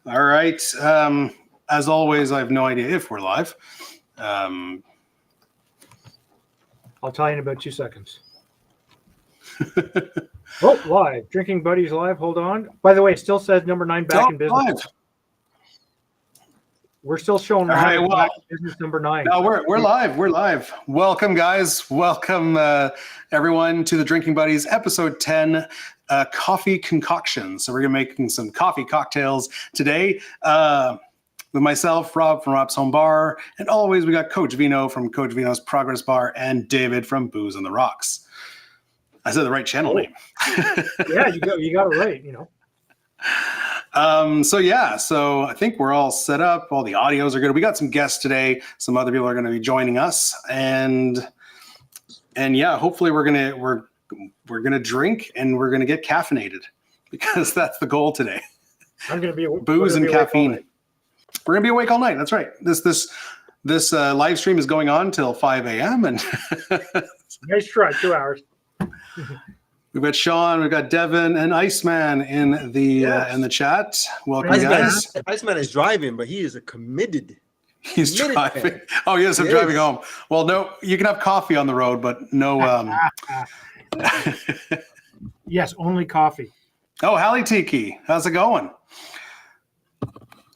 All right. As always, I have no idea if we're live. I'll tell you in about 2 seconds. Oh, live. Drinking Buddies live. Hold on. By the way, it still says number 9 back in business. Live. We're still showing live back in business number 9. No, we're live. We're live. Welcome, guys. Welcome, everyone, to the Drinking Buddies episode 10, Coffee Concoctions. So we're going to be making some coffee cocktails today with myself, Rob from Rob's Home Bar, and always we got Coach Vino from Coach Vino's Progress Bar and David from Booze on the Rocks. I said the right channel name. Yeah, you got it right, you know. So I think we're all set up. All the audios are good. We got some guests today. Some other people are going to be joining us, and yeah, hopefully we're gonna drink and we're gonna get caffeinated because that's the goal today. I'm gonna be booze and caffeine. We're gonna be awake all night. That's right. This live stream is going on till 5 a.m. and nice try. 2 hours. We've got Sean, we've got Devin, and Iceman in the chat. Welcome, guys. Iceman is driving, but he is a committed. He's driving. Fan. Oh, yes, I'm driving home. Well, no, you can have coffee on the road, but no. Yes, only coffee. Oh, Hallie Tiki, how's it going?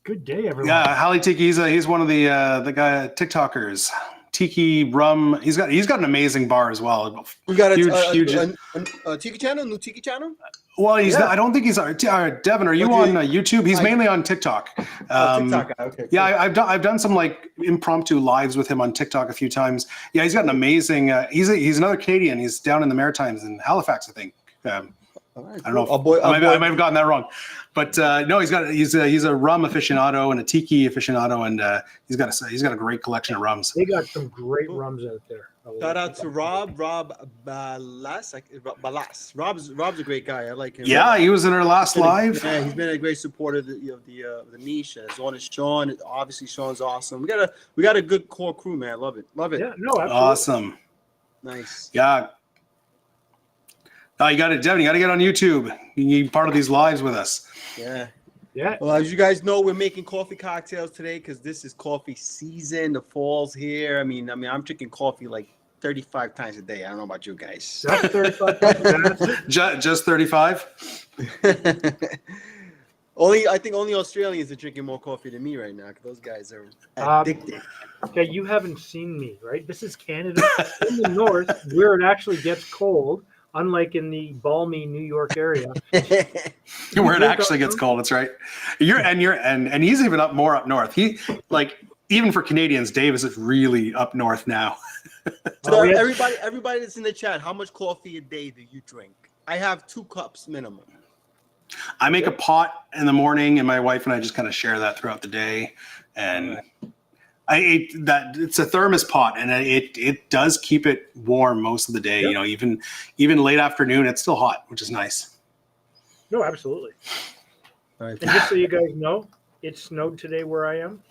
Good day, everyone. Yeah, Hallie Tiki, he's one of the guy TikTokers. Tiki rum. He's got an amazing bar as well. We got huge a Tiki channel, new Tiki channel. Well, I don't think he's. Devin, are you on YouTube? He's mainly on TikTok. TikTok. Okay. Yeah, I've done some like impromptu lives with him on TikTok a few times. Yeah, he's got an amazing. He's another Canadian. He's down in the Maritimes in Halifax, I think. Right, I don't know. I might have gotten that wrong, but no, he's a rum aficionado and a tiki aficionado, and he's got a great collection of rums. They got some great rums out there. Shout out to Rob Balas. Rob's a great guy. I like him. Yeah, he was in our last live. Yeah, he's been a great supporter of the niche. As well as Sean. Obviously, Sean's awesome. We got a good core crew, man. Love it. Yeah, no, absolutely. Awesome. Nice. Yeah. Oh, you got it, Devin. You got to get on YouTube. You need to be part of these lives with us. Yeah. Yeah. Well, as you guys know, we're making coffee cocktails today because this is coffee season. The fall's here. I mean, I'm drinking coffee like 35 times a day. I don't know about you guys. That's 35 times. Just 35? I think only Australians are drinking more coffee than me right now because those guys are addicted. Okay, you haven't seen me, right? This is Canada in the north where it actually gets cold. Unlike in the balmy New York area, where it actually gets cold. That's right. And he's even more up north. He even for Canadians, Dave is really up north now. So everybody that's in the chat, how much coffee a day do you drink? I have 2 cups minimum. I make a pot in the morning, and my wife and I just kind of share that throughout the day. And I ate that. It's a thermos pot, and it does keep it warm most of the day. Yep. You know, even late afternoon, it's still hot, which is nice. No, absolutely. All right. And just so you guys know, it snowed today where I am.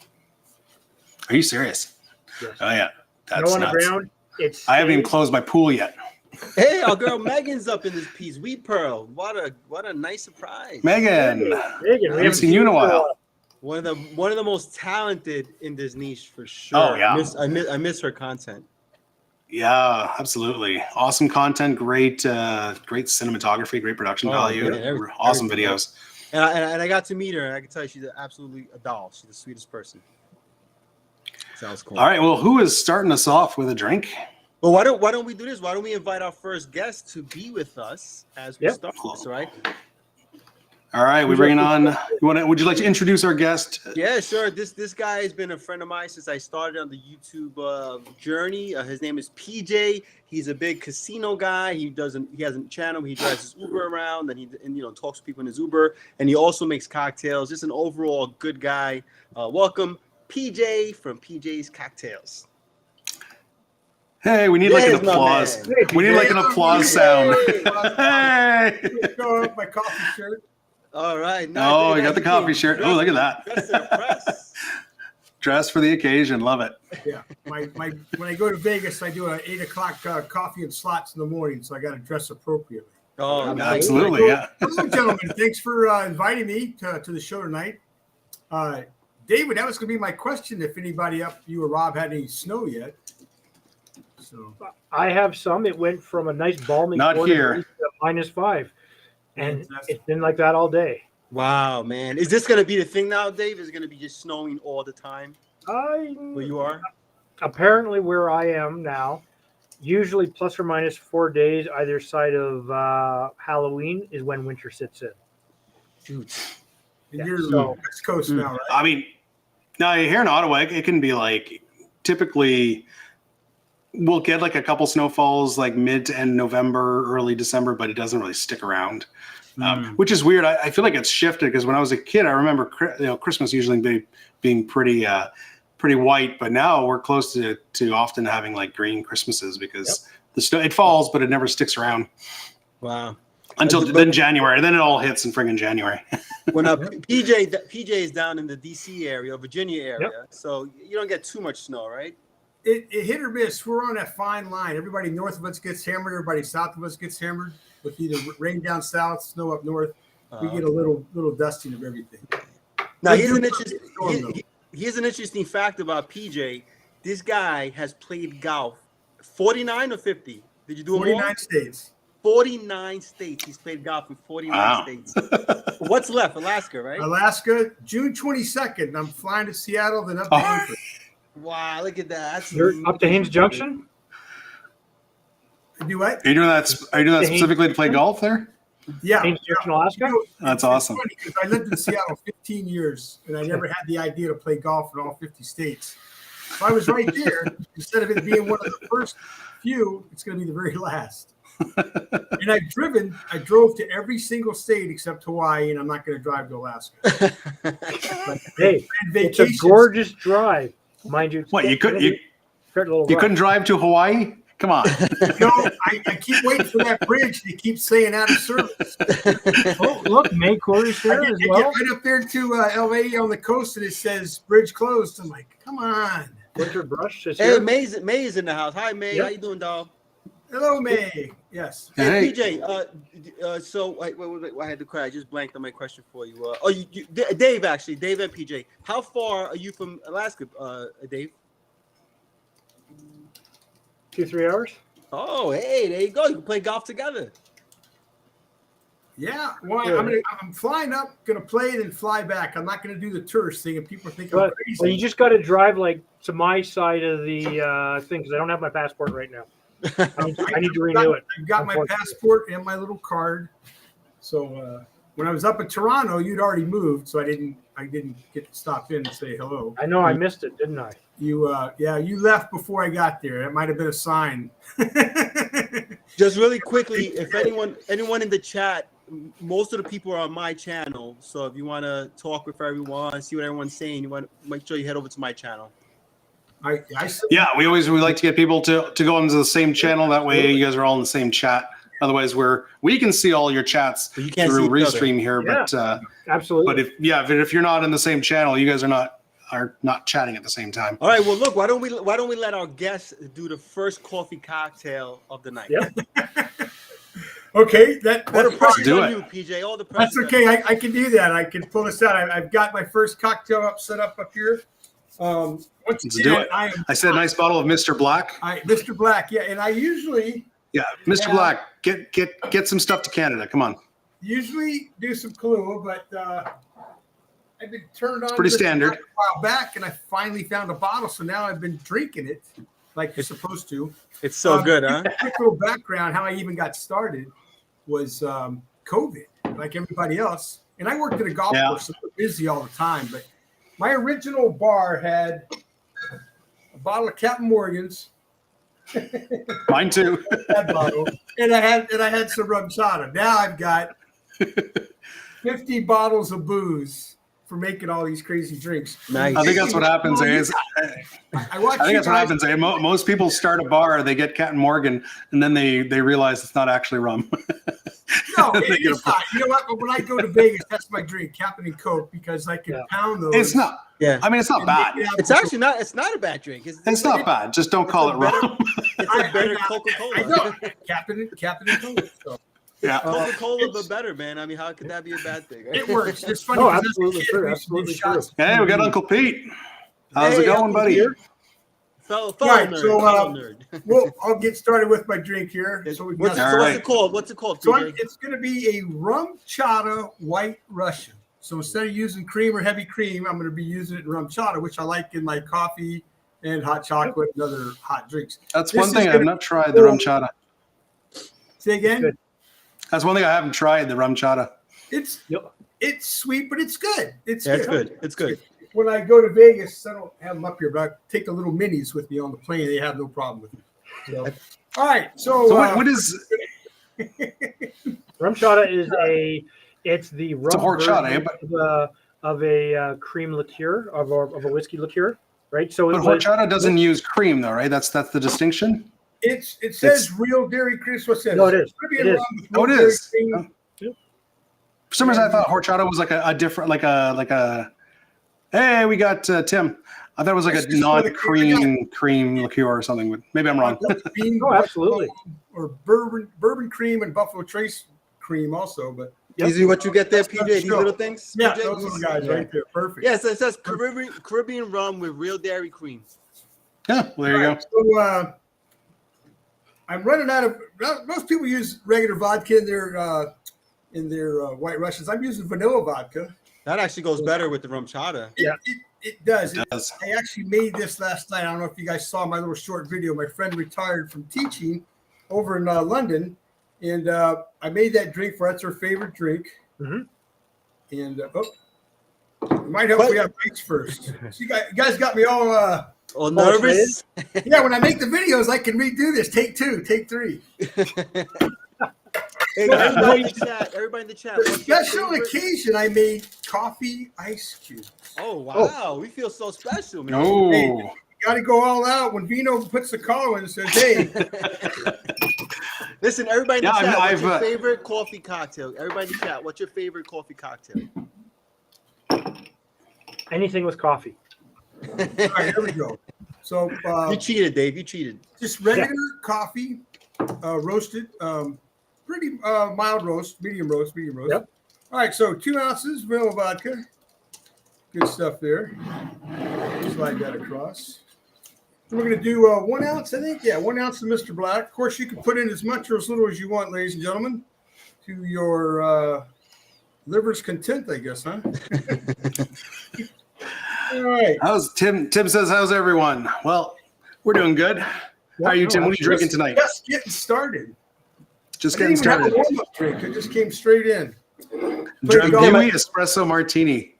Are you serious? Yes. Oh yeah, that's snow on nuts. the ground. I haven't even closed my pool yet. Hey, our girl Megan's up in this piece. Wheat Pearl. What a nice surprise. Megan, we haven't seen you in a while. One of the most talented in this niche for sure. Oh yeah, I miss her content. Yeah, absolutely. Awesome content, great cinematography, great production value, awesome videos. And I got to meet her, and I can tell you she's absolutely a doll. She's the sweetest person. Sounds cool. All right, well, who is starting us off with a drink? Well, why don't we do this? Why don't we invite our first guest to be with us as we start this, right? All right, we're bringing on. Would you like to introduce our guest? Yeah, sure. This guy has been a friend of mine since I started on the YouTube journey. His name is PJ. He's a big casino guy. He has a channel. He drives his Uber around and talks to people in his Uber. And he also makes cocktails. Just an overall good guy. Welcome, PJ from PJ's Cocktails. Hey, we need like an applause. We need like an applause sound. Hey! Go up my coffee shirt. All right. Oh, you got the coffee shirt. Oh, look at that. Dress for the occasion. Love it. Yeah. When I go to Vegas, I do an 8 o'clock coffee and slots in the morning, so I got to dress appropriately. Oh, absolutely. Yeah. Hello, gentlemen. Thanks for inviting me to the show tonight. David, that was going to be my question. If anybody up you or Rob had any snow yet. So I have some. It went from a nice balmy Not 4 here. degrees to -5, and Fantastic. it's been like that all day. Wow, man. Is this going to be the thing now, Dave? Is it going to be just snowing all the time where you are? Apparently, where I am now, usually plus or minus 4 days either side of Halloween is when winter sits in. Dude. And you're so- West Coast now, right? I mean, now here in Ottawa, it can be like typically we'll get like a couple snowfalls like mid to end November, early December, but it doesn't really stick around, which is weird. I feel like it's shifted because when I was a kid, I remember Christmas usually being pretty white, but now we're close to often having like green Christmases because the snow it falls, but it never sticks around Wow. until then January. Then it all hits in friggin' January. When PJ is down in the DC area, Virginia area, so you don't get too much snow, right? It hit or miss. We're on that fine line. Everybody north of us gets hammered. Everybody south of us gets hammered with either rain down south, snow up north. We get a little dusting of everything. Now We here's do an, get interesting, a storm, here- though. here's an interesting fact about PJ. This guy has played golf 49 or 50. Did you do them all? 49 states. 49 states. He's played golf in 49 Wow. states. What's left? Alaska, right? Alaska, June 22nd. I'm flying to Seattle, then up to Anchorage. Wow, look at that. That's You're up to Haines Junction? Do what? Are you doing that? Are you doing that Hey. specifically to play golf there? Yeah. Haines Junction, Alaska? You know, That's it's awesome. funny 'cause I lived in Seattle 15 years, and I never had the idea to play golf in all 50 states. So I was right there. Instead of it being one of the first few, it's going to be the very last. And I drove to every single state except Hawaii, and I'm not going to drive to Alaska. Hey, And it's a vacations. gorgeous drive, mind you. What you couldn't You couldn't drive to Hawaii? Come on. I keep waiting for that bridge. They keep saying out of service. Oh, look, May Corey's I there get, as I get well. right up there to LA on the coast, and it says bridge closed. I'm like, come on. Winter Brush is Hey, here. May's in the house. Hi, May. Yep. How you doing, dog? Hello, May. Yes. Hey, Hey. PJ. So wait, I had to cry. I just blanked on my question for you. Dave, actually, Dave and PJ. How far are you from Alaska, Dave? 2-3 hours. Oh, hey, there you go. You can play golf together. Yeah. Well, Yeah. I'm flying up, gonna play it and fly back. I'm not gonna do the tourist thing, and people think I'm But crazy. well, you just got to drive like to my side of the thing because I don't have my passport right now. I need to renew it. I've got my unfortunately. passport and my little card. So when I was up in Toronto, you'd already moved, so I didn't get to stop in and say hello. I know I missed it, didn't I? You left before I got there. That might have been a sign. Just really quickly, if anyone in the chat, most of the people are on my channel. So if you want to talk with everyone, see what everyone's saying, you want to make sure you head over to my channel. I Yeah, we like to get people to go into the same channel. That way you guys are all in the same chat. Otherwise, we can see all your chats But you can't through see each other. Restream here. Yeah. But Absolutely. if you're not in the same channel, you guys are not chatting at the same time. All right. Well, look. Why don't we let our guests do the first coffee cocktail of the night? Yep. Okay, All the that's pressure's do on it. you, PJ. All the pressure. okay. I can do that. I can pull this out. I've got my first cocktail set up here. Once Let's again, do it. I said a nice bottle of Mr. Black. Mr. Black, yeah, and I usually Mr. Yeah. Black, get some stuff to Canada. Come on. do some Kahlua, but I've been turned on. pretty to this standard. a while back, and I finally found a bottle, so now I've been drinking it like you're supposed to. It's so good, huh? Quick little background: how I even got started was COVID, like everybody else, and I worked at a golf course, so we're busy all the time. But my original bar had a bottle of Captain Morgan's. Mine too. That bottle, and I had some rum chata. Now I've got 50 bottles of booze for making all these crazy drinks. Nice. I think that's what happens. I watch I think you that's what guys- happens. Most people start a bar, they get Captain Morgan, and then they realize it's not actually rum. No, They get it's not. You know what? But when I go to Vegas, that's my drink, Captain and Coke, because I can pound those. It's not. Yeah. I mean, it's not bad. It's actually not. It's not a bad drink. It's not bad. Just don't call it rum. It's a better Coca-Cola. I know. Captain and Coke. So. Yeah. Coca-Cola, but better, man. I mean, how could that be a bad thing? Right? It works. It's funny. No, 'cause as a absolutely kid, true, we used to do absolutely shots. Hey, we got Uncle Pete. How's it Hey, going, Uncle buddy? Pete. Fellow Right, nerd. so, fellow nerd. Well, I'll get started with my drink here. So we What's, got All what's right. it called? What's it called, So PJ? it's going to be a rum chata white Russian. So instead of using cream or heavy cream, I'm going to be using it in rum chata, which I like in my coffee and hot chocolate and other hot drinks. That's This one is thing I've gonna- not tried, the rum chata. Say again? Good. That's one thing I haven't tried, the rum chata. It's Yep. it's sweet, but it's good. It's Yeah, good. it's good. It's good. When I go to Vegas, I don't have them up here, but I take the little minis with me on the plane. They have no problem with it. So, all right. So, So what is Rum chata is it's the rum a horchata, version of a cream liqueur of a whiskey liqueur, right? So but horchata doesn't use cream though, right? That's the distinction. it says real dairy cream. That's what it says. No, it is. Caribbean It is. rum with Oh, it real dairy is. cream. For some reason, I thought horchata was like a different, like a. Hey, we got Tim. I thought it was like It's a just for the cream liqueur or something. But maybe I'm wrong. Bean, Oh, absolutely. Or bourbon cream and Buffalo Trace cream also, but Yep. These are what you get there, That's not PJ. These sure. little things. yeah, PJ? those little guys right there, perfect. Yes, it says Caribbean rum with real dairy cream. Yeah, well, there you go. Right, so I'm running out of. Most people use regular vodka in their White Russians. I'm using vanilla vodka. That actually goes better with the rum chata. Yeah. It does. It does. I actually made this last night. I don't know if you guys saw my little short video. My friend retired from teaching over in London, and I made that drink for that's her favorite drink. Mhm. And it might help we have drinks first. So you guys got me all. Oh, nervous? Yeah, when I make the videos, I can redo this. Take 2, take 3. Hey, everybody in the chat. For a what's your special favorite- occasion, I made coffee ice cubes. Oh, wow. We feel so special, man. Oh, You got to go all out when Vino puts the collar in and says, "Hey, Listen, everybody in the Yeah, chat, what's I've, your favorite coffee cocktail? Everybody in the chat, what's your favorite coffee cocktail? Anything with coffee. all right, here we go." So You cheated, Dave. You cheated. just regular coffee, roasted, pretty mild roast, medium roast. Yep. All right, so 2 ounces vanilla vodka. Good stuff there. Slide that across. So we're going to do 1 ounce, I think. Yeah, 1 ounce of Mr. Black. Of course, you can put in as much or as little as you want, ladies and gentlemen, to your liver's content, I guess, huh? All right. how's Tim? Tim says, "How's everyone?" Well, we're doing good. How are you, Tim? What are you drinking tonight? Just getting started. Just I getting didn't even have started. a warm-up drink. It just came straight in. Drinking espresso martini.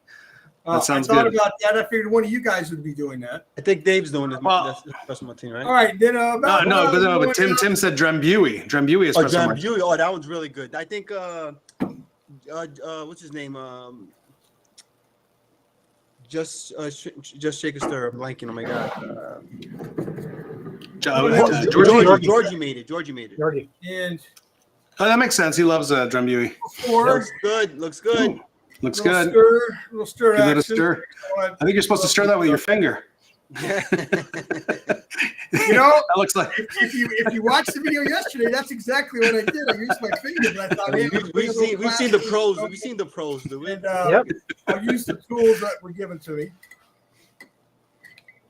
That sounds I thought good. about that. I figured one of you guys would be doing that. I think Dave's doing this. Well- That's special martini, right? All right, then But Tim said Drambuie. Drambuie Oh, espresso John martini. Buey. Oh, that one's really good. I think, what's his name? Just shake a stir. I'm blanking. Oh my god. Georgie made it. Georgie made it. Georgie. And Oh, that makes sense. He loves Drambuie. before Looks good. Looks good. Looks little good. little stir Give it a action. stir. I think you're supposed to stir that with your finger. You know, That looks like if you watched the video yesterday, that's exactly what I did. I used my finger, but I thought, hey, We've seen the pros. We've seen the pros do it. And Yep. I'll use the tools that were given to me.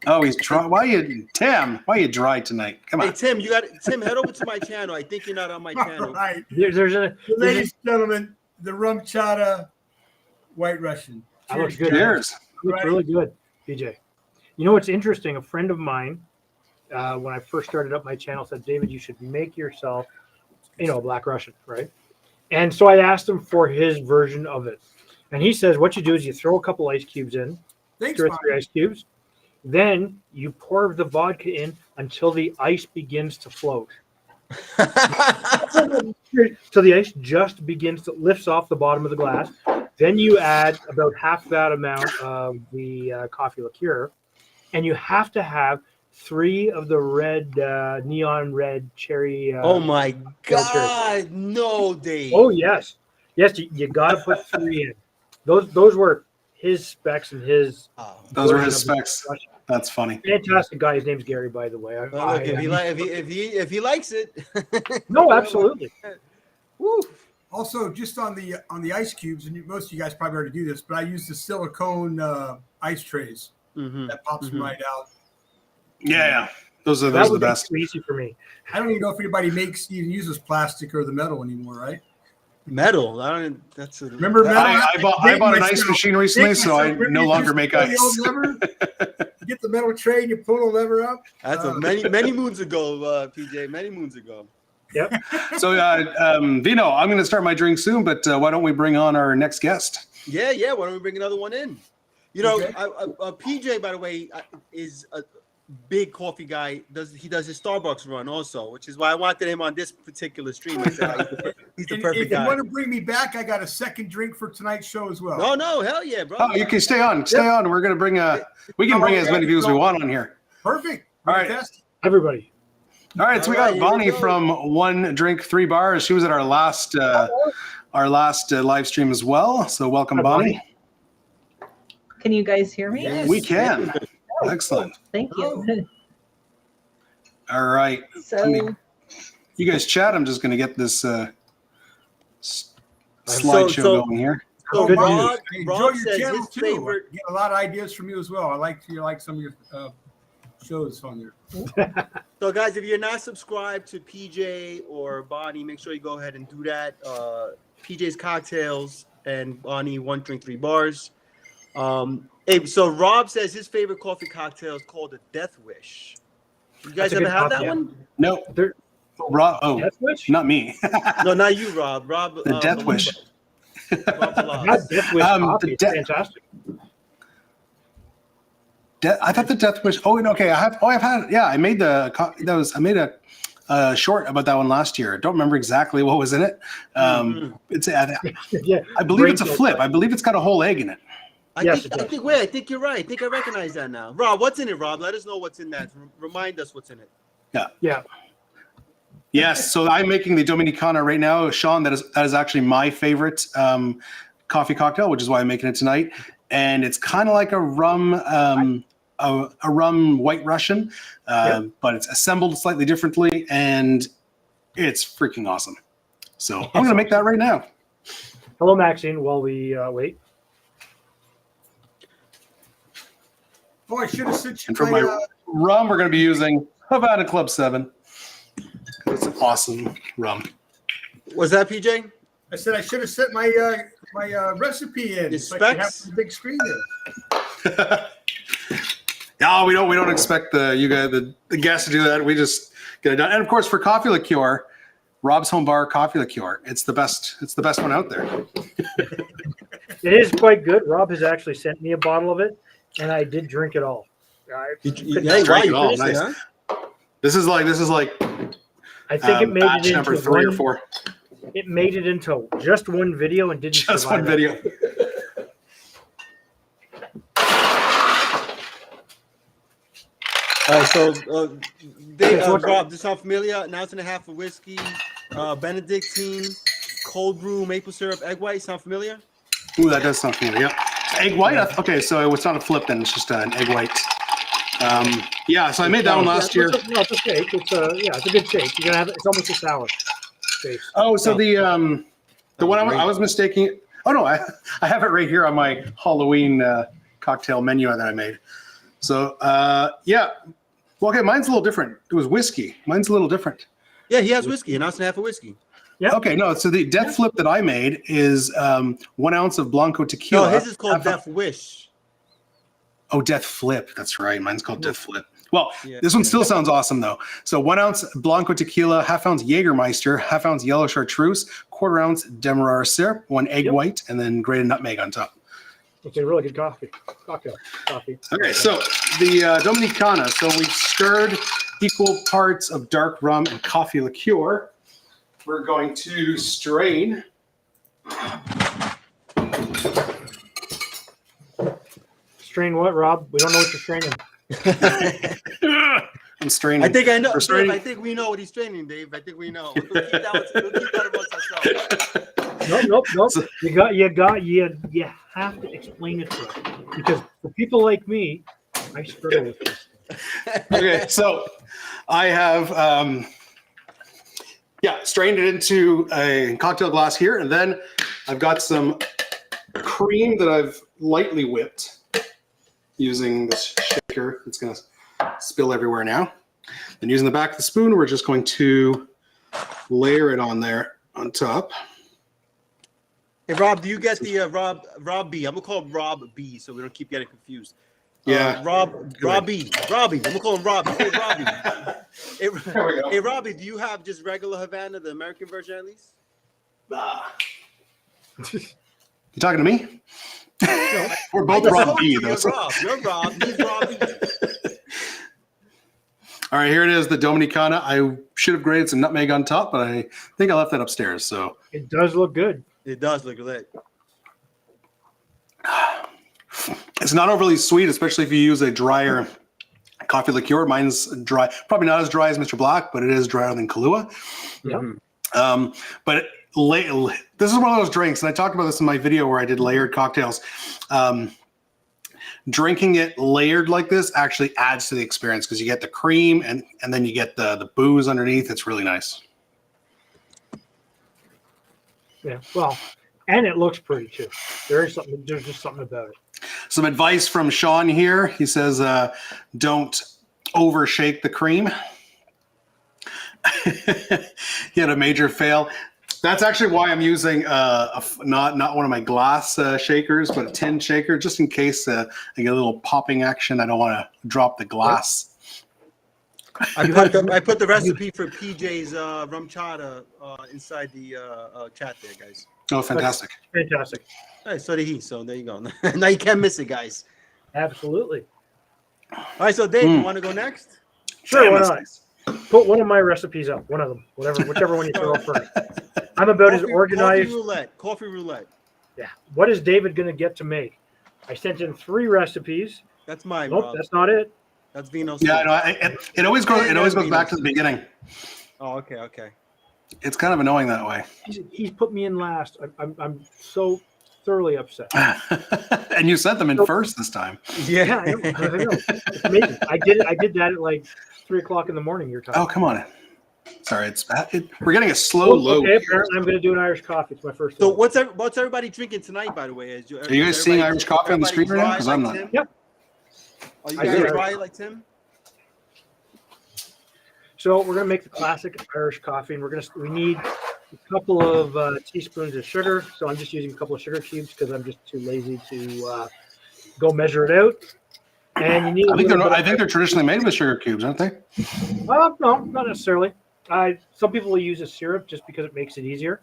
oh, he's dry. Why you dry tonight? Come Hey on. Tim, Tim, head over to my channel. I think you're not on my All channel. right, There's a ladies and gentlemen, the rum chata white Russian. That looks good. Cheers. looks really good, PJ. You know what's interesting? A friend of mine, when I first started up my channel, said, "David, you should make yourself, a Black Russian, right?" And so I asked him for his version of it, and he says, "What you do is you throw a couple ice cubes in, Thanks, 2 or Bob. 3 ice cubes, then you pour the vodka in until the ice begins to float." So the ice just begins to lifts off the bottom of the glass. Then you add about half that amount of the coffee liqueur, and you have to have 3 of the red neon red cherry. Oh my cherry. God! No, Dave. Oh yes, you got to put 3 in. Those were his specs and his. Oh. Those are version his of the specs. Russian. That's funny. Fantastic guy. His name's Gary, by the way. Well, look, if he likes it. No, absolutely. Woo. Also, just on the ice cubes, and most of you guys probably already do this, but I use the silicone ice trays that pops them right out. Yeah. Those are That the would be best. too easy for me. I don't even know if anybody even uses plastic or the metal anymore, right? Metal. I don't. That's a. Remember metal? I bought an ice machine recently, so I no longer make ice. You get the metal tray and you pull the lever up. That's many moons ago, PJ. Many moons ago. Yep. So, Vino, I'm going to start my drink soon, but why don't we bring on our next guest? Yeah. Why don't we bring another one in? You know, Okay. PJ, by the way, is a big coffee guy. He does his Starbucks run also, which is why I wanted him on this particular stream. I said he's the perfect if guy. you want to bring me back, I got a second drink for tonight's show as well. No, hell yeah, bro. Oh, you can stay on. We're going to bring we can bring as many viewers we want on here. Perfect. All right. Fantastic. Everybody. All right, so we got Bonnie from One Drink 3 Bars. She was at our last live stream as well. So welcome, Hi, Bonnie. Can you guys hear me? Yes. We can. Excellent. Thank you. All right. So, You guys chat. I'm just going to get this slideshow so- going here. So Good Rob, I enjoy Rob your says channel his too. favorite. I get a lot of ideas from you as well. I like some of your shows on there. So guys, if you're not subscribed to PJ or Bonnie, make sure you go ahead and do that. PJ's Cocktails and Bonnie 1 Drink 3 Bars. Hey, so Rob says his favorite coffee cocktail is called a Death Wish. You guys That's a ever good have that cocktail. one? No, There- Rob. Oh, Death Wish? not me. No, not you, Rob. Rob. The Death Wish. Rob Velas. Not Death Wish coffee. It's fantastic. I thought the Death Wish. Oh, okay. I've had. Yeah, I made I made a short about that one last year. I don't remember exactly what was in it. It's. Yeah. I believe it's a flip. I believe it's got a whole egg in it. I Yes, think, it I does. think. Wait, I think you're right. I think I recognize that now. Rob, what's in it? Rob, let us know what's in that. Remind us what's in it. Yeah. Yes. So I'm making the Dominicana right now, Sean. That is actually my favorite coffee cocktail, which is why I'm making it tonight. And it's kind of like a rum, a rum White Russian, but it's assembled slightly differently, and it's freaking awesome. So I'm gonna make that right now. Hello, Maxine. While we wait. Oh, I should have sent you And for my my, rum, we're gonna be using Havana Club 7. It's an awesome rum. Was that PJ? I said I should have sent my recipe in. The so I could have specs? the big screen there. No, we don't expect the guests to do that. We just get it done. And of course, for coffee liqueur, Rob's Home Bar coffee liqueur. It's the best. It's the best one out there. It is quite good. Rob has actually sent me a bottle of it, and I did drink it all. Hey, Drink it you all. finished it, Nice. huh? This is like I think it made batch it number into 3 or one. 4. It made it into just one video and didn't Just survive one it. video. So, Rob, this sound familiar? An ounce and a half of whiskey, Benedictine, cold brew, maple syrup, egg white. Sound familiar? Ooh, that does sound familiar. Yeah. Egg white. Okay, so it's not a flip then. It's just an egg white. Yeah. So I made that one last year. No, it's a shake. It's a good shake. You're gonna have it's almost a sour base. Oh, so the one I was mistaking. Oh no, I have it right here on my Halloween cocktail menu that I made. So yeah. Well, okay, mine's a little different. It was whiskey. Mine's a little different. Yeah, he has whiskey, an ounce and a half of whiskey. Yeah. Okay, no. So the Death Flip that I made is 1 ounce of Blanco tequila. No, his is called Death Wish. Oh, Death Flip. That's right. Mine's called Death Flip. Well, Yeah. this one still sounds awesome though. So 1 ounce Blanco tequila, ½ ounce Jägermeister, ½ ounce yellow chartreuse, ¼ ounce Demerara syrup, 1 egg white, and then grated nutmeg on top. It's a really good cocktail. Okay, so the Dominicana. So we've stirred equal parts of dark rum and coffee liqueur. We're going to strain. Strain what, Rob? We don't know what you're straining. I'm straining. I think I know. We're straining. Dave, I think we know what he's training, Dave. I think we know. We'll keep that amongst ourselves. Nope. You have to explain it to us because for people like me, I struggle with this. Okay, so I have Yeah, strained it into a cocktail glass here, and then I've got some cream that I've lightly whipped using this shaker. It's going to spill everywhere now. And using the back of the spoon, we're just going to layer it on there on top. Hey Rob, do you get the Rob B? I'm gonna call him Rob B, so we don't keep getting confused. Yeah, Robbie. I'm gonna call him Robbie. Hey Robbie. there we go. Hey Robbie, do you have just regular Havana, the American version at least? You talking to me? No, We're both Rob B, though. You're Rob. You're Rob. He's Robbie. All right, here it is, the Dominicana. I should have grated some nutmeg on top, but I think I left that upstairs. So It does look good. It does look lit. it's not overly sweet, especially if you use a drier coffee liqueur. Mine's dry, probably not as dry as Mr. Black, but it is drier than Kahlua. Yeah. But this is one of those drinks, and I talked about this in my video where I did layered cocktails. Drinking it layered like this actually adds to the experience because you get the cream and then you get the booze underneath. It's really nice. Yeah. Well, and it looks pretty too. There's just something about it. Some advice from Sean here. He says, don't overshake the cream. He had a major fail. That's actually why I'm using not one of my glass shakers, but a tin shaker, just in case I get a little popping action. I don't want to drop the glass. I put the recipe for PJ's rum chata inside the chat there, guys. Oh, fantastic. Fantastic. All right, so did he. So there you go. Now you can't miss it, guys. Absolutely. All right, so Dave, you want to go next? Sure, Damn, why that's not? nice. Put one of my recipes up. One of them. Whichever one you throw up first. I'm about as organized. Coffee roulette. Yeah. What is David going to get to make? I sent in 3 recipes. That's mine, Nope, Rob. that's not it. That's Vino. Yeah, no, it always goes. It always goes back to the beginning. Oh, okay. It's kind of annoying that way. He's put me in last. I'm so thoroughly upset. And you sent them in first this time. Yeah, I know. It's amazing. I did that at like 3:00 in the morning your time. Oh, come on. Sorry, it's we're getting a slow load. Okay, apparently I'm going to do an Irish coffee. It's my first. So one. what's everybody drinking tonight? By the way, Are you guys seeing Irish coffee on the street right now? Because I'm not. Tim? Yep. Are you I guys do. dry like Tim? So we're going to make the classic Irish coffee, and we need a couple of teaspoons of sugar. So I'm just using a couple of sugar cubes because I'm just too lazy to go measure it out. And you need. I think they're traditionally made with sugar cubes, aren't they? No, not necessarily. Some people will use a syrup just because it makes it easier.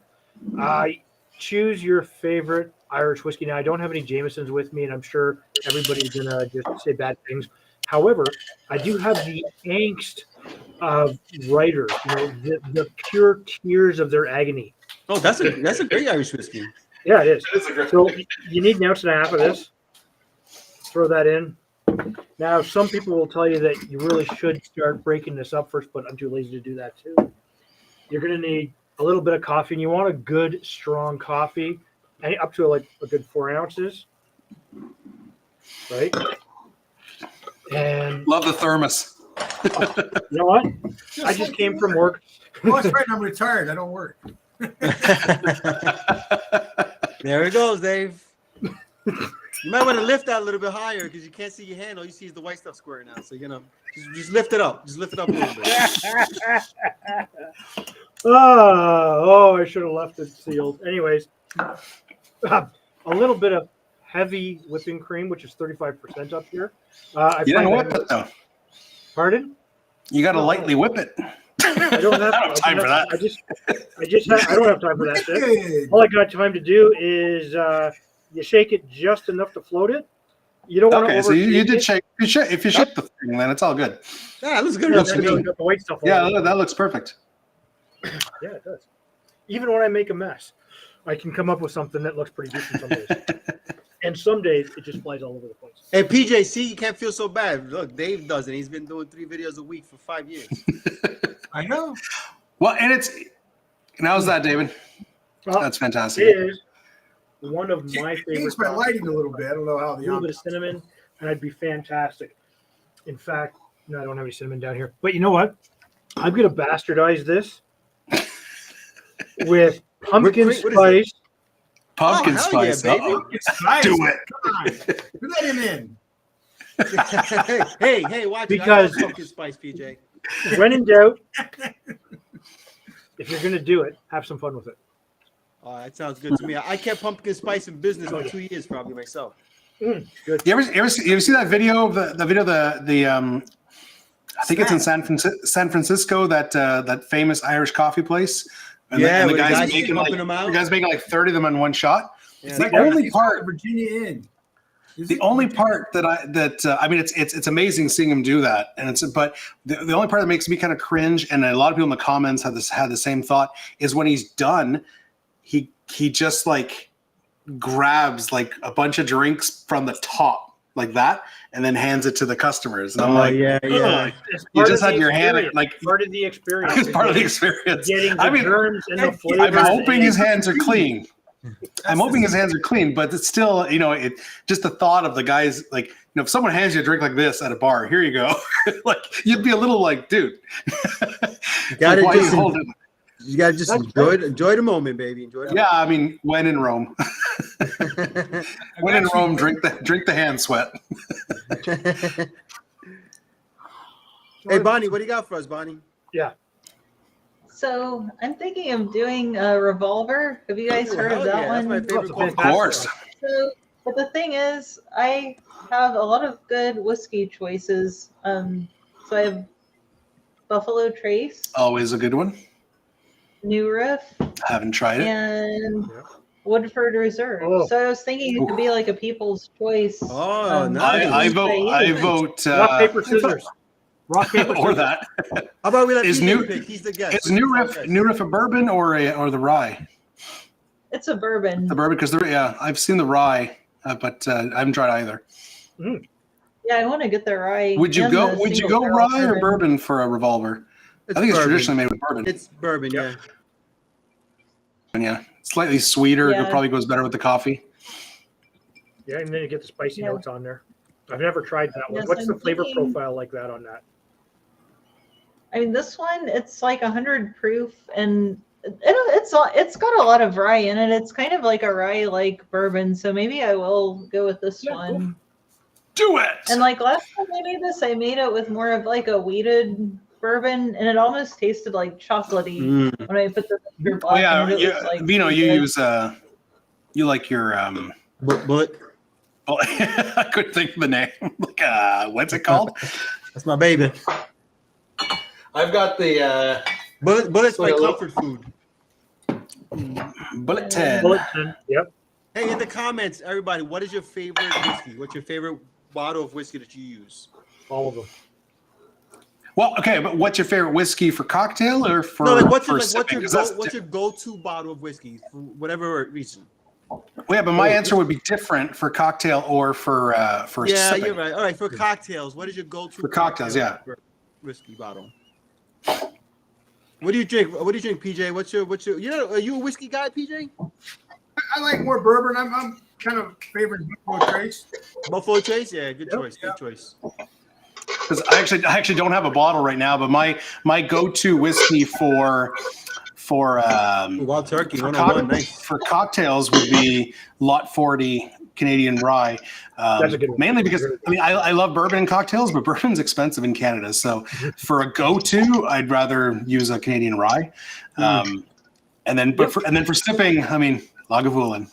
Choose your favorite Irish whiskey. Now, I don't have any Jamesons with me, and I'm sure everybody's going to just say bad things. However, I do have the angst of writers, the pure tears of their agony. Oh, that's a great Irish whiskey. Yeah, it is. So you need 1.5 ounces of this. Throw that in. Now, some people will tell you that you really should start breaking this up first, but I'm too lazy to do that too. You're going to need a little bit of coffee, and you want a good, strong coffee, and up to a good 4 ounces, right? And Love the thermos. you know what? I just came from work. Oh, that's right. I'm retired. I don't work. There it goes, Dave. You might want to lift that a little bit higher because you can't see your hand. All you see is the white stuff squaring out. So just lift it up. Just lift it up a little bit. I should have left it sealed. Anyways, a little bit of heavy whipping cream, which is 35% up here. You don't whip it though. Pardon? You got to lightly whip it. I don't have time for that. I don't have time for that shit. All I got time to do is you shake it just enough to float it. You don't want to so you did shake. If you shake the thing, then it's all good. Yeah, it looks good. Looks enough to good. me. The white stuff. Yeah, that looks perfect. Yeah, it does. Even when I make a mess, I can come up with something that looks pretty decent some days. And some days it just flies all over the place. Hey, PJ, see, you can't feel so bad. Look, Dave does it. He's been doing 3 videos a week for 5 years. I know. Well, and how's that, David? Well, That's fantastic. It is one of my favorite. Changed my lighting a little bit. I don't know how A the little bit of cinnamon, and I'd be fantastic. In fact, no, I don't have any cinnamon down here. But you know what? I'm going to bastardize this with pumpkin What is it? spice. Pumpkin hell yeah, spice. baby. Uh-oh. It's nice. Do it. Come on. Let him in. hey, watch Because- it. I love pumpkin spice, PJ. When in doubt, if you're going to do it, have some fun with it. Oh, that sounds good to me. I kept pumpkin spice in business for 2 years, probably myself. Good. You ever see that video of the I think it's in San Francisco, that famous Irish coffee place. And Yeah, the where the guy's guys making pumping them out. the guy's making like 30 of them in one shot. Yeah, It's the that- only part. Virginia Inn. The only part that I mean, it's amazing seeing him do that, and but the only part that makes me kind of cringe, and a lot of people in the comments had the same thought, is when he's done, he just like grabs like a bunch of drinks from the top like that, and then hands it to the customers, and I'm like, yeah. It's you part just of had the your hand experience. like Part of the experience. it's part of the experience. Getting the I mean, germs and the I'm flavors. hoping his hands are clean. I'm hoping his hands are clean, but it's still, it just the thought of the guys, like, if someone hands you a drink like this at a bar, here you go, like you'd be a little like, dude, You gotta like, why just, you holding? you gotta just enjoy the moment, baby. Enjoy the Yeah, I mean, when in Rome, moment. when in Rome, drink the hand sweat. Hey, Bonnie, what do you got for us, Bonnie? So I'm thinking of doing a revolver. Have you guys Ooh, heard hell of that yeah, that's one? my favorite Of Of course. So, but the thing is, I have a lot of good whiskey choices. So I have Buffalo Trace, Always a good one. New Riff, Haven't tried it. and Yeah. Woodford Reserve. Oh. So I was thinking it could be like a people's choice. Oh, nice. I vote Rock, paper, scissors. Rock, paper, or scissors. that. How about we let Is PJ new- pick? He's the guest. Is New Riff a bourbon or the rye? It's a bourbon. The bourbon, because I've seen the rye, but I haven't tried either. Yeah, I want to get the rye. Would you and go the Would you single go barrel rye or bourbon for a revolver? I think it's bourbon. traditionally made with bourbon. It's bourbon, yeah. Yeah, slightly sweeter. It Yeah. probably goes better with the coffee. Yeah, and then you get the spicy Yeah. notes on there. I've never tried that one. Yes, What's the I'm flavor thinking- profile like that on that? I mean, this one, it's like 100 proof, and it's got a lot of rye in it. It's kind of like a rye-like bourbon, so maybe I will go with this Yeah, one. Do it. And like last time I made this, I made it with more of like a wheated bourbon, and it almost tasted like chocolatey Mm. when I put the extra Oh black yeah, in it. It was like Vino, you good. use you like your Bullet. oh, I couldn't think of the name. Like what's it called? That's my baby. I've got the Bullet's my Like a little- comfort food. Bullet 10. Bullet 10. Yep. Hey, in the comments, everybody, what is your favorite whiskey? What's your favorite bottle of whiskey that you use? All of them. Well, okay, but what's your favorite whiskey for cocktail or for No, like what's for your, sipping? 'Cause that's what's your go-to bottle of whiskey for whatever reason? well, yeah, but my answer would be different for cocktail or for Yeah, sipping. you're right. All right, for cocktails, what is your go-to For cocktails, yeah. whiskey bottle? What do you drink? What do you drink, PJ? What's your? Are you a whiskey guy, PJ? I like more bourbon. I'm kind of favoring Buffalo Trace. Buffalo Trace, yeah, good Yep. choice, good choice. Because I actually don't have a bottle right now, but my go-to whiskey for Wild Turkey, for, 101, nice. for cocktails would be Lot 40 Canadian Rye. That's a good one. Mainly because I love bourbon in cocktails, but bourbon's expensive in Canada. So for a go-to, I'd rather use a Canadian Rye. And then for sipping, I mean Lagavulin.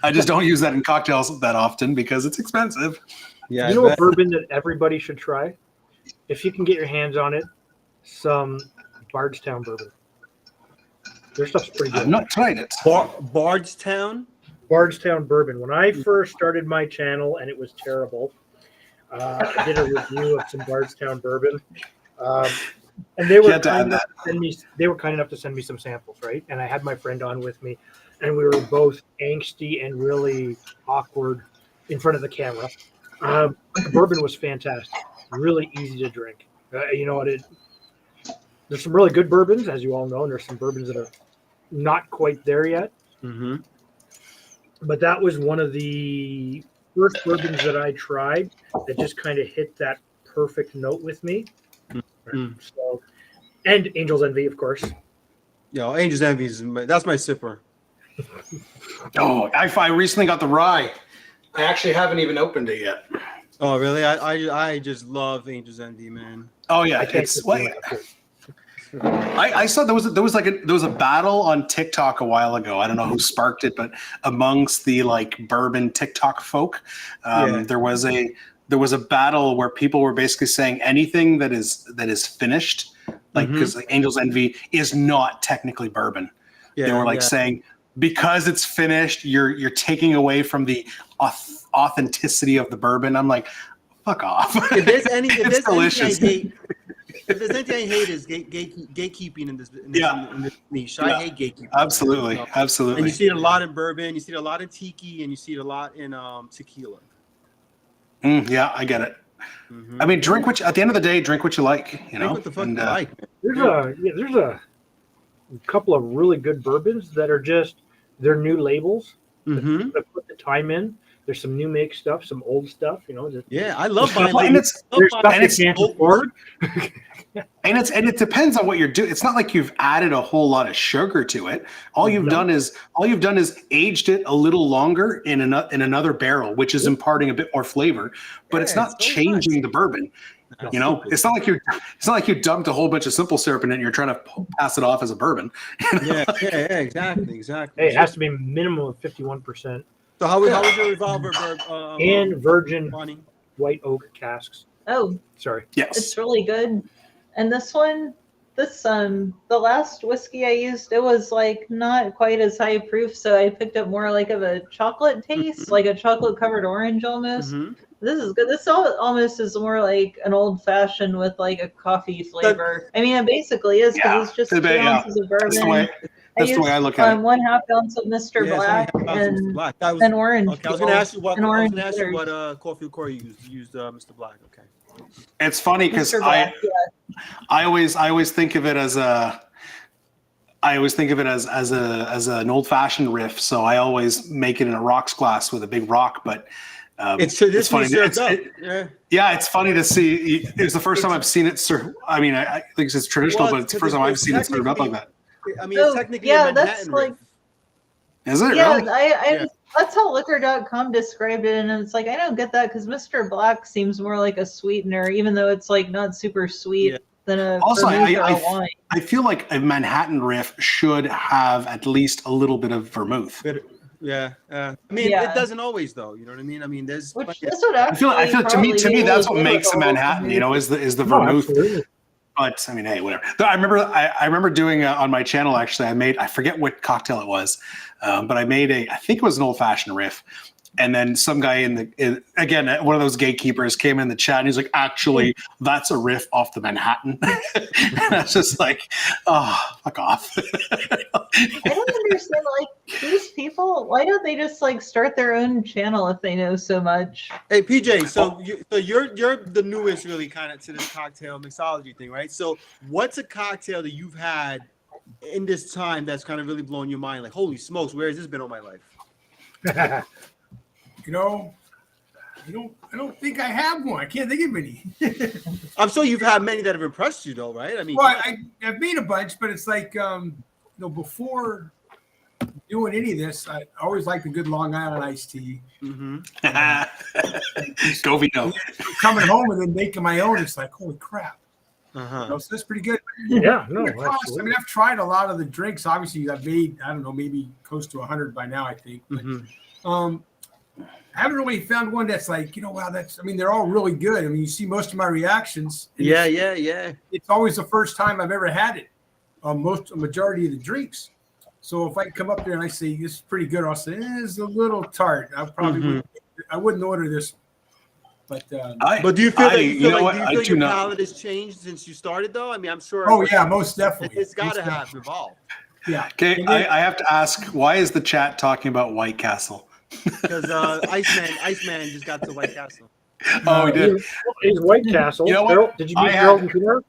I just don't use that in cocktails that often because it's expensive. Yeah, You know a bourbon that everybody should try? If you can get your hands on it, some Bardstown bourbon. Their stuff's pretty I've good. not tried it. Bardstown. Bardstown bourbon. When I first started my channel and it was terrible, I did a review of some Bardstown bourbon, and they You were had to add kind enough to send me. They were kind enough to send me some samples, right? And I had my friend on with me, and we were both angsty and really awkward in front of the camera. The bourbon was fantastic, really easy to drink. You know what? There's some really good bourbons, as you all know, and there's some bourbons that are not quite there yet. Mm-hmm. But that was one of the first bourbons that I tried that just kind of hit that perfect note with me. Mm. So, and Angel's Envy, of course. Yo, Angel's Envy that's my sipper. Oh, I recently got the rye. I actually haven't even opened it yet. Oh, really? I just love Angel's Envy, man. Oh yeah, I can't it's just what do it. I saw there was a battle on TikTok a while ago. I don't know who sparked it, but amongst the like bourbon TikTok folk, there was a battle where people were basically saying anything that is finished, like because Angel's Envy is not technically bourbon. Yeah, they were like saying because it's finished, you're taking away from the authenticity of the bourbon. I'm like, fuck off. If there's anything delicious. If there's anything I hate is gatekeeping in this niche. I hate gatekeeping. Absolutely, absolutely. And you see it a lot in bourbon, you see it a lot in tiki, and you see it a lot in tequila. Yeah, I get it. I mean, at the end of the day, drink what you like. You know, Drink what the fuck you like. There's a couple of really good bourbons that are just they're new labels. Mm-hmm. That put the time in. There's some new make stuff, some old stuff. You know. Yeah, I love buying. There's stuff you can't afford. And it depends on what you're doing. It's not like you've added a whole lot of sugar to it. All you've done is aged it a little longer in another barrel, which is imparting a bit more flavor, but it's not changing the bourbon. You know, it's not like you dumped a whole bunch of simple syrup in it and you're trying to pass it off as a bourbon. Yeah, exactly. Hey, it has to be a minimum of 51%. So how was your revolver and virgin money? White oak casks? Oh, sorry. Yes. it's really good. And this the last whiskey I used, it was like not quite as high proof, so I picked up more like of a chocolate taste, like a chocolate covered orange almost. This is good. This almost is more like an old fashioned with like a coffee flavor. I mean, it basically is because it's just 2 ounces of bourbon. That's the way I look at it. 1/2 ounce of Mr. Black and orange. Okay, I was going to ask you what coffee liqueur you used. You used Mr. Black. Okay. It's funny because I always think of it as an old fashioned riff. So I always make it in a rocks glass with a big rock, but. It's funny. It's funny to see. It's the first time I've seen it. I mean, I think it's traditional, but it's the first time I've seen it served up like that. I mean, it's technically a Manhattan riff. Is it yeah, really? That's how liquor.com described it, and it's like I don't get that because Mr. Black seems more like a sweetener, even though it's like not super sweet than a vermouth or a wine. I feel like a Manhattan riff should have at least a little bit of vermouth. Yeah. I mean, it doesn't always though. You know what I mean? I mean, there's. I feel to me that's what makes a Manhattan. You know, is the vermouth. But I mean, hey, whatever. I remember doing on my channel actually. I forget what cocktail it was, but I think it was an old fashioned riff. And then some guy again, one of those gatekeepers came in the chat and he's like, actually, that's a riff off the Manhattan. And I was just like, oh, fuck off. I don't understand, like, these people, why don't they just like start their own channel if they know so much? Hey, PJ, so you're the newest really kind of to this cocktail mixology thing, right? So what's a cocktail that you've had in this time that's kind of really blown your mind? Like, holy smokes, where has this been all my life? You know, I don't think I have one. I can't think of any. I'm sure you've had many that have impressed you, though, right? I mean, well, I've made a bunch, but it's like, before doing any of this, I always liked a good Long Island iced tea. Go Vino. Coming home and then making my own, it's like, holy crap. So that's pretty good. Yeah, no. I mean, I've tried a lot of the drinks. Obviously, I've made, I don't know, maybe close to 100 by now, I think. But, I haven't really found one that's like, wow, they're all really good. I mean, you see most of my reactions. Yeah. It's always the first time I've ever had it. A majority of the drinks. So if I come up there and I say, this is pretty good, I'll say, it's a little tart. I wouldn't order this. But do you feel your palate has changed since you started, though? I mean, I'm sure. Oh, yeah, most definitely. It's got to have evolved. Yeah. Okay, I have to ask, why is the chat talking about White Castle? Because Iceman just got to White Castle. Oh, he did. He's White Castle. You know what? Did you meet Harold and Kumar?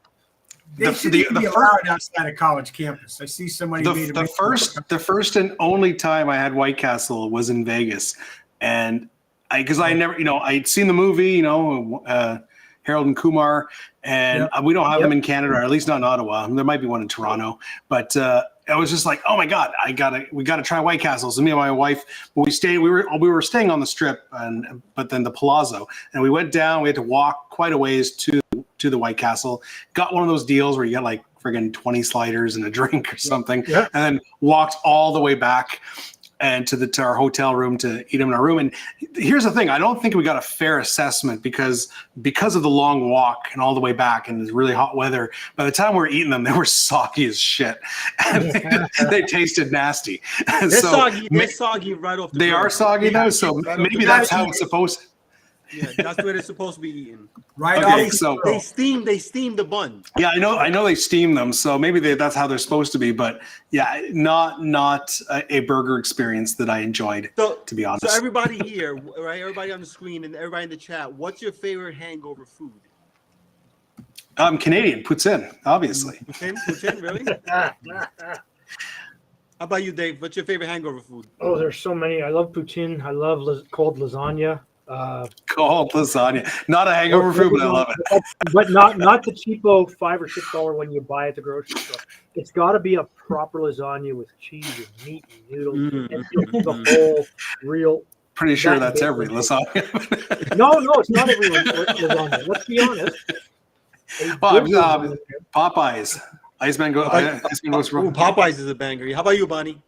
They should be allowed outside of college campus. I see somebody. The first and only time I had White Castle was in Vegas, and I never, I'd seen the movie, Harold and Kumar, and we don't have them in Canada, or at least not in Ottawa. There might be one in Toronto, but it was just like, oh my God, we gotta try White Castles. And me and my wife, we were staying on the Strip, but then the Palazzo, and we went down. We had to walk quite a ways to the White Castle. Got one of those deals where you get like friggin' 20 sliders and a drink or something, and then walked all the way back and to our hotel room to eat them in our room. And here's the thing, I don't think we got a fair assessment because of the long walk and all the way back and the really hot weather. By the time we were eating them, they were soggy as shit. And they tasted nasty. They're soggy. They're soggy right off the They grill. are soggy though, so maybe that's how it's supposed to. Yeah, that's where they're supposed to be eaten. Right. Okay, so They steam the bun. yeah, I know they steam them, so maybe that's how they're supposed to be. But yeah, not a burger experience that I enjoyed, to be honest. So everybody here, right? Everybody on the screen and everybody in the chat, what's your favorite hangover food? Canadian, poutine, obviously. Poutine, really? How about you, Dave? What's your favorite hangover food? Oh, there's so many. I love poutine. I love cold lasagna. Cold lasagna, not a hangover food, but I love it. But not the cheapo $5 or $6 one you buy at the grocery store. It's got to be a proper lasagna with cheese and meat and noodles and the whole real. Pretty sure that's every lasagna. No, it's not every lasagna. Let's be honest. Popeyes. Iceman goes. Ooh, Popeyes is a banger. How about you, Bonnie?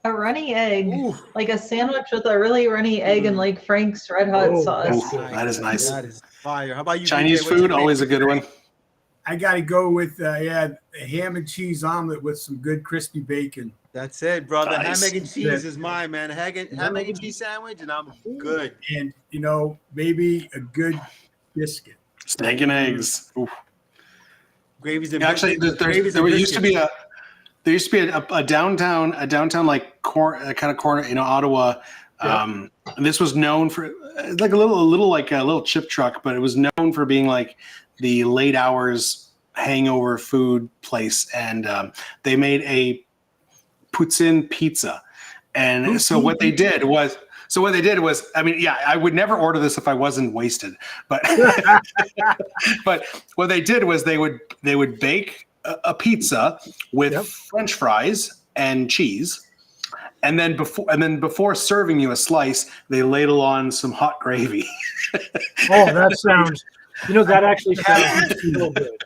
A runny egg, Ooh. like a sandwich with a really runny egg and like Frank's Red Hot sauce. Ooh, that is nice. That is fire. How about you? Chinese BJ? What's food, your always a good one. I got to go with a ham and cheese omelet with some good crispy bacon. That's it, brother. Nice. Ham, egg, and cheese is mine, man. Ham, egg, and cheese sandwich, and I'm good. And, maybe a good biscuit. Steak and eggs. Ooh. Gravy's and Actually, gravy's there and used to be biscuits. There used to be a downtown like kind of corner, Ottawa. And this was known for like a little chip truck, but it was known for being like the late hours hangover food place. And they made a poutine pizza. And so what they did was, I mean, yeah, I would never order this if I wasn't wasted. But but what they did was they would bake a pizza with French fries and cheese, and then before serving you a slice, they ladle on some hot gravy. Oh, that sounds. That actually sounds real good.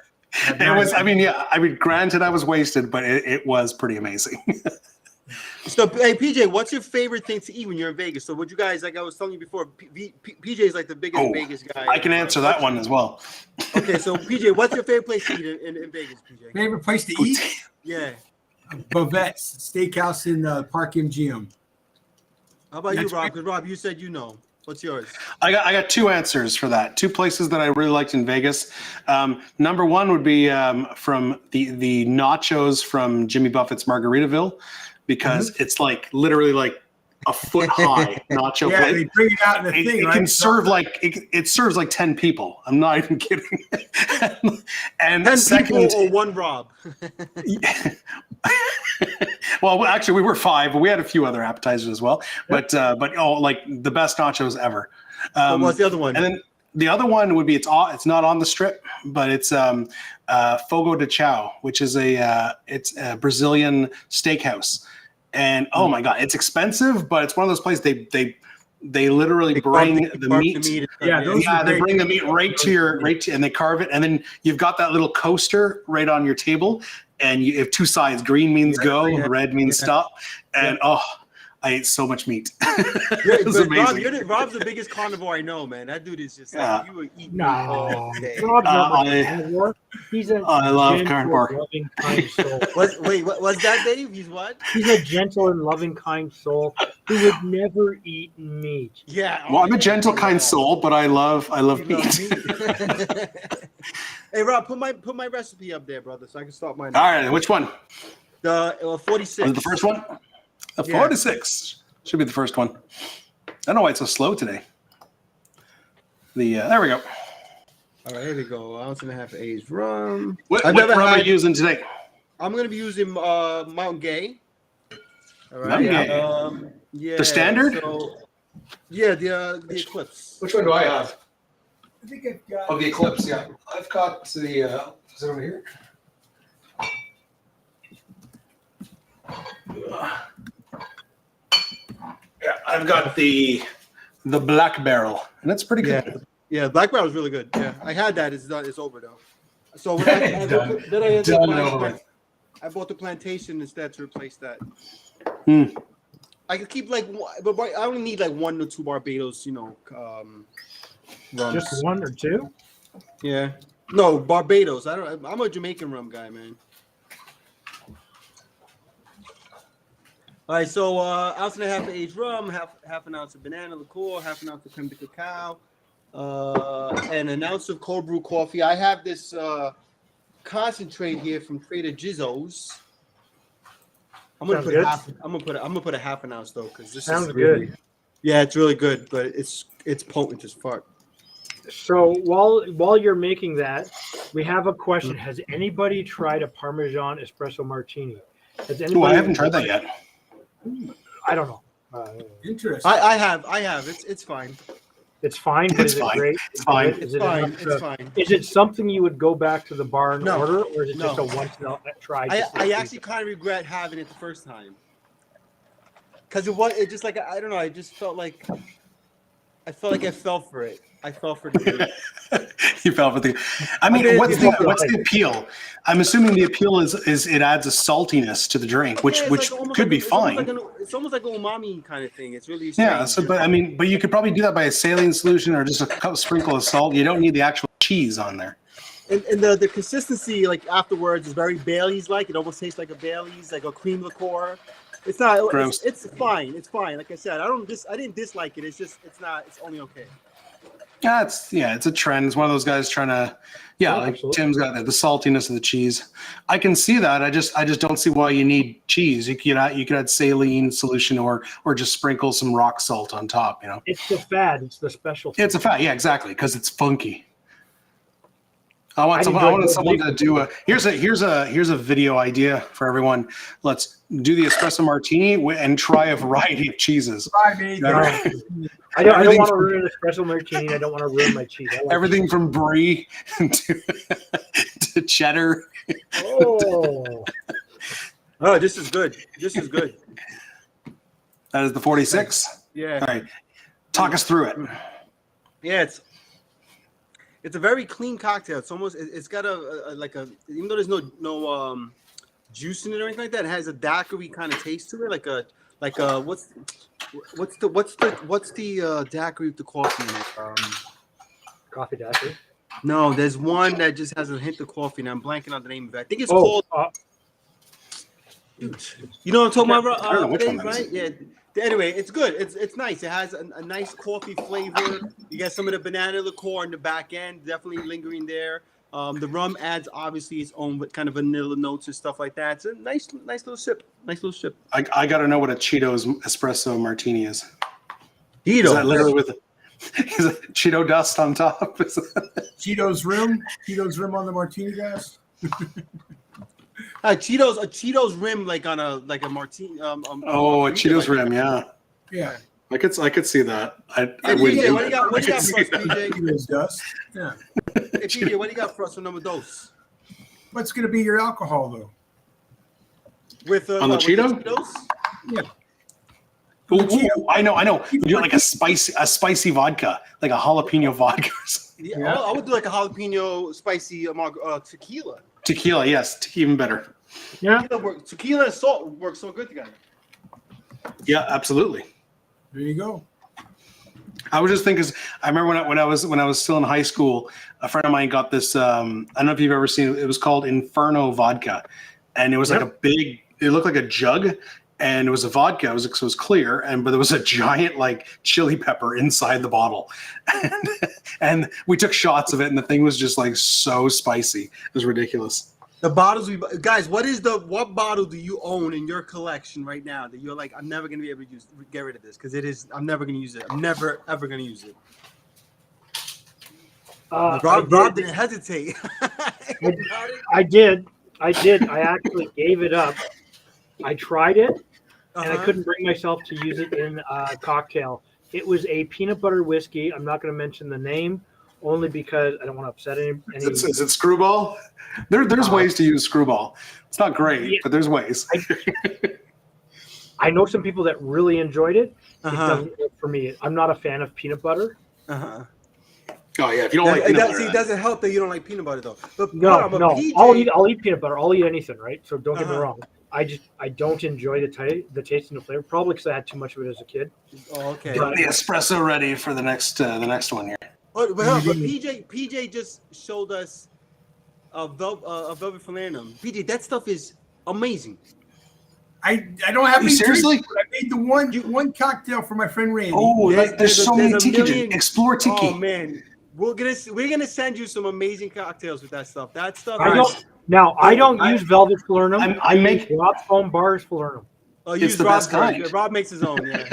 It was. I mean, granted, I was wasted, but it was pretty amazing. So, hey, PJ, what's your favorite thing to eat when you're in Vegas? So, what you guys, like I was telling you before, PJ is like the biggest Vegas guy. I can answer that one as well. Okay, so PJ, what's your favorite place to eat in Vegas, PJ? Favorite place to eat? Yeah. Bovette's Steakhouse in Park MGM. How about you, Rob? Because Rob, you said you know. What's yours? I got two answers for that. Two places that I really liked in Vegas. Number one would be from the nachos from Jimmy Buffett's Margaritaville, because it's like literally like a foot high nacho Yeah, plate. they bring it out in the thing, It right? can serve like it serves like 10 people. I'm not even kidding. And 10 second, people or one Rob? well, actually, we were 5, but we had a few other appetizers as well. But like the best nachos ever. What's the other one? And then the other one would be it's not on the Strip, but it's Fogo de Chao, which is it's a Brazilian steakhouse. And oh my God, it's expensive, but it's one of those places they literally bring the meat. They bring the meat right to and they carve it, and then you've got that little coaster right on your table, and you have two sides. Green means go, red means stop, and I ate so much meat. It was amazing. Rob's the biggest carnivore I know, man. That dude is just like, you would eat meat all day. Rob's not a carnivore. He's a I love gentle, carnivore. loving, kind soul. What's that, Dave? He's what? He's a gentle and loving, kind soul who would never eat meat. Yeah. Well, I'm a gentle, kind soul, but I love meat. Hey, Rob, put my recipe up there, brother, so I can start mine. All right, which one? The 46. Was it the first one? 46 should be the first one. I don't know why it's so slow today. There we go. All right, here we go. Ounce and a half aged rum. What rum are you using today? I'm gonna be using Mount Gay. All right. Mountain Gay. The standard? The Eclipse. Which one do I have? I think I've got. Oh, the Eclipse. Yeah, I've got the. Is it over here? Yeah, I've got the Black Barrel, and it's pretty good. Yeah, Black Barrel is really good. Yeah, I had that. It's done. It's over though. So when I bought the plantation instead to replace that. I could keep like, but I only need like 1 or 2 Barbados, rums. Just 1 or 2? Yeah. No, Barbados. I'm a Jamaican rum guy, man. All right, so ounce and a half of aged rum, half an ounce of banana liqueur, half an ounce of creme de cacao, and an ounce of cold brew coffee. I have this concentrate here from Trader Jizzo's. I'm gonna put a half an ounce though, because this sounds is really, good. Yeah, it's really good, but it's potent as fuck. So while you're making that, we have a question. Has anybody tried a Parmesan espresso martini? Has anybody? I haven't tried that yet. I don't know. Interesting. I have. It's fine. It's fine, but It's is fine. it great? It's fine. Is It's it fine. enough It's to- fine. Is it something you would go back to the bar and No. order, or is it just No. a once try? I actually kind of regret having it the first time, because it just like, I don't know. I just felt like I fell for it. I fell for the. You fell for the. I mean, what's the appeal? I'm assuming the appeal is it adds a saltiness to the drink, which could be fine. It's almost like an umami kind of thing. It's really Yeah. strange. But you could probably do that by a saline solution or just a sprinkle of salt. You don't need the actual cheese on there. And the consistency, like afterwards, is very Bailey's like. It almost tastes like a Bailey's, like a cream liqueur. It's not Gross. It's fine. It's fine. Like I said, I didn't dislike it. It's just it's only okay. Yeah, it's a trend. It's one of those guys trying to, like absolutely. Tim's got the saltiness of the cheese. I can see that. I just don't see why you need cheese. You could add saline solution or just sprinkle some rock salt on top. It's the fad. It's the specialty. It's a fat, yeah, exactly, because it's funky. I want someone to do here's a video idea for everyone. Let's do the espresso martini and try a variety of cheeses. I don't want to ruin an espresso martini. I don't want to ruin my cheese. Everything from brie to cheddar. Oh, This is good. This is good. That is the 46. Yeah. All right, talk us through it. Yeah, it's a very clean cocktail. It's got even though there's no juice in it or anything like that, it has a daiquiri kind of taste to it, like a what's the daiquiri with the coffee in it? coffee daiquiri. No, there's one that just has a hint of coffee, and I'm blanking on the name of it. I think it's called. You know what I'm talking about? I don't know which one Dave, that is. right? Yeah. Anyway, it's good. It's nice. It has a nice coffee flavor. You got some of the banana liqueur in the back end, definitely lingering there. The rum adds obviously its own kind of vanilla notes and stuff like that. It's a nice little sip. Nice little sip. I got to know what a Cheetos espresso martini is. Cheetos. Is that literally with is it Cheeto dust on top? Cheetos rim on the martini glass. A Cheetos rim like a martini. A Cheetos rim, yeah. Yeah. I could see that. I Hey, wouldn't. PJ, what do you got I for could us, see that. PJ? Cheetos dust. Yeah. Hey, PJ, what do you got for us for number dos? What's going to be your alcohol though? With On the Cheeto? Cheetos? Yeah. Ooh, I know. You do like a spicy vodka, like a jalapeno vodka or something. Yeah, I would do like a jalapeno spicy tequila. Tequila, yes, even better. Yeah. Tequila and salt work so good together. Yeah, absolutely. There you go. I was just thinking, 'cause I remember when I was still in high school, a friend of mine got this. I don't know if you've ever seen it. It was called Inferno vodka, and it was like a big. It looked like a jug, and it was a vodka. It was clear, but there was a giant like chili pepper inside the bottle, and we took shots of it, and the thing was just like so spicy. It was ridiculous. The bottles guys, what bottle do you own in your collection right now that you're like, I'm never gonna be able to get rid of this because I'm never gonna use it. I'm never ever gonna use it. Rob didn't hesitate. I did. I actually gave it up. I tried it, and I couldn't bring myself to use it in a cocktail. It was a peanut butter whiskey. I'm not going to mention the name, only because I don't want to upset any. Is it Screwball? There's ways to use Screwball. It's not great, but there's ways. I know some people that really enjoyed it. It Uh-huh. doesn't work for me. I'm not a fan of peanut butter. Uh-huh. Oh yeah, if you don't like peanut butter, See, it doesn't help that you don't like peanut butter though. But No, but no. PJ, I'll eat peanut butter. I'll eat anything, right? So don't get me Uh-huh. wrong. I don't enjoy the taste and the flavor, probably because I had too much of it as a kid. Oh, okay. get the espresso ready for the next one here. But PJ just showed us a velvet falernum. PJ, that stuff is amazing. I don't have You any seriously? drinks, but I made the one cocktail for my friend Randy. Oh, there's so many a tiki. million- Explore tiki. Oh man, we're gonna send you some amazing cocktails with that stuff. That stuff. I is- don't use velvet falernum. I make- Rob's foam bars falernum. Oh, It's use the Rob's best kind. version. Rob makes his own. Yeah.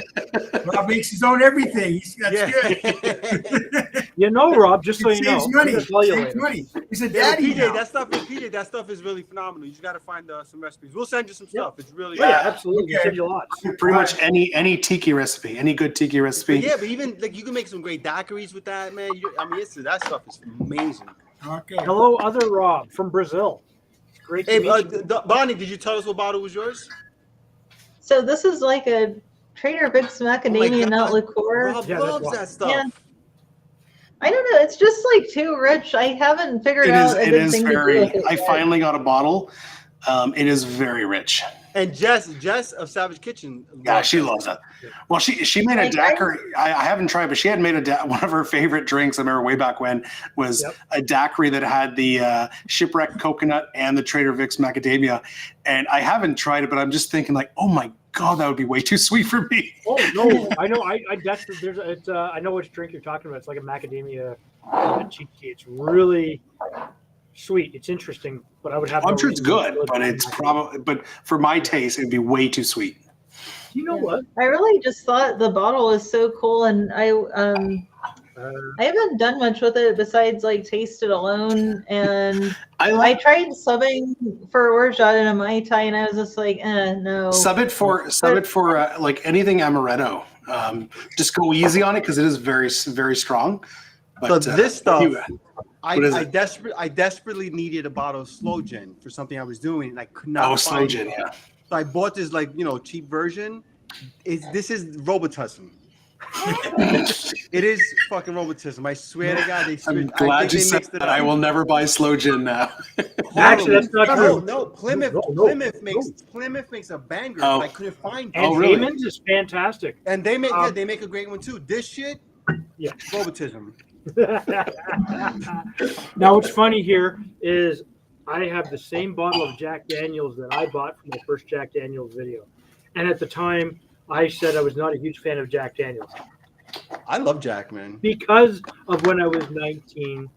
Rob makes his own everything. That's good. You know, Rob, just so It you know, saves money. I'm gonna tell you Saves later. money. He's a Yeah, daddy PJ, now. that stuff is really phenomenal. You just got to find some recipes. We'll send you some stuff. It's really Yeah, absolutely. Okay. Send you lots. Pretty much any tiki recipe, any good tiki recipe. Yeah, but even like you can make some great daiquiris with that, man. That stuff is amazing. Okay. Hello, other Rob from Brazil. It's great to Hey, meet you. Bonnie, did you tell us what bottle was yours? So this is like a Trader Vic's macadamia God. nut liqueur. Rob Yeah, that's loves why. that stuff. Yeah. I don't know. It's just like too rich. I haven't figured out a It good is thing to do very. with it I yet. finally got a bottle. It is very rich. And Jess of Savage Kitchen. Yeah, she loves it. Well, she made a daiquiri. I haven't tried, but she had made one of her favorite drinks. I remember way back when was a daiquiri that had the shipwreck coconut and the Trader Vic's macadamia. And I haven't tried it, but I'm just thinking like, oh my God, that would be way too sweet for me. Oh no, I know. I know which drink you're talking about. It's like a macadamia cheat key. It's really sweet. It's interesting, but I would have. I'm no sure it's reason to good, do it. but it's probably, but for my taste, it'd be way too sweet. You know what? I really just thought the bottle was so cool, and I haven't done much with it besides like taste it alone. And I tried subbing for orgeat in a Mai Tai, and I was just like, no. Sub it for like anything amaretto. Just go easy on it because it is very, very strong. But So this stuff, what is I it? desperately needed a bottle of Slow Gin for something I was doing, and I could not. Oh, Slow find Gin, it. yeah. So I bought this cheap version. This is Robitussin. It is fucking Robitussin. I swear to God, I'm glad you said that. I will never buy Slow Gin now. Actually, that's not true. No, Plymouth. No. Plymouth makes a banger. Oh. But I couldn't find it. And really? Heyman's is fantastic. And they make a great one too. This shit, Yeah. Robitussin. Now, what's funny here is I have the same bottle of Jack Daniels that I bought for my first Jack Daniels video. And at the time, I said I was not a huge fan of Jack Daniels I love Jack, man. because of when I was 19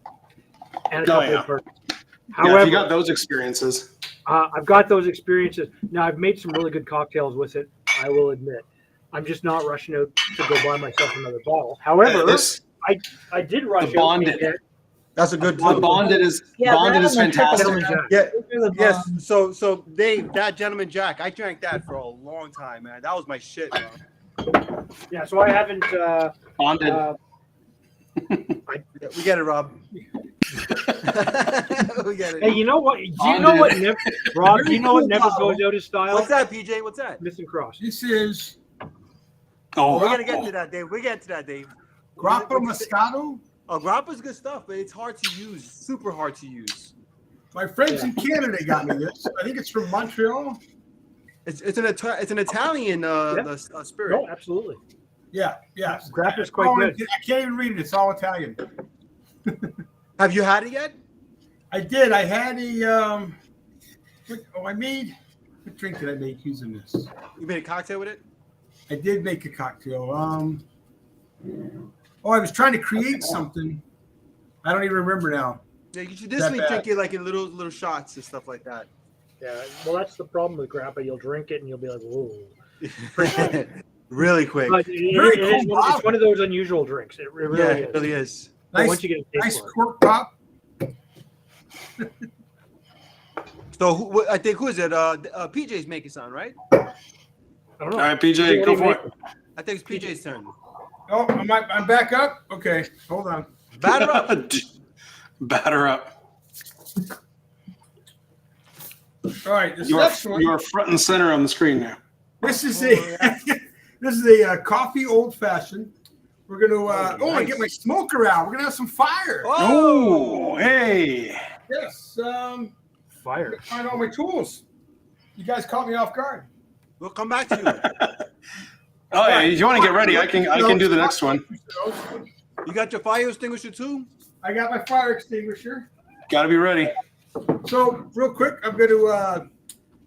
and a couple of parties. Yeah, However, if you got those experiences. I've got those experiences. Now, I've made some really good cocktails with it, I will admit. I'm just not rushing out to go buy myself another bottle. However, I did rush the out Bonded. and get That's a good. The Bonded is that is and the fantastic. Gentleman Jack. Yeah. Those are the Yes. bombs. So that Gentleman Jack, I drank that for a long time, man. That was my shit, man. Yeah, so I haven't. Bonded. Yeah, we get it, Rob. We get it. Hey, you know what? Do you know what? Rob, do you know what never goes out of style? What's that, PJ? What's that? Missing cross. This is Oh, We're gonna get to that, Dave. We're getting to that, Dave. Grappa Moscato. Oh, grappa's good stuff, but it's hard to use. Super hard to use. My friends in Canada got me this. I think it's from Montreal. It's an Italian spirit. No, absolutely. Yeah. Grappa's quite good. I can't even read it. It's all Italian. Have you had it yet? I did. I had a. I made. What drink did I make using this? You made a cocktail with it? I did make a cocktail. I was trying to create something. I don't even remember now. Yeah, you should That definitely bad. drink it like in little shots and stuff like that. Yeah, well, that's the problem with grappa. You'll drink it and you'll be like, whoa. Really quick. But Very cool it's bottle. one of those unusual drinks. It really Yeah, is. it really is. But once you get a taste Nice for it. cork pop. So I think who is it? PJ's making some, right? I don't know. all right, PJ, go for it. I think it's PJ's turn. Oh, I'm back up. Okay, hold on. Batter up. Batter up. All right, this You next one. are front and center on the screen now. This is a coffee old fashioned. We're gonna I get my smoker out. We're gonna have some fire. Oh, hey. Yes. Fire. Find all my tools. You guys caught me off guard. We'll come back to you. Oh, yeah. If you want to get ready, I can do the next one. You got your fire extinguisher too? I got my fire extinguisher. Got to be ready. So real quick, I'm going to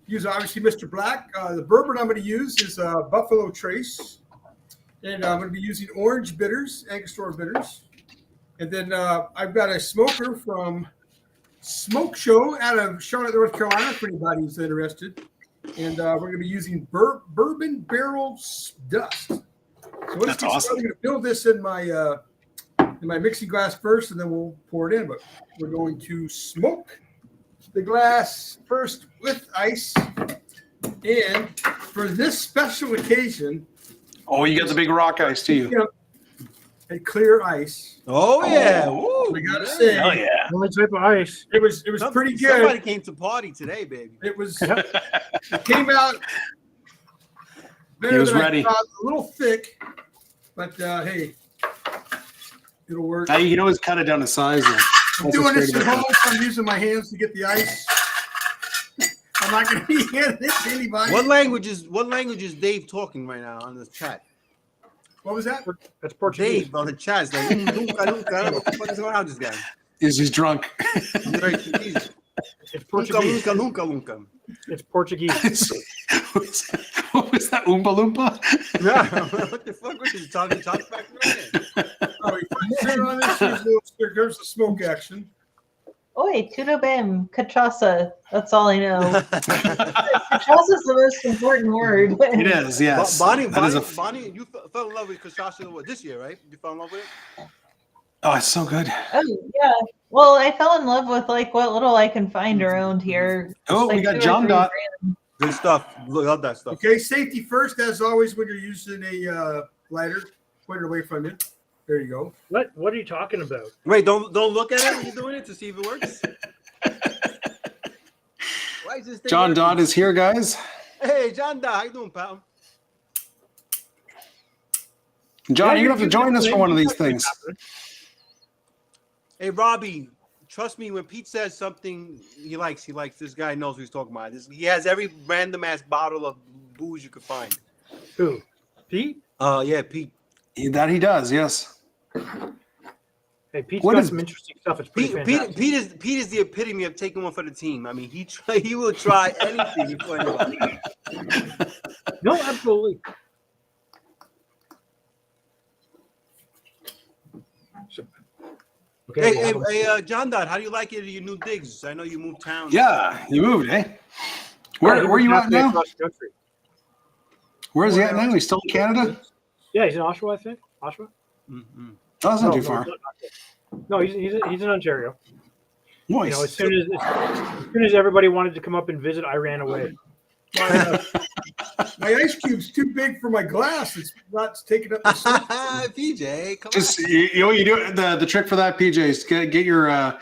use obviously Mr. Black. The bourbon I'm going to use is Buffalo Trace, and I'm going to be using orange bitters, Angostura bitters, and then I've got a smoker from Smoke Show out of Charlotte, North Carolina, for anybody who's interested. And we're going to be using bourbon barrel dust. So let's That's awesome. I'm going to build this in my mixing glass first, and then we'll pour it in. But we're going to smoke the glass first with ice. And for this special occasion, Oh, you got the big rock ice too. A clear ice. Oh yeah. Woo. I gotta say, Hell yeah. Only type of ice. it was pretty good. Somebody came to party today, baby. It came out better He was than ready. I thought, a little thick, but hey, it'll work. Now you can always cut it down to size. I'm doing this at home, so I'm using my hands to get the ice. I'm not going to be handing it to anybody. What language is Dave talking right now on the chat? What was that? That's Portuguese. Dave on the chat is like, what the fuck is going on with this guy? He's drunk. Very confused. It's Portuguese. Lunka. It's Portuguese. What was that? Oompa Loompa? Yeah, what the fuck was this? Talking back there? Oh, if I turn on this, there's the smoke action. Oi, tudo bem, cachaça. That's all I know. Cachaça is the most important word. It is, yes. Bonnie, That is Bonnie, you fell in love with cachaça this year, right? You fell in love with it? Oh, it's so good. Oh yeah. Well, I fell in love with like what little I can find around here. Oh, Like we got 2 or John 3 Dot. grand. Good stuff. Love that stuff. Okay, safety first, as always, when you're using a lighter. Point it away from you. There you go. What are you talking about? Wait, don't look at it when you're doing it to see if it works. Why is this thing John working? Dodd is here, guys. Hey, John Dodd, how you doing, pal? John, Yeah, you're going to have to join us for one of these things. Hey, Robbie, trust me, when Pete says something he likes this guy knows what he's talking about. He has every random ass bottle of booze you could find. Who? Pete? Yeah, Pete. That he does, yes. Hey, Pete's What got is- some interesting stuff. It's pretty Pete fantastic. is the epitome of taking one for the team. I mean, he will try anything for anybody. No, absolutely. Okay. Hey, John Dodd, how do you like it in your new digs? I know you moved town. Yeah, you moved, eh? Where are you at now? Where's he at now? He's still in Canada? Yeah, he's in Oshawa, I think. Oshawa? Mm-hmm. Oh, that's not too far. No, he's in Ontario. You Nice. know, as soon as everybody wanted to come up and visit, I ran away. My ice cube's too big for my glass. It's not taking up the space. PJ, come Just on. you know what you do, the trick for that, PJ, is get your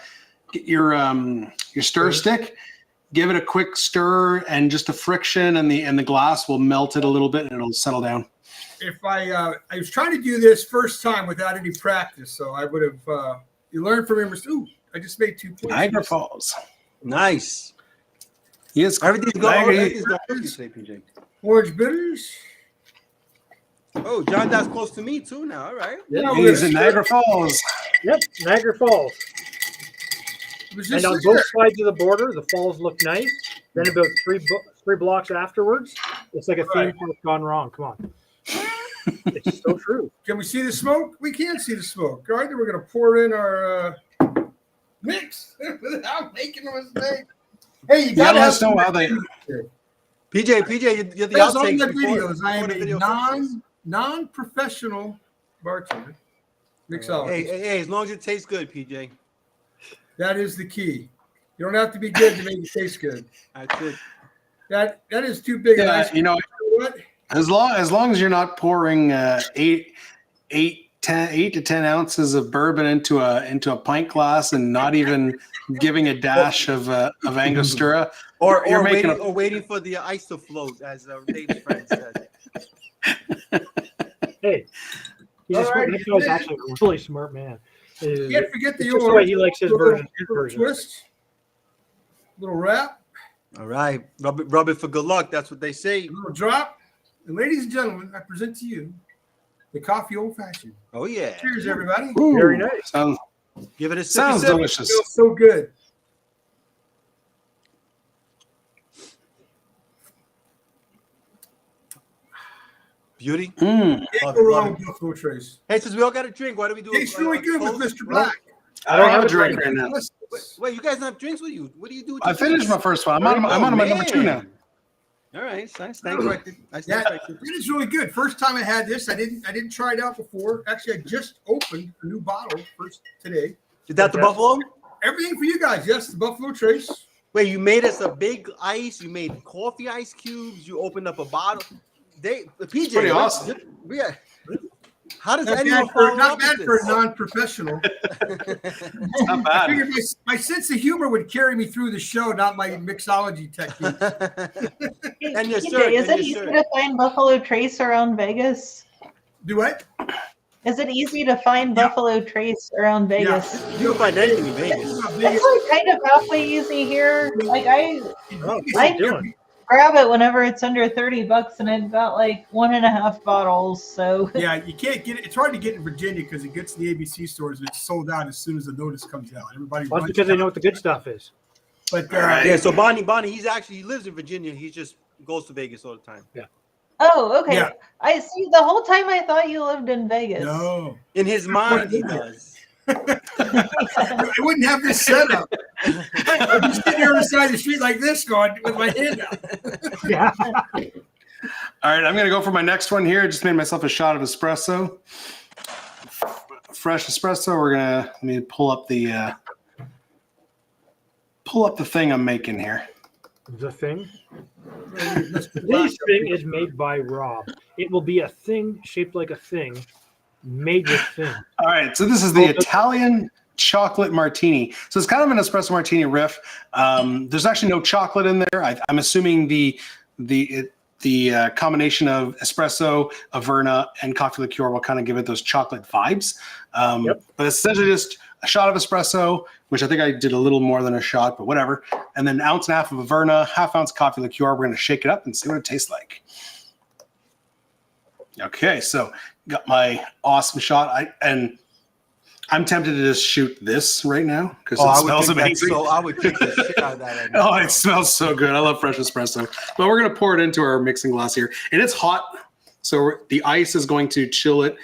stir stick, give it a quick stir, and just a friction, and the glass will melt it a little bit, and it'll settle down. If I was trying to do this first time without any practice, so I would have you learned from him. Ooh, I just made 2 points. Niagara Falls. Nice. Yes, Everything's Niagara- going today, PJ. Orange bitters. Oh, John Dodd's close to me too now. All right. Yeah, He's in Niagara Falls. Yep, Niagara Falls. It was And just on there. both sides of the border, the falls look nice. Then about three blocks afterwards, it's like a theme Right. park gone wrong. Come on. It's so true. Can we see the smoke? We can see the smoke. All right, then we're going to pour in our mix without making a mistake. Hey, you Yeah, got to let have us know how they. PJ, you're the That's all outtakes my before- videos. I am before the a video non-professional bartender. Mixologist. Hey, as long as it tastes good, PJ. That is the key. You don't have to be good to make it taste good. That's it. That is too big. an Yeah, ice you know, cream. What? as long as you're not pouring 8 10 8 to 10 ounces of bourbon into a pint glass and not even giving a dash of Angostura. Or You're making waiting for the ice to float, as Dave's friend said. Hey, he's All a smart, right, that guy's actually a really smart man. Can't forget the It's just the way he likes his little version. His version. twist, little wrap, All right, rub it for good luck. That's what they say. a little drop. And ladies and gentlemen, I present to you the coffee old fashioned. Oh yeah. Cheers, everybody. Ooh, Very nice. Give it a Sounds sip. delicious. Feels so good. Beauty. Mm. Can't go wrong with Buffalo Trace. Hey, since we all got a drink, why don't we do Tastes really good with toast? Mr. Black. I don't have a drink right now. Wait, you guys don't have drinks with you? What do you do with I your finished drinks? my first one. I'm on my number 2 now. All right, I stand corrected. I stand Yeah, corrected. it is really good. First time I had this, I didn't try it out before. Actually, I just opened a new bottle first today. Is that the Okay. Buffalo? Everything for you guys. Yes, the Buffalo Trace. Wait, you made us a big ice. You made coffee ice cubes. You opened up a bottle. PJ, Pretty awesome. Yeah. How does Not anyone bad for, follow not up bad with for a this? non-professional. It's not I bad. figured my sense of humor would carry me through the show, not my mixology technique. And your TJ, shirt, is and it your easy shirt. to find Buffalo Trace around Vegas? Do what? Is it easy to find Buffalo Trace around Vegas? You can find anything in Vegas. It's like kind of halfway easy here. Like I Oh, I- what are you doing? grab it whenever it's under $30, and I've got like 1.5 bottles. So Yeah, you can't get it. It's hard to get in Virginia because it gets to the ABC stores and it's sold out as soon as the notice comes out. Everybody Well, that's runs because they out. know what the good stuff is. But Yeah, so Bonnie, he lives in Virginia. He just goes to Vegas all the time. oh, okay. Yeah. I see. The whole time I thought you lived in Vegas. no, In his mind, he does. I wouldn't have this setup. I'd be sitting here on the side of the street like this, going with my hand out. Yeah. All right, I'm gonna go for my next one here. Just made myself a shot of espresso, fresh espresso. Let me pull up the thing I'm making here. The thing. This thing is made by Rob. It will be a thing shaped like a thing, made with thing. All right, so this is the Italian chocolate martini. So it's kind of an espresso martini riff. There's actually no chocolate in there. I'm assuming the combination of espresso, Averna, and coffee liqueur will kind of give it those chocolate vibes. Yep. But it's essentially just a shot of espresso, which I think I did a little more than a shot, but whatever. And then 1.5 ounces of Averna, 1/2 ounce coffee liqueur. We're going to shake it up and see what it tastes like. Okay, so got my awesome shot. I'm tempted to just shoot this right now because it smells amazing. I would drink the shit out of that right now. Oh, it smells so good. I love fresh espresso. But we're going to pour it into our mixing glass here. And it's hot, so the ice is going to chill it.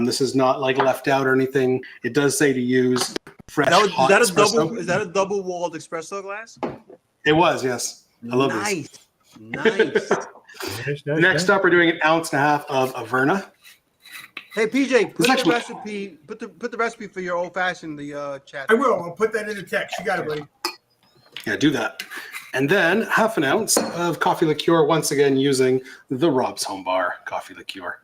This is not like left out or anything. It does say to use fresh hot espresso. Is that a double-walled espresso glass? It was, yes. I love Nice. this. Next up, we're doing 1.5 ounces of Averna. Hey PJ, put actually- the recipe. Put the recipe for your old fashioned the chat. I will. I'll put that in the text. You got it, buddy. Yeah, do that. And then 1/2 ounce of coffee liqueur, once again using the Rob's Home Bar coffee liqueur.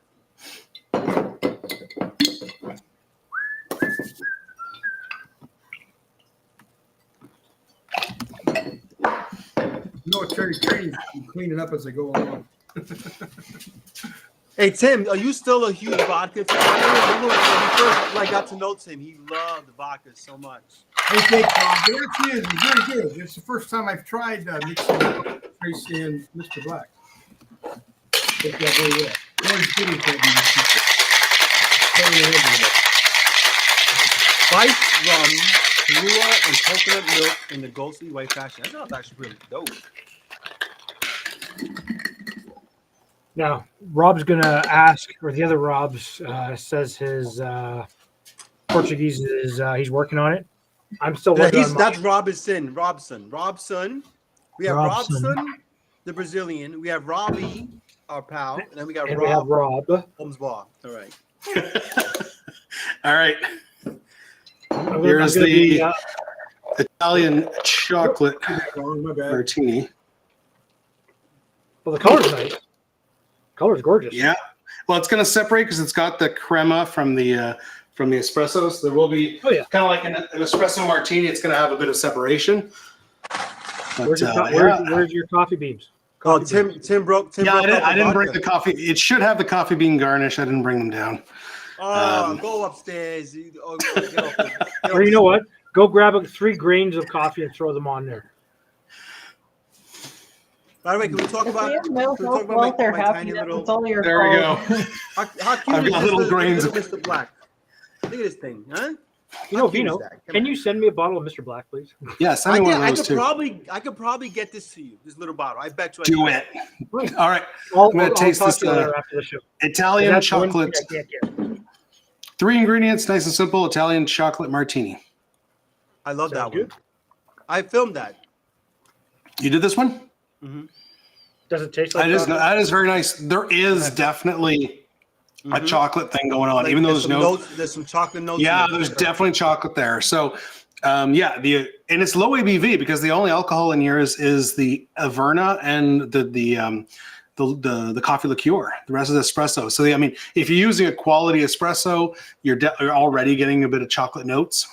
No attorney training. I'm cleaning up as I go along. Hey Tim, are you still a huge vodka fan? I remember when we first got to know Tim, he loved the vodka so much. Hey, thanks, Bob. It actually is. It's very good. It's the first time I've tried mixing Trace and Mr. Black. It's that very well. Orange pudding can't be this secret. Totally original. Spiced rum, Kahlua, and coconut milk in the ghostly white fashion. I thought that's really dope. Now, Rob's gonna ask, or the other Rob's says his Portuguese is he's working on it. I'm still working on That's Robson. We have Robson. Robson, the Brazilian. We have Robbie, our pal, and then we got and we have Rob Rob. Holmes Bar. All right. All right. I'm Here's gonna the be, Italian chocolate Oh, my bad. martini. well, the color's nice. Color's gorgeous. Yeah. Well, it's going to separate because it's got the crema from the espresso. So there will be Oh, yeah. kind of like an espresso martini. It's going to have a bit of separation. But, Where's your coffee beans? Oh, Coffee beans. Tim broke. yeah, I didn't bring vodka. the coffee. It should have the coffee bean garnish. I didn't bring them down. Oh, go upstairs. Get off the- Or you know what? Go grab 3 grains of coffee and throw them on there. By the way, can we talk about? If you have no can we talk health about while they're my happy, tiny then little? it's all your There we fault. go. How cute I've is got this little grains Look of- at Mr. Black. Look at this thing, huh? You know, How cute is Vino, that? Come can on. you send me a bottle of Mr. Black, please? Yeah, send me one of those too. I could probably get this to you. This little bottle. I bet you. I Do could. it. All right. I'll gonna taste talk this, to you later after the show. Italian That's one chocolate. thing I can't get. 3 ingredients, nice and simple. Italian chocolate martini. I love that Sounds one. good. I filmed that. You did this one? Does it taste like That is very nice. There is definitely a chocolate thing going on, Like, even though there's some no. notes, there's some chocolate notes. Yeah, in it. there's definitely chocolate there. So, and it's low ABV because the only alcohol in here is the Averna and the coffee liqueur. The rest is espresso. So, if you're using a quality espresso, you're already getting a bit of chocolate notes,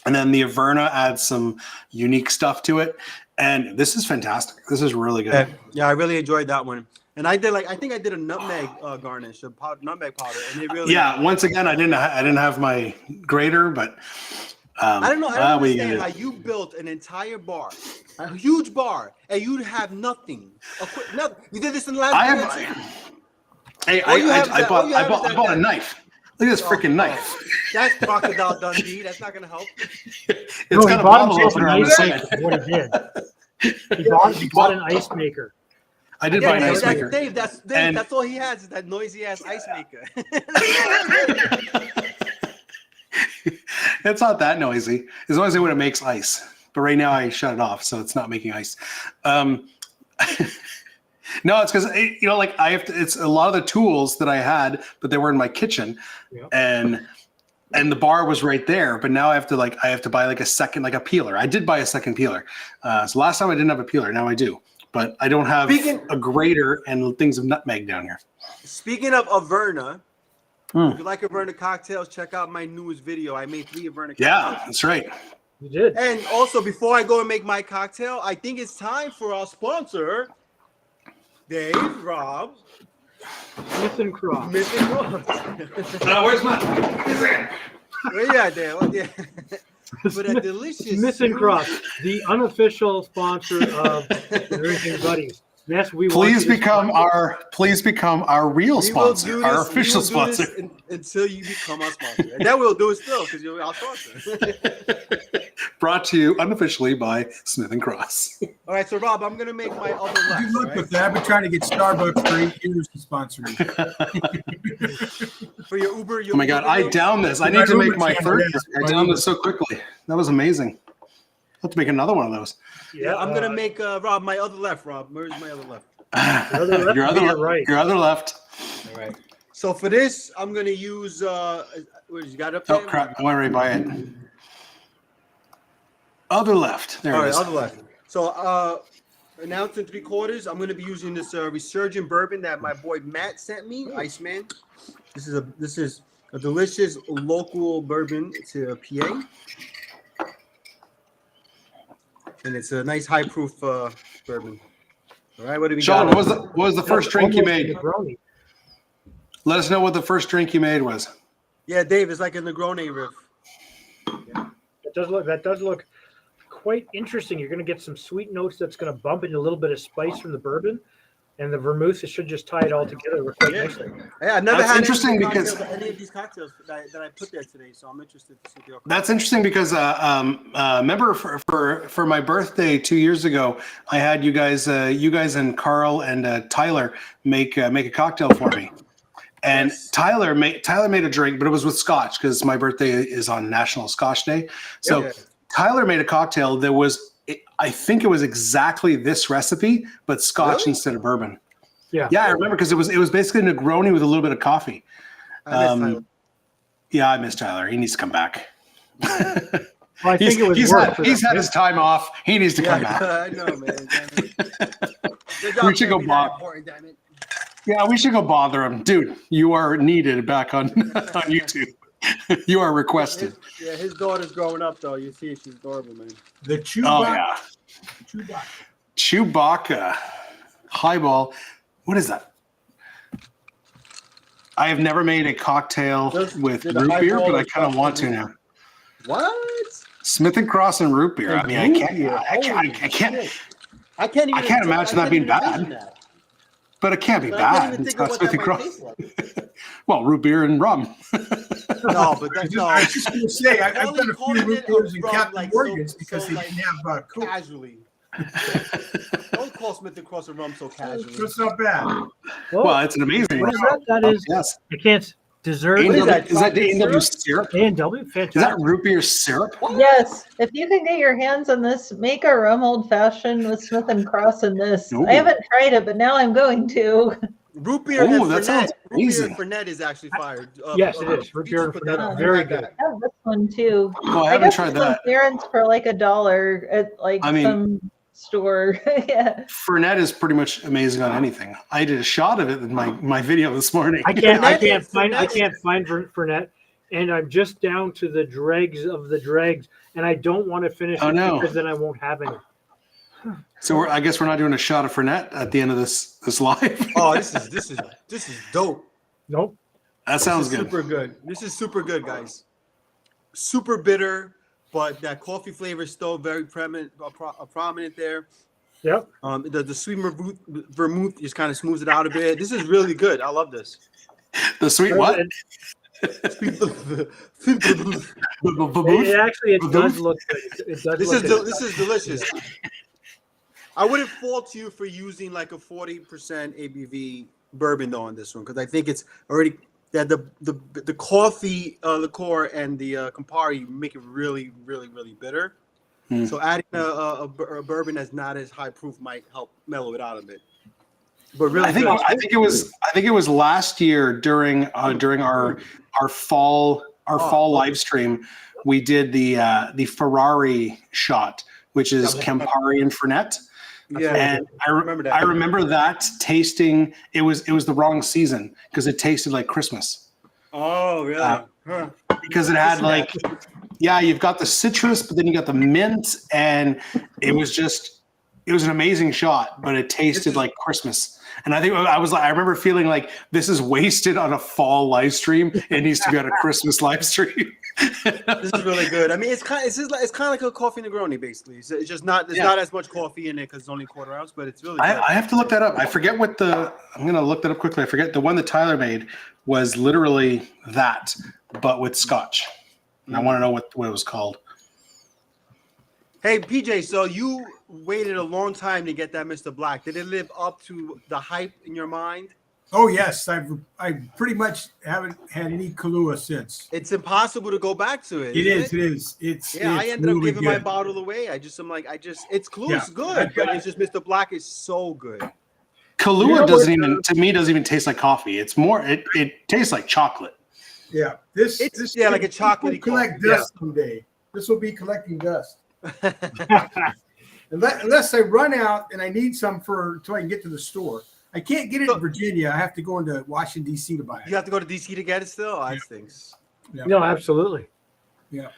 and then the Averna adds some unique stuff to it. And this is fantastic. This is really good. Yeah, I really enjoyed that one. And I think I did a nutmeg garnish, nutmeg powder, and it really. Yeah. Once again, I didn't have my grater, but I don't know. I don't understand did. how you built an entire bar, a huge bar, and you have nothing. Nothing. You did this in the last. I bought a knife. Look at this freaking knife. That's Crocodile Dundee. That's not gonna help. It's No, got he a bought bottle himself opener an on the ice side. maker. What he did. He bought an ice maker. I did buy an Yeah, ice maker. Dave. That's Dave. And- That's all he has is that noisy ass ice maker. It's not that noisy. It's noisy when it makes ice. But right now I shut it off, so it's not making ice. No, it's because I have to. It's a lot of the tools that I had, but they were in my kitchen, and the bar was right there. But now I have to buy like a second, like a peeler. I did buy a second peeler. So last time I didn't have a peeler. Now I do, but I don't have a grater and things of nutmeg down here. Speaking of Averna, if you like Averna cocktails, check out my newest video. I made 3 Averna cocktails. Yeah, that's right. You did. And also, before I go and make my cocktail, I think it's time for our sponsor, Dave, Rob, Smith and Cross. Where's mine? Where you at, Dave? Oh, yeah. For that delicious Smith and Cross, the unofficial sponsor of Drinking Buddies. Yes, we Please want you to become our real We will sponsor, do our this- official we will do sponsor. this until you become our sponsor. And then we'll do it still because you're our sponsor. Brought to you unofficially by Smith and Cross. All right, so Rob, I'm going to make my other Good left. luck with that. I've been trying to get Starbucks for 8 years to sponsor me. For your Uber. Oh my God, I downed this. I need to make my third. I downed this so quickly. That was amazing. I'll have to make another one of those. Yeah, I'm going to make, Rob, my other left, Rob. Where's my other left? Your other left. All right. So for this, I'm going to use, what you got up there? Oh crap! I went right by it. Other left. There All it right, is. other left. So, an ounce and 3/4. I'm going to be using this Resurgent bourbon that my boy Matt sent me, Iceman. This is a delicious local bourbon to PA, and it's a nice high proof bourbon. All right, what do we Sean, got? what was the first drink you made? Negroni. Let us know what the first drink you made was. Yeah, Dave, it's like a Negroni riff. That does look quite interesting. You're going to get some sweet notes that's going to bump into a little bit of spice from the bourbon, and the vermouth. It should just tie it all together quite nicely. Yeah, I never That's had interesting any because- any of these cocktails that I put there today, so I'm interested to see the. That's interesting because remember for my birthday 2 years ago, I had you guys and Carl and Tyler make a cocktail for me. And Yes. Tyler made a drink, but it was with Scotch because my birthday is on National Scotch Day. So Yeah. Tyler made a cocktail that was, I think it was exactly this recipe, but Scotch Really? instead of bourbon. Yeah. Yeah, I remember because it was basically Negroni with a little bit of coffee. I miss Tyler. Yeah, I miss Tyler. He needs to come back. Well, I think it was work for he's them. had his time off. He needs to come back. I know, man. We should go Damn it. Bob. Important, damn it. Yeah, we should go bother him, dude. You are needed back on on YouTube. You are requested. His daughter's growing up though. You see, she's adorable, man. The Chewbacca. Oh yeah, Chewbacca highball. What is that? I have never made a cocktail with did a root beer, highball but I or kind of want to something? now. What? Smith and Cross and root beer. I mean, I can't. I can't imagine that being bad. But it can't be bad. It's not Smith and Cross. Well, root beer and rum. No, but that's no. I was just going to say, I've done a few root beers in from, Captain like, Morgan's so- because so, they like, didn't have Coke. Casually. Don't call Smith and Cross and rum so casually. It's not bad. Well, it's an amazing what rum. is that? That is, Yes. I can't, dessert. A&W, that, is that the chocolate A&W syrup? A&W, Is fantastic. that root beer syrup? Yes, if you can get your hands on this, make a rum old fashioned with Smith and Cross in this. Ooh. I haven't tried it, but now I'm going to. Root beer Ooh, and that sounds Fernet. Root beer amazing. and Fernet is actually fired. Yes, it is. Root beer and put Fernet that are on. very Like that. good. I have this one too. Oh, I haven't got tried this on that. clearance for like $1 at like I mean- some store. Yeah. Fernet is pretty much amazing on anything. I did a shot of it in my video this morning. I can't Fernet- find Fernet, and I'm just down to the dregs of the dregs, and I don't want to finish Oh, it no. because then I won't have any. So I guess we're not doing a shot of Fernet at the end of this live. Oh, this is dope. Nope. That sounds This is good. Super good. This is super good, guys. Super bitter, but that coffee flavor is still very prominent there. Yep. The sweet vermouth just kind of smooths it out a bit. This is really good. I love this. The sweet what? It actually it does look good. It does. This look is good. this is delicious. I wouldn't fault you for using like a 40% ABV bourbon though on this one because I think it's already that the coffee liqueur and the Campari make it really bitter. So adding a bourbon that's not as high proof might help mellow it out a bit. But really, I think it was last year during our fall live stream. We did the Ferrari shot, which is Campari and Fernet. Yeah, And I remember that. I remember that tasting. It was the wrong season because it tasted like Christmas. Oh, really? Because it had like, yeah, you've got the citrus, but then you got the mint, and it was an amazing shot, but it tasted like Christmas. And I think I remember feeling like this is wasted on a fall live stream. It needs to be on a Christmas live stream. This is really good. I mean, it's kind of like a coffee Negroni, basically. It's just not not as much coffee in it because it's only quarter ounce, but it's really good. I have to look that up. I forget what I'm going to look that up quickly. I forget the one that Tyler made was literally that, but with Scotch. And I want to know what it was called. Hey, PJ, so you waited a long time to get that Mr. Black. Did it live up to the hype in your mind? Oh yes, I pretty much haven't had any Kahlua since. It's impossible to go back to it. It isn't is. It's It's I ended up really giving my good. bottle away. It's Kahlua good, I've but got- it's just Mr. Black is so good. Kahlua You know doesn't even taste like coffee. It's more, it tastes like chocolate. Yeah, this Like a chocolatey will collect coffee. dust someday. This will be collecting dust. Unless I run out and I need some until I can get to the store. I can't get it in Virginia. I have to go into Washington D.C. to buy it. You have to go to DC to get it still? I think. No, absolutely. Yeah.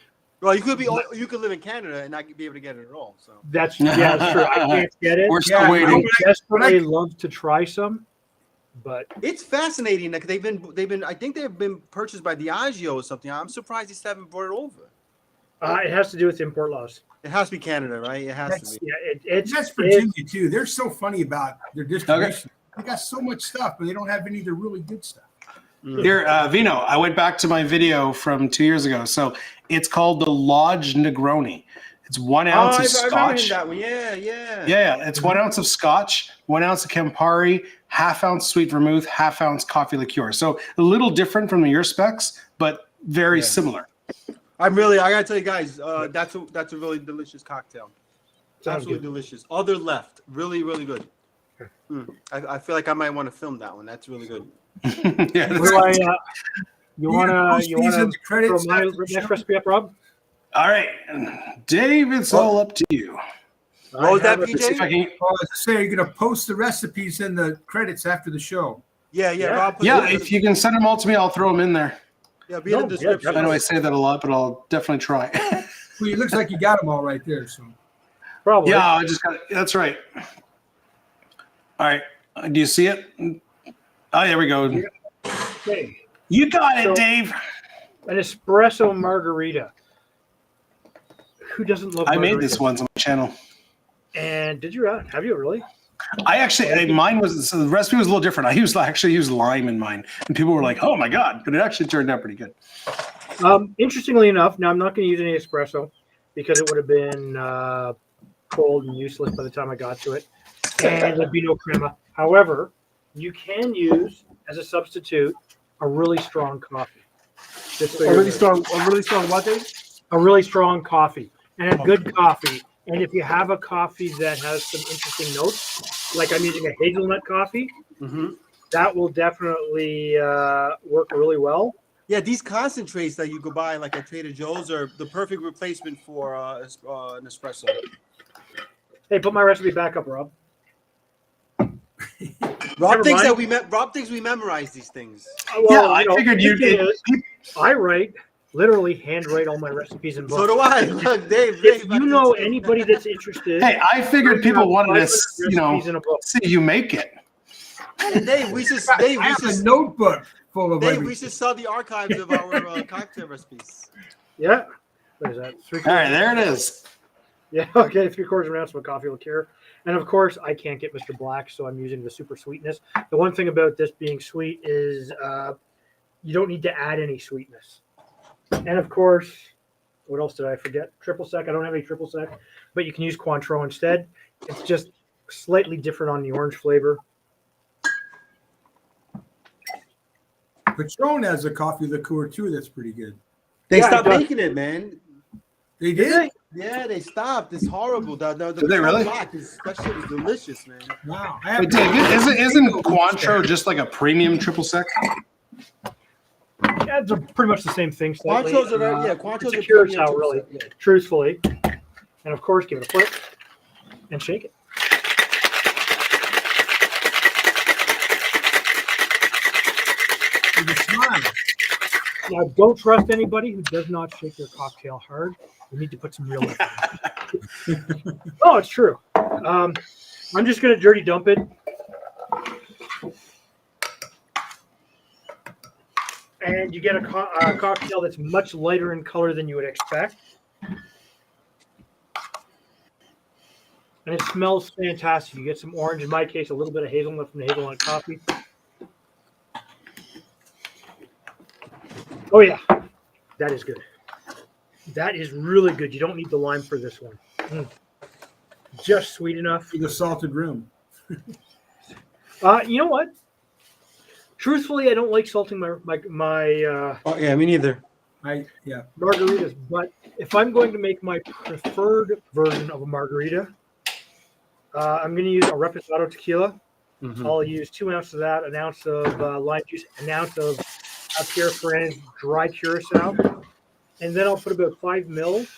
Well, you could live in Canada and not be able to get it at all. So That's true. I can't get it. We're still Yeah, waiting. I desperately love to try some, but it's fascinating that they've been I think they've been purchased by Diageo or something. I'm surprised they still haven't brought it over. it has to do with import laws. It has to be Canada, right? It has to be. Yeah, That's Virginia too. They're so funny about their distribution. They got so much stuff, but they don't have any of the really good stuff. Here, Vino, I went back to my video from 2 years ago. So it's called the Lodge Negroni. It's 1 ounce of I remember Scotch. that one. Yeah. Yeah, it's 1 ounce of Scotch, 1 ounce of Campari, ½ ounce sweet vermouth, ½ ounce coffee liqueur. So a little different from your specs, but very similar. I gotta tell you guys, that's a really delicious cocktail. Absolutely delicious. Other left, really, really good. I feel like I might want to film that one. That's really good. Yeah, You want These are to the credits throw my after the next show? recipe up, Rob? all right, Dave, it's all up to you. What was that, I have a- Let's see if I PJ? can. Say you're going to post the recipes in the credits after the show. Yeah, Yeah. Rob put Yeah, it in if you can send them all to me, I'll throw them in there. yeah, be in the No, yeah, description. I know I say that a lot, but I'll definitely try. Well, it looks like you got them all right there. So Probably. Yeah, I just got it. That's right. All right. Do you see it? Oh, there we go. Yeah. Okay. You got it, So- Dave. An espresso margarita. Who doesn't love I margaritas? made this once on my channel. And did you? Have you really? Mine was, so the recipe was a little different. I actually used lime in mine. And people were like, oh my God, but it actually turned out pretty good. Interestingly enough, now I'm not going to use any espresso because it would have been cold and useless by the time I got to it. And there'd be no crema. However, you can use, as a substitute, a really strong coffee. Just so A you're really aware. strong what, Dave? A really strong coffee and a good coffee. And if you have a coffee that has some interesting notes, like I'm using a hazelnut coffee, Mm-hmm. that will definitely work really well. Yeah, these concentrates that you could buy like at Trader Joe's are the perfect replacement for an espresso. Hey, put my recipe back up, Rob. Rob Never thinks mind. Rob thinks we memorize these things. Well, I you know, figured the you'd thing get. is, I literally handwrite all my recipes in books. So do I. Look, Dave. If Dave, you know anybody that's interested, Hey, I figured people wanted to, recipes in a book. see you make it. And Dave, we should I have a notebook full of Dave, we everything. should sell the archives of our cocktail recipes. Yeah. What is that? All right, there it is. Yeah, okay, 3/4 of an ounce of a coffee liqueur. And of course, I can't get Mr. Black, so I'm using the super sweetness. The one thing about this being sweet is you don't need to add any sweetness. And of course, what else did I forget? Triple sec. I don't have any triple sec, but you can use Cointreau instead. It's just slightly different on the orange flavor. Patron has a coffee liqueur too. That's pretty good. They Yeah, stopped it does. making it, man. They Did did. Yeah, they stopped. It's horrible. The Did they really? Black that shit is delicious, man. Wow. Wait, Dave, isn't Cointreau just like a premium triple sec? Yeah, it's pretty much the same thing. Slightly. Quantro's Quantro's It's a are Curacao, premium really. yeah. Truthfully. And of course, give it a flip and shake it. With a smile. Now, don't trust anybody who does not shake their cocktail hard. You need to put some real life in it. Oh, it's true. I'm just going to dirty dump it. And you get a cocktail that's much lighter in color than you would expect. And it smells fantastic. You get some orange. In my case, a little bit of hazelnut from the hazelnut coffee. Oh, yeah. That is good. That is really good. You don't need the lime for this one. Just sweet enough. With a salted rim. You know what? Truthfully, I don't like salting my Oh yeah, me neither. margaritas. But if I'm going to make my preferred version of a margarita, I'm going to use a reposado tequila. Mm-hmm. I'll use 2 ounces of that, an ounce of lime juice, an ounce of Pierre Ferrand's dry curacao, and then I'll put about 5 mils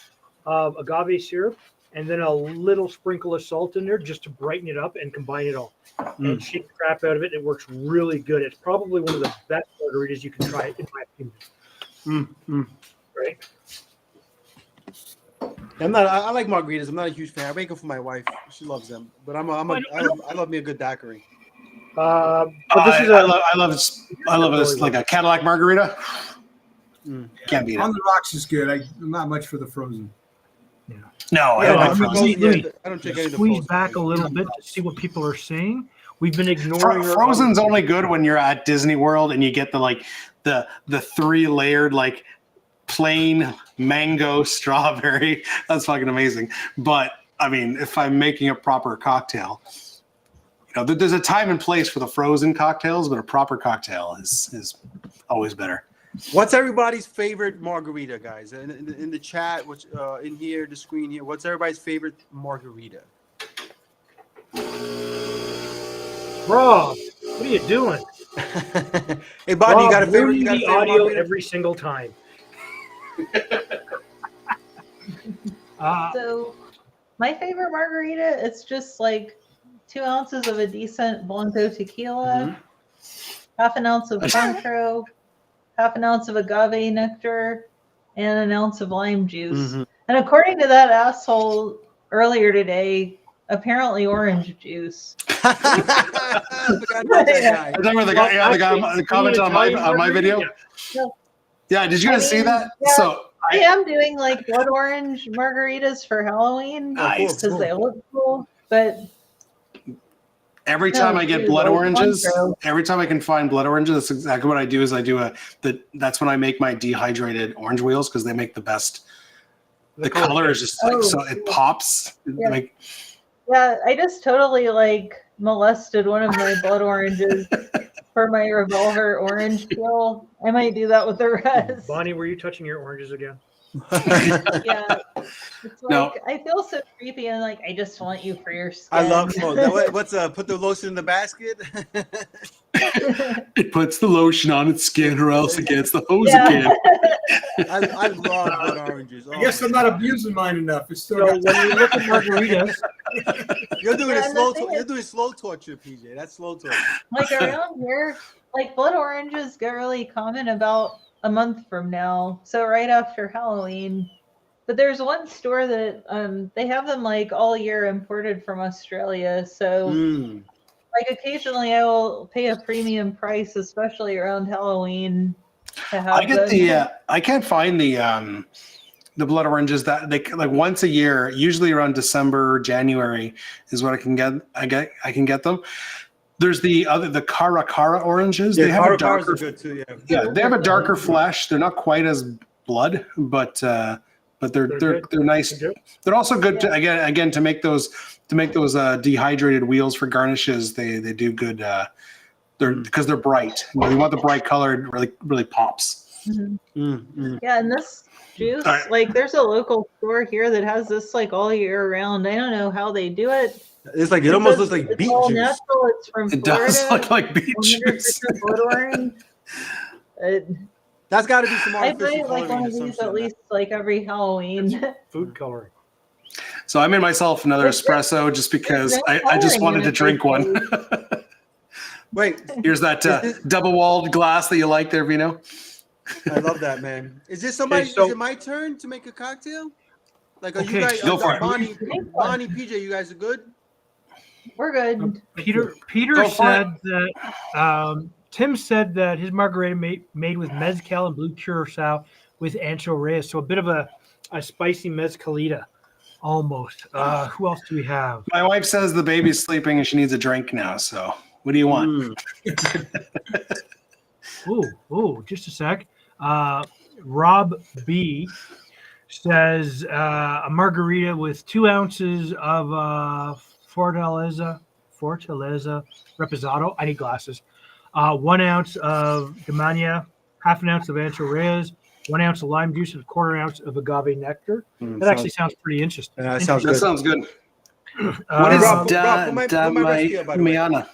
of agave syrup, and then a little sprinkle of salt in there just to brighten it up and combine it all. And shake the crap out of it. It works really good. It's probably one of the best margaritas you can try, in my opinion. Right? I like margaritas. I'm not a huge fan. I make them for my wife. She loves them. But I love me a good daiquiri. But this is I love it like a Cadillac margarita. Can't beat it. On the rocks is good. I'm not much for the frozen. No, I Yeah, don't like I'm frozen. gonna I don't drink any of the squeeze frozen. back a little bit to see what people are saying. We've been ignoring our- Frozen's only good when you're at Disney World and you get the 3-layered like plain mango strawberry. That's fucking amazing. But I mean, if I'm making a proper cocktail, there's a time and place for the frozen cocktails, but a proper cocktail is always better. What's everybody's favorite margarita, guys? In the chat, which in here, the screen here. What's everybody's favorite margarita? Rob, what are you doing? Hey, Bonnie, Rob, you got a favorite? ruining You got a the favorite audio margarita? every single time. So my favorite margarita, it's just like 2 ounces of a decent Blanco tequila, half an ounce of Cointreau, half an ounce of agave nectar, and an ounce of lime juice. Mhm. And according to that asshole earlier today, apparently orange juice. I forgot about that guy. Are you talking about the guy, the guy the comment on my video? Yeah, did you guys see that? Yeah, So I am doing like blood orange margaritas for Halloween Nice. because they look cool. But every time I get dude, blood like oranges, Cointreau. every time I can find blood oranges, that's exactly what I do. Is I do that's when I make my dehydrated orange wheels because they make the best. The color is just like so it pops. Yeah. Like yeah, I just totally like molested one of my blood oranges for my revolver orange peel. I might do that with the rest. Bonnie, were you touching your oranges again? Yeah, it's like No. I feel so creepy and like I just want you for your skin. I love what's put the lotion in the basket. it puts the lotion on its skin, or else it gets the hose Yeah. again. I love blood oranges. Oh I guess my I'm not God. abusing mine enough. It's still So got when you look at margaritas, You're doing Yeah, a and slow. the thing You're is- doing slow torture, PJ. That's slow torture. Like around here, like blood oranges get really common about a month from now. So right after Halloween. But there's one store that they have them like all year imported from Australia. So Mm. like occasionally I will pay a premium price, especially around Halloween, to have I get them. I can't find the blood oranges that they like once a year, usually around December, January is what I can get. I can get them. There's the Cara oranges. Yeah, they have a Caracaras darker are good too. Yeah. yeah, they have a darker flesh. They're not quite as blood, but they're good. nice. They're good. They're also good to again to make those dehydrated wheels for garnishes. They do good. They're because they're bright. You know, you want the bright color. It really pops. Mhm. Mm. Yeah, and this juice, Alright. like there's a local store here that has this like all year round. I don't know how they do it. It's like it almost looks like It's beet all juice. natural. It's from It Florida. does look like beet 100% juice. blood orange. That's got to be some I artificial buy like coloring one or of some these shit at in that. least like every Halloween. food coloring. So I made myself another espresso just because I just wanted to drink one. Wait, Here's that Is this- double-walled glass that you like there, Vino. I love that, man. Is this somebody? Okay, so- is it my turn to make a cocktail? Like, are you Okay, guys? go for it. Bonnie, PJ, you guys are good. We're good. Peter Go for said that Tim said that his margarita made with mezcal and blue curacao with ancho reyes, so a bit of a spicy mezcalita, almost. Who else do we have? My wife says the baby's sleeping and she needs a drink now. So what do you want? Ooh, just a sec. Rob B says a margarita with 2 ounces of Fortaleza Reposado. I need glasses. 1 ounce of Damania, half an ounce of ancho reyes, 1 ounce of lime juice, and a quarter ounce of agave nectar. That actually sounds pretty interesting. Yeah, that sounds That good. sounds good. What is Rob, put my recipe up, by the way. Damiana?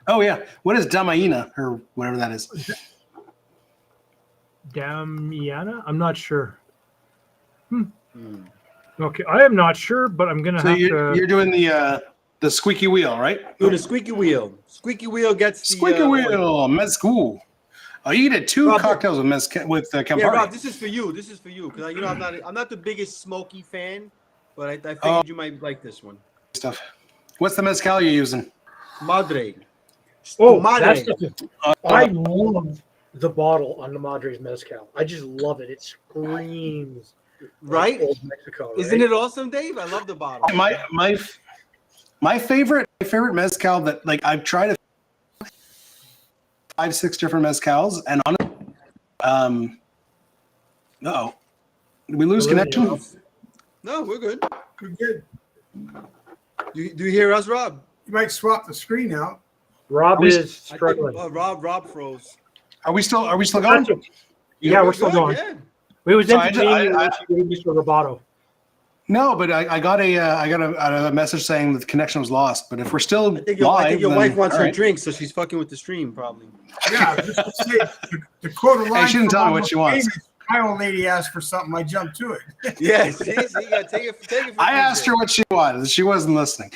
Oh yeah, what is Damaina or whatever that is? Damiana? I'm not sure. Mm. Okay, I am not sure, but I'm gonna So have you're doing the squeaky wheel, right? Do the squeaky wheel. Squeaky wheel gets the Squeaky wheel, mezcal. Oh, you did 2 Rob, cocktails with mezcal with Campari. Yeah, Rob, this is for you. This is for you because I'm not the biggest smoky fan, but I figured you might like this one. Stuff. What's the mezcal you're using? Madre. Oh, Madre. that's the, I love the bottle on the Madre's Mezcal. I just love it. It screams Right? old Mexico. Right? Isn't it awesome, Dave? I love the bottle. My favorite mezcal that like I've tried 5-6 different mezcals and on uh-oh. Did we lose connection? No, we're good. We're good. Do you hear us, Rob? You might swap the screen out. Rob we- is I think, struggling. Rob froze. Are we still going? That's okay. Yeah, we're still good, going. Yeah. We was So I- entertaining I- you with Mr. Roboto. No, but I got a message saying that the connection was lost. But if we're still I think live, your then- wife wants all her right. drink, so she's fucking with the stream, probably. Yeah, just to say, the quote of line. she didn't from tell me one what of she the wants. famous, my old lady asked for something. I jumped to it. Yeah, see, you gotta take it. From I asked PJ. her what she wanted. She wasn't listening.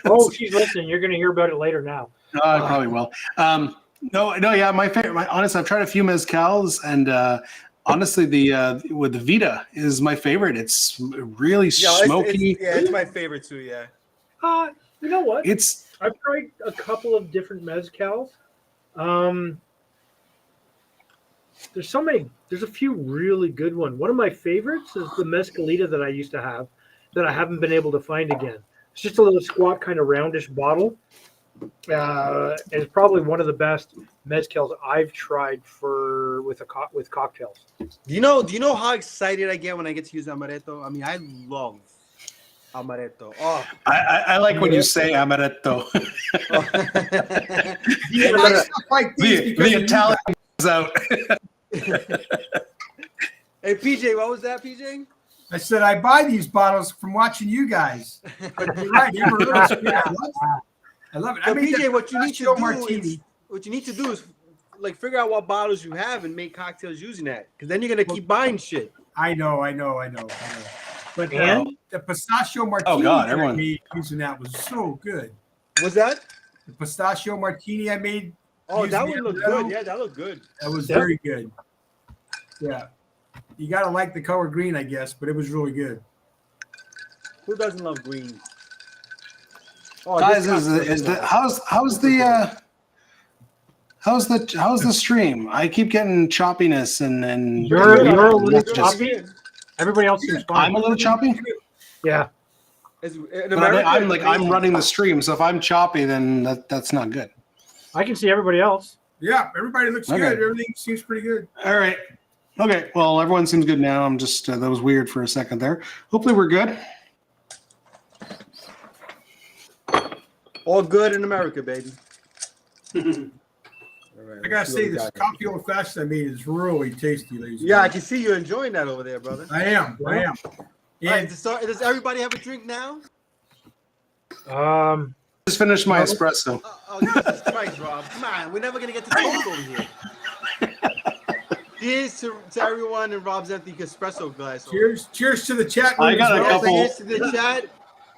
Oh, she's listening. You're going to hear about it later now. I probably will. No, yeah, my favorite. Honestly, I've tried a few mezcals, and honestly, the with the Vita is my favorite. It's really smoky. It's my favorite too. Yeah. You know what? It's I've tried a couple of different mezcals. There's so many. There's a few really good ones. One of my favorites is the mezcalita that I used to have that I haven't been able to find again. It's just a little squat, kind of roundish bottle. And it's probably one of the best mezcals I've tried with cocktails. Do you know how excited I get when I get to use amaretto? I mean, I love amaretto. Oh, I like when you say amaretto. The Italian comes out. Hey PJ, what was that, PJ? I said I buy these bottles from watching you guys. But you're right, I love it. So PJ, what you need to do is like figure out what bottles you have and make cocktails using that, because then you're gonna keep buying shit. I know. But the pistachio martini I made using that was so good. What's that? The pistachio martini I made. Oh, that one looked good. Yeah, that looked good. That was very good. Yeah. You gotta like the color green, I guess, but it was really good. Who doesn't love green? Oh, guys, how's the stream? I keep getting choppiness and you're a little choppy. Everybody else seems fine. I'm a little choppy. Yeah. I'm running the stream, so if I'm choppy, then that's not good. I can see everybody else. Yeah, everybody looks good. Everything seems pretty good. All right. Okay. Well, everyone seems good now. I'm just that was weird for a second there. Hopefully, we're good. All good in America, baby. Right, I gotta say, this coffee old fashioned I made is really tasty, ladies. Yeah, I can see you enjoying that over there, brother. I am. Yeah. Right, does everybody have a drink now? Just finished my espresso. Oh, Jesus Christ, Rob! Come on, we're never gonna get to talk over here. Cheers to everyone in Rob's empty espresso glass. Cheers to the chat. I got a couple. Cheers to the chat.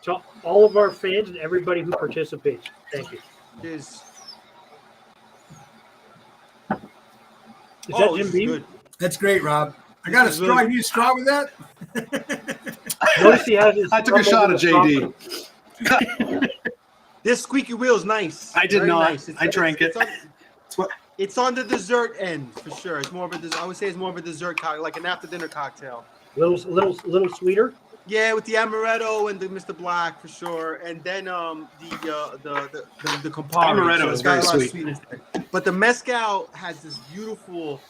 To all of our fans and everybody who participates. Thank you. Cheers. Is that Jim Beam? Good. That's great, Rob. I got a straw. Really... You need a straw with that? Notice he has his I took a shot at JD. This squeaky wheel is nice. I did not. Nice. I drank it. It's on the dessert end for sure. It's more of a. I would say it's more of a dessert cocktail, like an after dinner cocktail. Little sweeter. Yeah, with the amaretto and the Mr. Black for sure, and then the Campari. Amaretto is very sweet. But the mezcal has this beautiful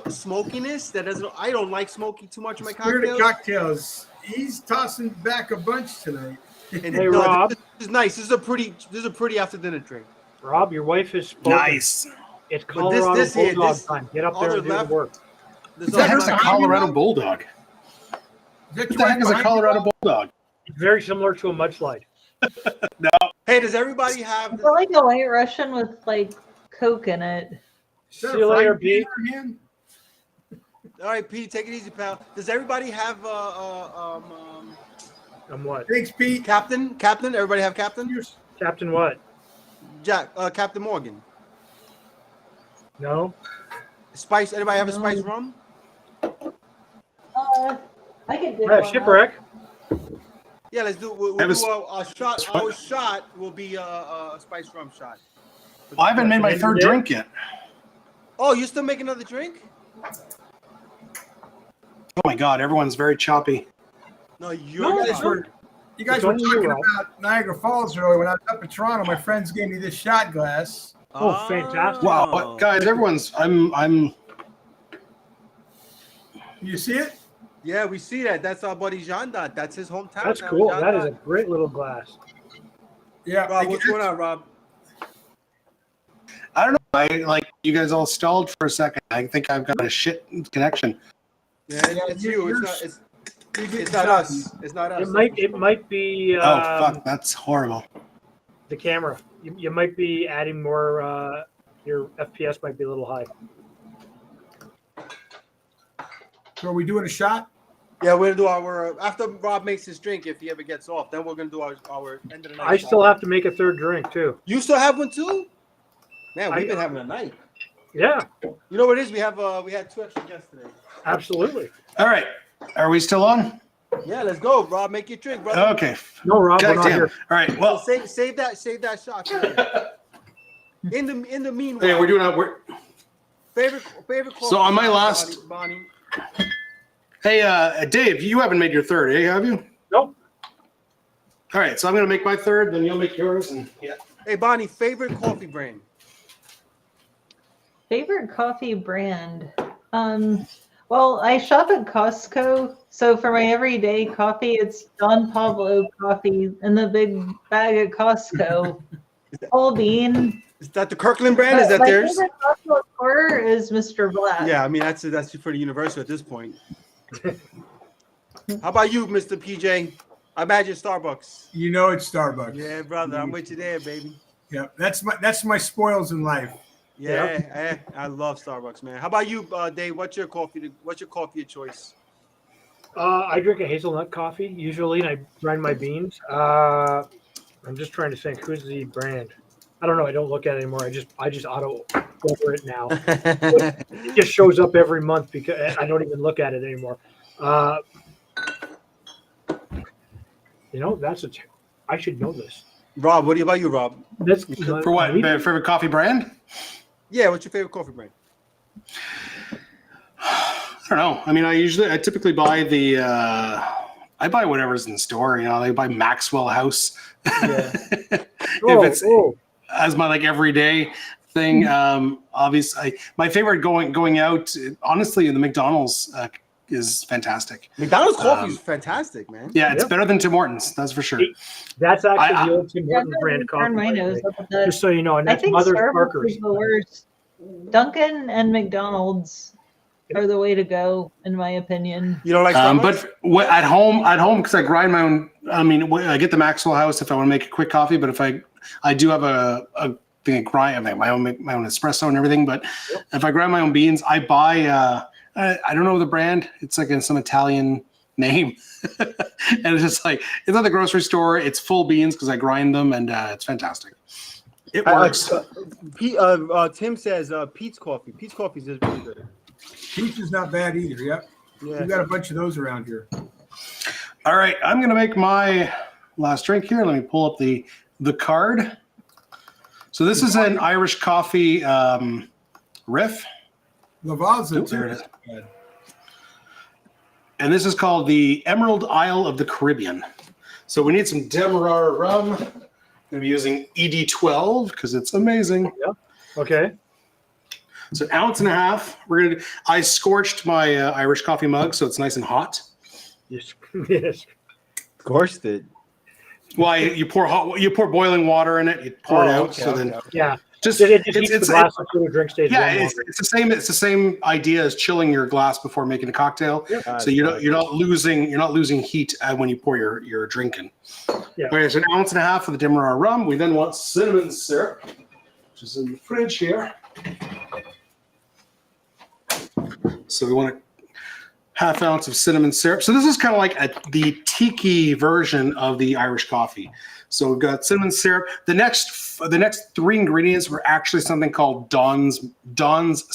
smokiness that doesn't. I don't like smoky too much in my cocktails. Cocktails. He's tossing back a bunch tonight. And hey, Rob, this is nice. This is a pretty after dinner drink. Rob, your wife is spoken. Nice. It's Colorado Bulldog time. Get up there and do the work. What the heck is a Colorado Bulldog? What the heck is a Colorado Bulldog? It's very similar to a mudslide. No. Hey, does everybody have? It's like a White Russian with like Coke in it. See you later, Pete. All right, Pete, take it easy, pal. Does everybody have what? Thanks, Pete. Captain. Everybody have Captain? Captain what? Jack. Captain Morgan. No. Spice. Anybody have a spice rum? I can do shipwreck. Yeah, let's do. We'll do a shot. Our shot will be a spice rum shot. I haven't made my third drink yet. Oh, you still make another drink? Oh my God, everyone's very choppy. No, you guys were talking about Niagara Falls earlier. When I was up in Toronto, my friends gave me this shot glass. Oh, fantastic! Wow, guys, everyone's. I'm. You see it? Yeah, we see that. That's our buddy Janda. That's his hometown. That's cool. That is a great little glass. Yeah. Rob, what's going on, Rob? I don't know. You guys all stalled for a second. I think I've got a shit connection. Yeah, it's you. It's not us. It's not us. It might be. Oh fuck! That's horrible. The camera. You might be adding more. Your FPS might be a little high. So are we doing a shot? Yeah, we're gonna do our after Rob makes his drink. If he ever gets off, then we're gonna do our end of the night. I still have to make a third drink too. You still have one too? Man, we've been having a night. Yeah, You know what it is? We had 2 extra guests today. absolutely. All right. Are we still on? Yeah, let's go, Rob. Make your drink, brother. Okay. No, Rob, we're God not damn. here. All right. Well, Well, save that shot. For later. In the meanwhile, okay, we're doing a. favorite. So on my coffee last- shop, Bonnie. Hey, Dave, you haven't made your third, have you? Nope. All right. So I'm gonna make my third, then you'll make yours, and yeah. Hey, Bonnie, favorite coffee brand. Favorite coffee brand? Well, I shop at Costco, so for my everyday coffee, it's Don Pablo coffee in the big bag at Costco. Whole bean. Is that the Kirkland brand? Is that My theirs? favorite Costco order is Mr. Black. Yeah, I mean that's pretty universal at this point. How about you, Mr. PJ? I imagine Starbucks. You know it's Starbucks. Yeah, brother, I'm with you there, baby. Yeah, that's my spoils in life. Yeah, I love Starbucks, man. How about you, Dave? What's your coffee of choice? I drink a hazelnut coffee usually, and I grind my beans. I'm just trying to think, who's the brand? I don't know. I don't look at it anymore. I just auto go over it now. It just shows up every month because I don't even look at it anymore. I should know this. Rob, what about you, Rob? That's For what? Favorite coffee brand? Yeah, what's your favorite coffee brand? I don't know. I mean, I typically buy I buy whatever's in the store. You know, I buy Maxwell House. Yeah. If it's as my everyday thing. Obviously, my favorite going out, honestly, in the McDonald's is fantastic. McDonald's coffee is fantastic, man. Yeah, it's Yep. better than Tim Hortons. That's for sure. That's actually I- the old Tim Hortons brand coffee. Turn my nose up at that. Just so you know, and I that's think Mother's Starbucks Parkers. is the worst. Dunkin' and McDonald's are the way to go, in my opinion. You don't like Starbucks? But at home, because I grind my own. I mean, I get the Maxwell House if I want to make a quick coffee. But if I do have a thing of grind, I make my own espresso and everything. But if I grind my own beans, I buy. I don't know the brand. It's like in some Italian name, and it's just it's at the grocery store. It's full beans because I grind them, and it's fantastic. It works. Tim says Pete's Coffee. Pete's Coffee is really good. Peach is not bad either. Yep. Yeah. We've got a bunch of those around here. All right, I'm gonna make my last drink here. Let me pull up the card. So this is an Irish coffee riff. Lavazza, Oops, there it is. too. And this is called the Emerald Isle of the Caribbean. So we need some Demerara rum. I'm going to be using ED12 because it's amazing. Okay. So 1.5 ounces. I scorched my Irish coffee mug so it's nice and hot. Yes. Scorched it. Well, you pour boiling water in it. You pour it out. Okay, so then okay. Yeah. just It just heats the it's glass until the drink stays yeah, warm. it's the same idea as chilling your glass before making a cocktail. So you're not losing heat when you pour your drink in. Yeah. Okay, so 1.5 ounces of the Demerara rum. We then want cinnamon syrup, which is in the fridge here. So we want 1/2 ounce of cinnamon syrup. So this is kind of like the tiki version of the Irish coffee. So we've got cinnamon syrup. The next 3 ingredients were actually something called Don's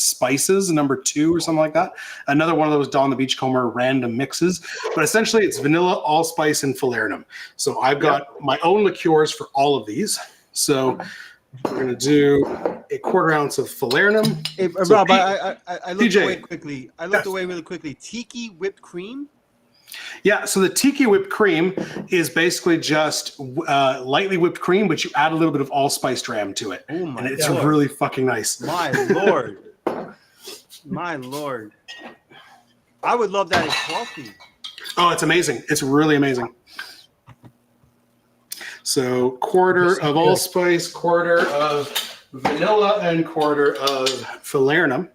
Spices, number 2 or something like that. Another one of those Don the Beachcomber random mixes. But essentially it's vanilla, allspice, and falernum. So I've got my own liqueurs for all of these. So we're going to do 1/4 ounce of falernum. Hey, So Rob, Pete- I looked PJ. away quickly. I looked away really quickly. Tiki whipped cream. Yeah, so the tiki whipped cream is basically just lightly whipped cream, but you add a little bit of allspice dram to it. Oh my And it's God. really fucking nice. My lord. My lord. I would love that in coffee. Oh, it's amazing. It's really amazing. So 1/4 of allspice, 1/4 of vanilla, and 1/4 of falernum.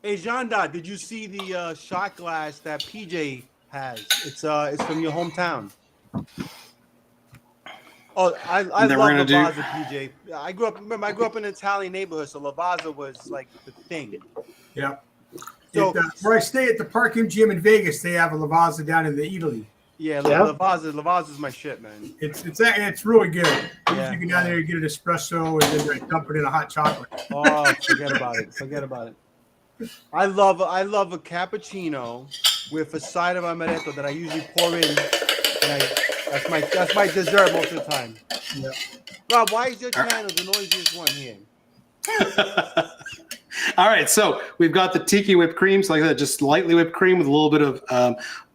Hey, Janda, did you see the shot glass that PJ has? It's from your hometown. Oh, I love then we're gonna Lavazza, PJ. I grew up in an Italian neighborhood, so Lavazza was like the thing. Yeah. So where I stay at the Park Gym in Vegas, they have a Lavazza down in the Italy. yeah, Yeah. Lavazza's my shit, man. It's really good. Yeah, You can down there, you get an espresso, and then they dump it in a hot chocolate. Oh, forget about it. Forget about it. I love a cappuccino with a side of amaretto that I usually pour in. And that's my dessert most of the time. Yeah. Rob, why is your channel the noisiest one here? All right, so we've got the tiki whipped cream, so like that, just lightly whipped cream with a little bit of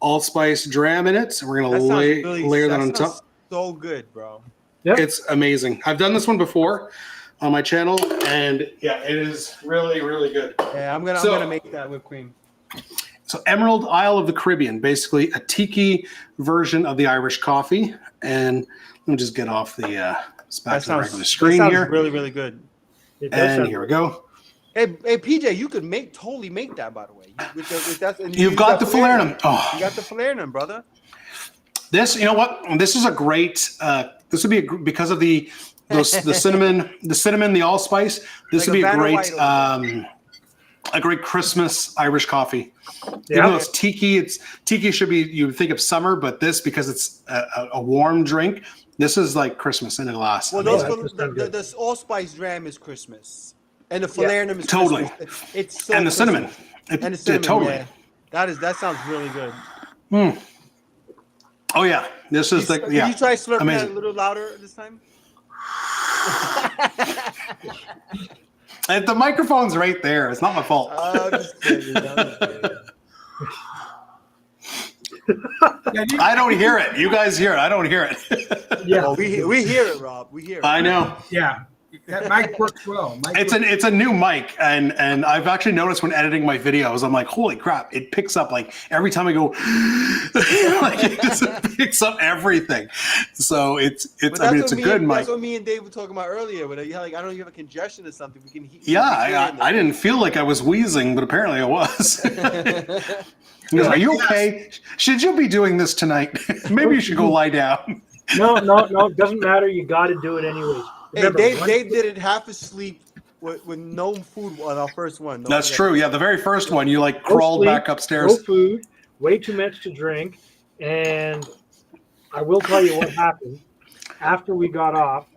allspice dram in it. So we're gonna layer that on top. So good, bro. Yep. It's amazing. I've done this one before on my channel, and yeah, it is really, really good. Yeah, I'm gonna make that whipped cream. So Emerald Isle of the Caribbean, basically a tiki version of the Irish coffee. And let me just get off the spatula regular screen here. Really, really good. It does And sound here we go. Hey, PJ, you could totally make that, by the way. You've got the falernum. Oh, You got the falernum, brother. this, you know what? This is a great. This would be because of the cinnamon, the allspice. This would be a great Christmas Irish coffee. Yeah. Even though it's tiki should be, you would think of summer, but this, because it's a warm drink, this is like Christmas in a glass. Well, the allspice dram is Christmas, and the falernum is totally. Christmas. It's so and the cinnamon. and the cinnamon. Totally. Yeah. That sounds really good. Oh yeah, this is Can you try slurping amazing. that a little louder this time? And the microphone's right there. It's not my fault. I'm just kidding. I don't hear it. You guys hear it. I don't hear it. Yeah. Oh, we hear it, Rob. We hear it. I know. Yeah, that mic works well. It's a new mic, and I've actually noticed when editing my videos, I'm like, holy crap! It picks up like every time I go, like it just picks up everything. So it's a good mic. That's what me and Dave were talking about earlier. But like, I don't know if you have a congestion or something. We can hear. Yeah, I didn't feel like I was wheezing, but apparently I was. He goes, are you okay? Should you be doing this tonight? Maybe you should go lie down. No. It doesn't matter. You got to do it anyways. Hey, Dave did it half asleep with no food on our first one. That's true. Yeah, the very first one, you like crawled back upstairs. No food, way too much to drink, and I will tell you what happened after we got off.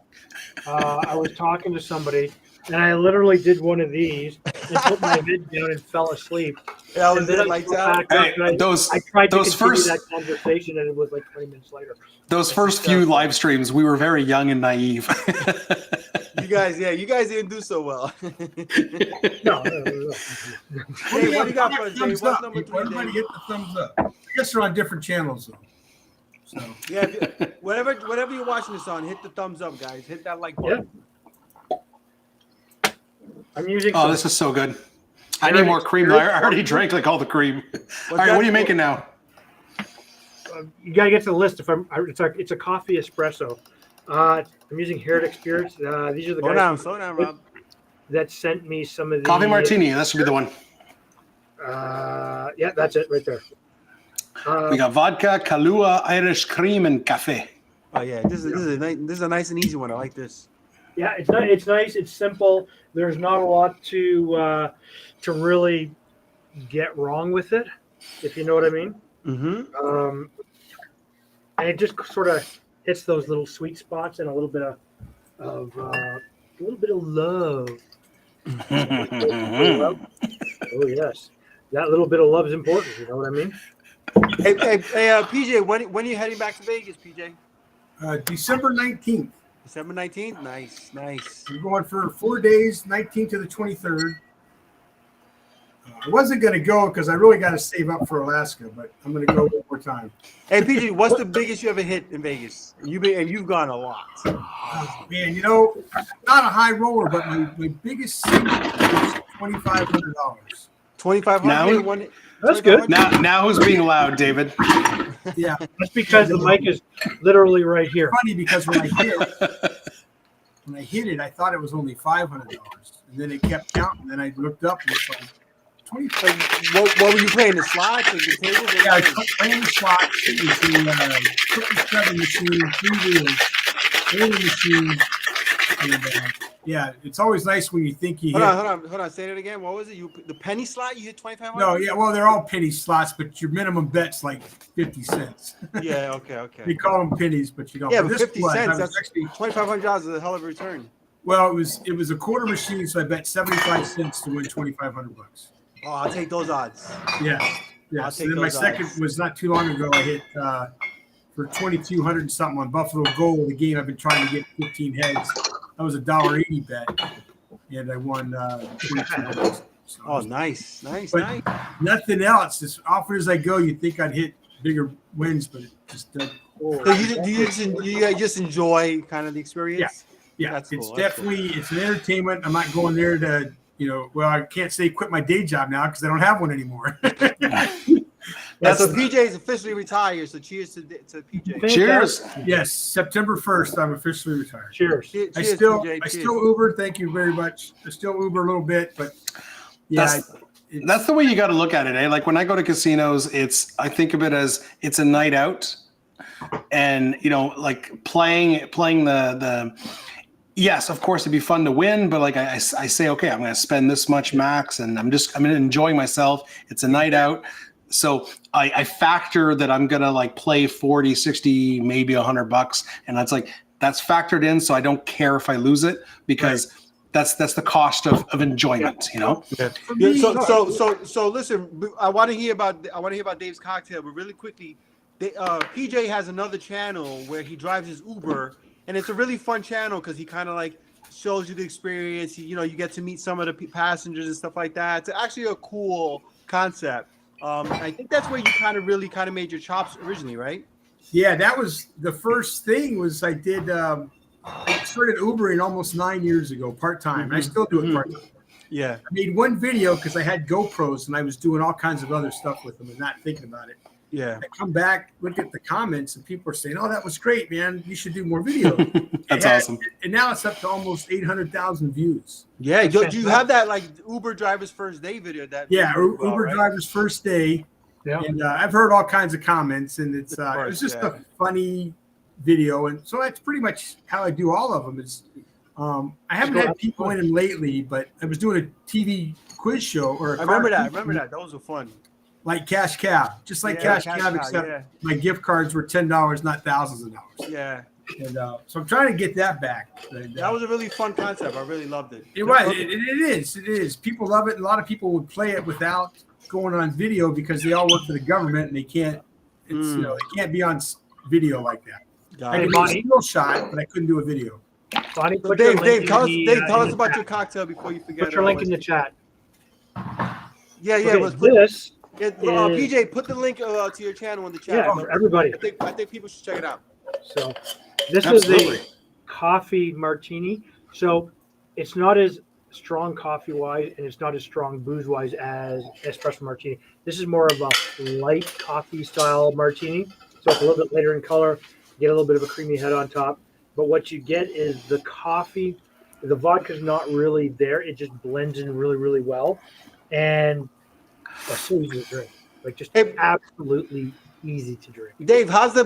I was talking to somebody, and I literally did one of these and put my head down and fell asleep. Yeah, And then I got back up and I tried to continue that conversation, and it was like 20 minutes later. Those first few live streams, we were very young and naive. You guys didn't do so well. No. Hey, what do you got for us, Dave? What's number 3, Everybody Dave? hit the thumbs up. I guess they're on different channels though. So Yeah, whatever you're watching this on, hit the thumbs up, guys. Hit that like button. I'm using. Oh, this is so good. I need more cream. I already drank like all the cream. All right, what are you making now? You gotta get to the list. It's a coffee espresso. I'm using Heritage Spirits. These are the guys. Slow down, Rob. That sent me some of the Coffee martini. That should be the one. Yeah, that's it right there. We got vodka, Kahlua, Irish cream, and cafe. Oh yeah, this is a nice and easy one. I like this. Yeah, it's nice. It's simple. There's not a lot to really get wrong with it, if you know what I mean. Mm-hmm. And it just sort of hits those little sweet spots and a little bit of love. Oh yes, that little bit of love is important. You know what I mean? Hey, PJ, when are you heading back to Vegas, PJ? December 19th. December 19th. Nice. We're going for 4 days, 19th to the 23rd. I wasn't going to go because I really got to save up for Alaska, but I'm going to go one more time. Hey, PJ, what's the biggest you ever hit in Vegas? You've gone a lot. Oh, man, I'm not a high roller, but my biggest single was $2,500. $2,500. That's good. Now who's being loud, David? Yeah, That's because the mic is literally right here. funny because when I hit it, I thought it was only $500, and then it kept counting. Then I looked up and it's like 25. What were you playing? The slots or the tables? Yeah, I was playing the slots. It was the cookie shoving machine, 3 wheels, rolling machine, and Yeah, it's always nice when you think you Hold hit. on. Say that again. What was it? The penny slot? You hit 2,500? No, yeah, well, they're all penny slots, but your minimum bet's like 50 cents. Yeah. Okay. They call them pennies, but you don't. Yeah, But but this 50 was, I cents. was That's actually, $2,500 is a hell of a return. well, it was a quarter machine, so I bet 75 cents to win $2,500. Oh, I'll take those odds. Yeah. I'll So take then my those second odds. was not too long ago. I hit for 2,200 and something on Buffalo Gold, the game I've been trying to get 15 heads. That was a $1.80 bet, and I won 2,200. So Oh, nice. But nothing else. As often as I go, you'd think I'd hit bigger wins, but it just doesn't. So you just enjoy kind of the experience? Yeah, That's it's cool. definitely it's an entertainment. I'm not going there to, well, I can't say quit my day job now because I don't have one anymore. Yeah, so PJ is officially retired. So cheers to PJ. Cheers. Yes, September 1st, I'm officially retired. Cheers. Cheers, I still PJ. I Cheers. still Uber. Thank you very much. I still Uber a little bit, but yeah, That's the way you got to look at it, eh? Like when I go to casinos, I think of it as it's a night out, and like playing the. Yes, of course, it'd be fun to win, but like I say, okay, I'm going to spend this much max, and I'm enjoying myself. It's a night out, so I factor that I'm going to like play 40, 60, maybe $100, and that's factored in, so I don't care if I lose it because. Right. That's the cost of enjoyment, Yeah. So listen, I want to hear about Dave's cocktail, but really quickly, PJ has another channel where he drives his Uber, and it's a really fun channel because he kind of like shows you the experience. You get to meet some of the passengers and stuff like that. It's actually a cool concept. I think that's where you kind of made your chops originally, right? Yeah, that was the first thing. Was I did. I started Ubering almost 9 years ago, part-time. Mm-hmm. I still do it part-time. Yeah. I made one video because I had GoPros and I was doing all kinds of other stuff with them and not thinking about it. Yeah. I come back, look at the comments, and people are saying, "Oh, that was great, man. You should do more videos." That's awesome. And now it's up to almost 800,000 views. Yeah. Do you have that like Uber driver's first day video? Uber driver's first day. Yeah. And I've heard all kinds of comments, and it's just a funny video, and so that's pretty much how I do all of them. I haven't had people in them lately, but I was doing a TV quiz show I remember that. Those were fun. Like Cash Cab, just like Cash Cab, except my gift cards were $10, not thousands of dollars. Yeah. And so I'm trying to get that back. And, that was a really fun concept. I really loved it. It was. It is. People love it. A lot of people would play it without going on video because they all work for the government and they can't. They can't be on video like that. I could do a single shot, but I couldn't do a video. Bonnie, Dave, tell us about your cocktail before you forget. Put your link in the chat. Yeah. PJ, put the link to your channel in the chat. Yeah, for everybody. I think people should check it out. So this is a coffee martini. So it's not as strong coffee-wise, and it's not as strong booze-wise as espresso martini. This is more of a light coffee-style martini. So it's a little bit lighter in color. Get a little bit of a creamy head on top, but what you get is the coffee. The vodka is not really there; it just blends in really, really well, and it's so easy to drink. Like just absolutely easy to drink. Dave, how's the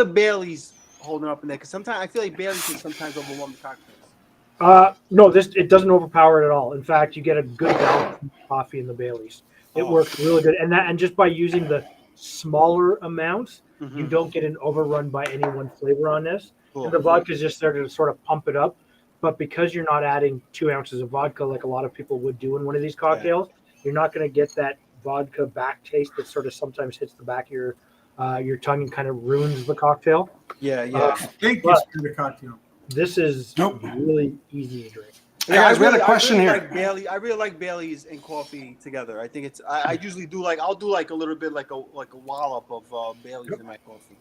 Bailey's holding up in there? Because sometimes I feel like Bailey's can sometimes overwhelm the cocktails. No, it doesn't overpower it at all. In fact, you get a good balance of coffee in the Bailey's. It works really good, and just by using the smaller amounts. Mm-hmm. You don't get an overrun by any one flavor on this. Cool. And the vodka is just there to sort of pump it up. But because you're not adding 2 ounces of vodka like a lot of people would do in one of these cocktails, you're not going to get that vodka back taste that sort of sometimes hits the back of your tongue and kind of ruins the cocktail. Yeah. Thank you for the cocktail. This is really easy to drink. Hey guys, we had a question here. I really like Bailey's and coffee together. I think I usually do I'll do a little bit like a wallop of Bailey's in my coffee.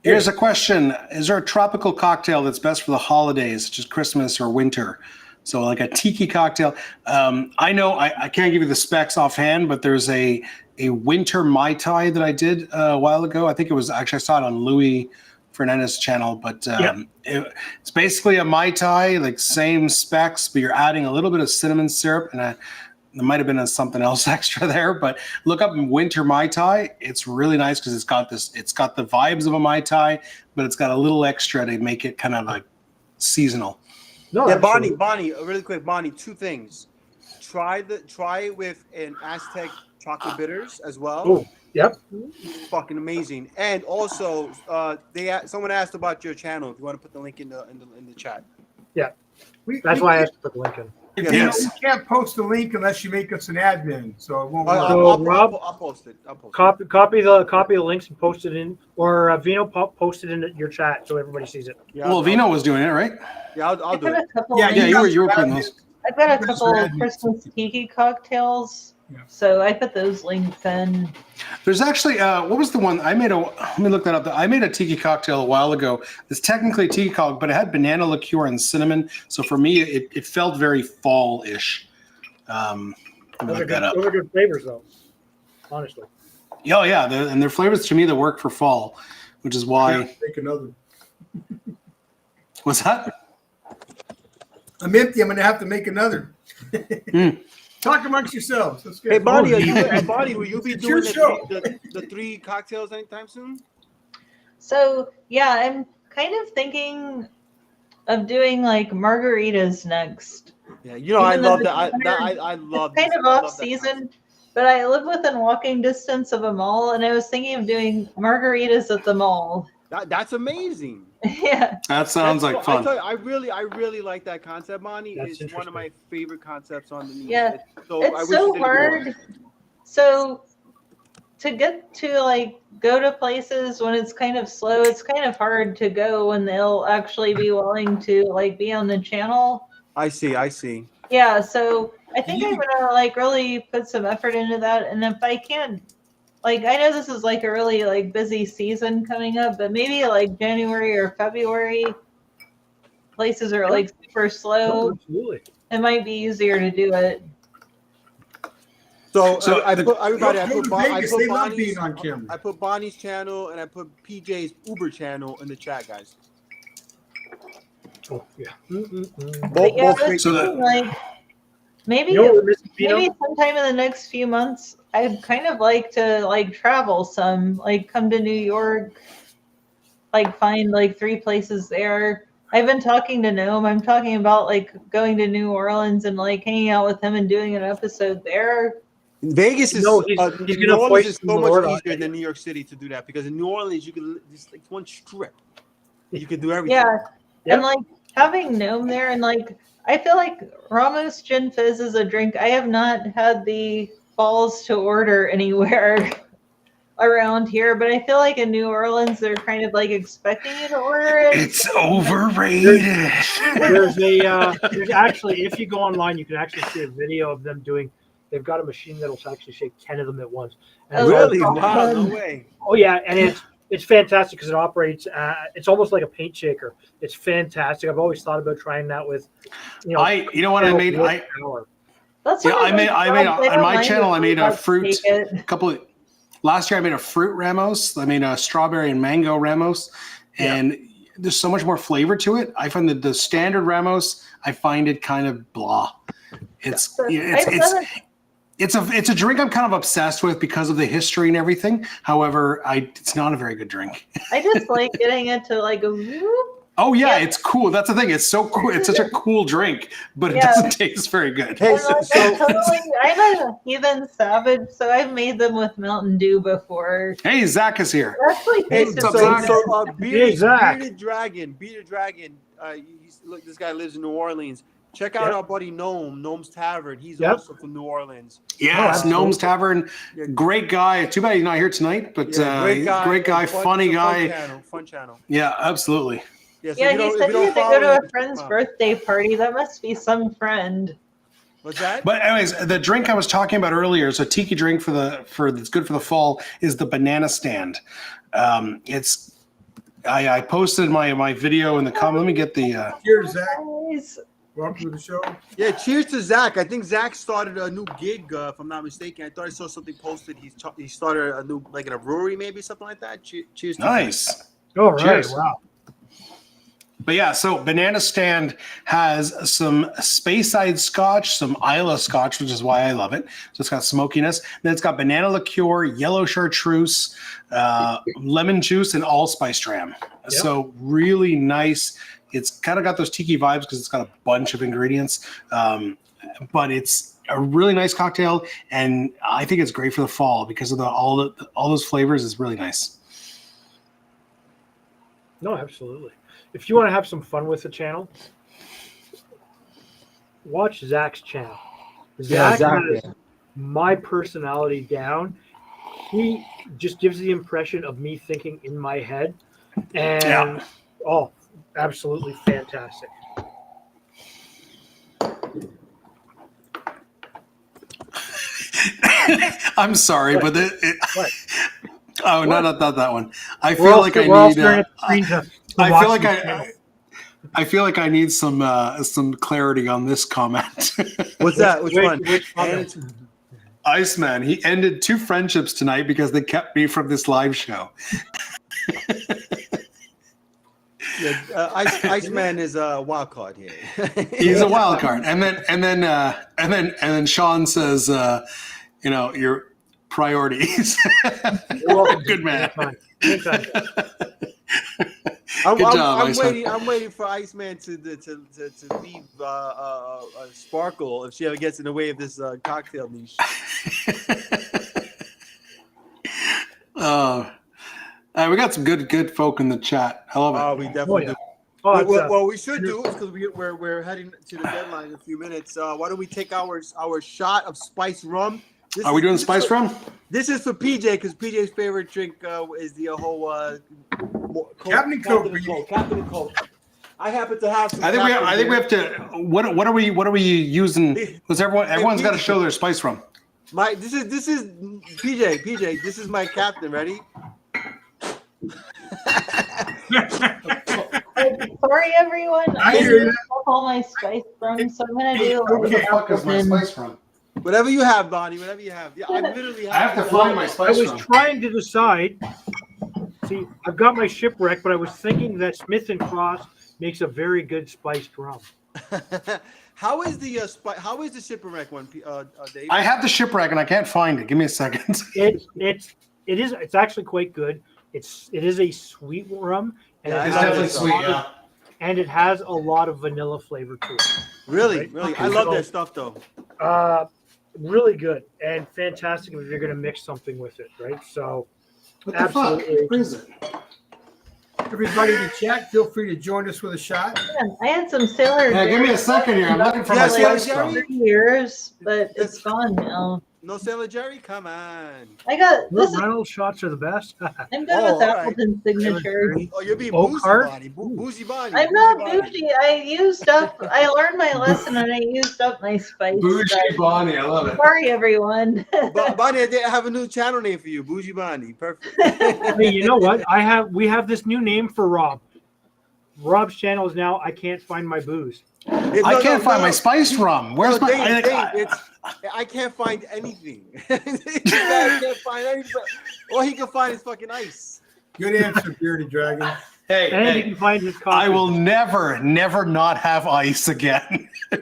Here's a question: is there a tropical cocktail that's best for the holidays, such as Christmas or winter? So like a tiki cocktail. I know I can't give you the specs offhand, but there's a winter Mai Tai that I did a while ago. I think it was actually I saw it on Louis Fernandez's channel, but it's basically a Mai Tai, like same specs, but you're adding a little bit of cinnamon syrup and there might have been something else extra there, but look up winter Mai Tai. It's really nice because it's got the vibes of a Mai Tai, but it's got a little extra to make it kind of like seasonal. No, Yeah, absolutely. Bonnie, really quick, Bonnie. Two things. Try it with an Aztec chocolate bitters as well. Oh, yep. Fucking amazing. And also, someone asked about your channel. If you want to put the link in the chat. That's why I asked to put the link in. Yes. We can't post the link unless you make us an admin, so it won't work. I'll post it. Copy the links and post it in, or Vino post it in your chat so everybody sees it. Yeah, Well, Vino was doing it, right? Yeah, I'll I do put it. a couple. Yeah, Yeah, you were putting those. I've got a Chris couple Radley. Christmas tiki cocktails, Yeah. so I put those links in. There's actually what was the one I made? Let me look that up. I made a tiki cocktail a while ago. It's technically a tiki cocktail, but it had banana liqueur and cinnamon. So for me, it felt very fall-ish. Let me look that up. Those are good flavors, though. Honestly. Oh yeah, and they're flavors to me that work for fall, which is why. Make another. What's that? I'm empty. I'm going to have to make another. Mm. Talk amongst yourselves. Let's get Hey, Bonnie, going. Bonnie, will you be It's doing your show. the 3 cocktails anytime soon? So yeah, I'm kind of thinking of doing like margaritas next. Yeah, you know I Even though love the that. I winter- love. It's kind this. of I love off that season, but I live within walking distance of a mall, and I was thinking of doing margaritas at the mall. That's amazing. Yeah, That sounds That's like cool. fun. I really like that concept, Bonnie. That's It's one of my favorite concepts on the news. Yeah. So I it's wish so you did it more. hard. So to get to like go to places when it's kind of slow, it's kind of hard to go when they'll actually be willing to like be on the channel. I see. Yeah, so I think You- I'm gonna like really put some effort into that, and if I can, like I know this is like a really like busy season coming up, but maybe like January or February, places are like super Oh, slow. absolutely. It might be easier to do it. So, So I the- put everybody. I Go put, to Bon- I Vegas. put They love Bonnie's. being on camera. I put Bonnie's channel and I put PJ's Uber channel in the chat, guys. Oh, yeah. But yeah, I great. was So thinking, like maybe You know what we're missing, Vino? maybe sometime in the next few months, I'd kind of like to like travel some, like come to New York, like find like 3 places there. I've been talking to Noam. I'm talking about like going to New Orleans and like hanging out with him and doing an episode there. Vegas is No, he's New gonna Orleans foist is the so Lord much on easier you. than New York City to do that because in New Orleans you can just like one strip. You can do everything. Yeah. Yep. And like having Noam there and like I feel like Ramos Gin Fizz is a drink I have not had the balls to order anywhere around here, but I feel like in New Orleans they're kind of like expecting you to order it. It's overrated. There's actually, if you go online, you can actually see a video of them doing. They've got a machine that'll actually shake 10 of them at once. And Oh, it's all- Really? Wow, no way. Oh yeah, and it's fantastic because it operates. It's almost like a paint shaker. It's fantastic. I've always thought about trying that with, you know. What I made? Power. That's Yeah, what I made they on don't my mind channel. if I made a you fruit. take it. Last year I made a fruit Ramos. I made a strawberry and mango Ramos, and there's so much more flavor to it. I find that the standard Ramos, I find it kind of blah. It's it's a drink I'm kind of obsessed with because of the history and everything. However, it's not a very good drink. I just like getting it to like a whoop. Oh yeah, Yeah. it's cool. That's the thing. It's so cool. It's such a cool drink, but it Yeah. doesn't taste very good. Hey, And, like, I'm a heathen savage, so I've made them with Mountain Dew before. Hey, Zach is here. It actually Hey, tasted what's up, pretty Zach? good. Zach. Bearded Dragon. Look, this guy lives in New Orleans. Check out Yep. our buddy Noam's Tavern. He's Yep. also from New Orleans. Yes, absolutely. Gnome's Tavern. Yeah. Great guy. Too bad he's not here tonight, but great guy, funny guy. Fun channel. Yeah, absolutely. Yeah, so Yeah, if you he don't- said if you he don't had to follow go to him, a friend's wow. birthday party. That must be some friend. What's that? But anyways, the drink I was talking about earlier, so tiki drink for that's good for the fall is the banana stand. I posted my video in the comment. Let me get the Cheers, Zach. Guys. Welcome to the show. Yeah, cheers to Zach. I think Zach started a new gig, if I'm not mistaken. I thought I saw something posted. He started a new, like in a brewery, maybe something like that. Cheers to nice. Oh right, Cheers. wow. But yeah, so Banana Stand has some Speyside Scotch, some Isla Scotch, which is why I love it. So it's got smokiness. Then it's got banana liqueur, yellow chartreuse, lemon juice, and allspice dram. So really nice. It's kind of got those tiki vibes because it's got a bunch of ingredients, but it's a really nice cocktail, and I think it's great for the fall because of all those flavors. Is really nice. No, absolutely. If you want to have some fun with the channel, watch Zach's channel. Zach has my personality down. He just gives the impression of me thinking in my head, and absolutely fantastic. I'm sorry, but What? oh, not that one. I We're feel all like st- I we're all need. staring at the screen to I watch feel like this channel. I feel like I need some clarity on this comment. What's that? Which one? Which comment? Iceman, he ended 2 friendships tonight because they kept me from this live show. Yeah, Iceman is a wild card here. He's a wild card, and then Sean says, your priorities. You're welcome. Good man. Anytime. I'm Iceman. I'm waiting for Iceman to leave Sparkle if she ever gets in the way of this cocktail niche. We got some good folk in the chat. I love it. Oh, we definitely do. Oh, it's, What we should do is because we're heading to the deadline in a few minutes. Why don't we take our shot of spiced rum? Are we doing spice rum? This is for PJ because PJ's favorite drink is the whole Captain Coke. Captain Coke. I happen to have some. I think we have to. What are we using? Because everyone's got to show their spice rum. This is PJ. This is my captain. Ready? Sorry, everyone. I I hear didn't you. have all my spice from, so I'm gonna do. What the fuck is my spice rum? Whatever you have, Bonnie. Whatever you have. Yeah, I literally I have to find my I spice was rum. trying to decide. See, I've got my shipwreck, but I was thinking that Smith and Cross makes a very good spiced rum. How is the shipwreck one, Dave? I have the shipwreck and I can't find it. Give me a second. It's actually quite good. It is a sweet rum, and Yeah, it it's has definitely a sweet, lot of- and it has a lot of vanilla flavor to it. Really. Okay, I love so- that stuff though. Really good and fantastic if you're going to mix something with it, right? So, What the fuck? absolutely. What is it? Everybody in the chat, feel free to join us with a shot. I had some Sailor. Yeah, give me a second here. I'm looking for Yeah, my spice Jerry. rum. 3 years, but That's- it's gone now. No Sailor Jerry, come on. I got this. Reynolds shots are the best. I'm done Oh, with all right. Appleton signature. Oh, you're being Oak boozy, Heart? Bonnie. Boozy Bonnie. I'm not bougie. I learned my lesson and I used up my spice. Bougie but- Bonnie, I love it. Sorry, everyone. Bonnie, I have a new channel name for you, Bougie Bonnie. Perfect. I mean, you know what? We have this new name for Rob. Rob's channel is now I can't find my booze. I can't find my spice rum. Where's my? I can't find anything. I can't find anything. All he can find is fucking ice. Good answer, Bearded Dragon. And you can find his coffee. I will never not have ice again. I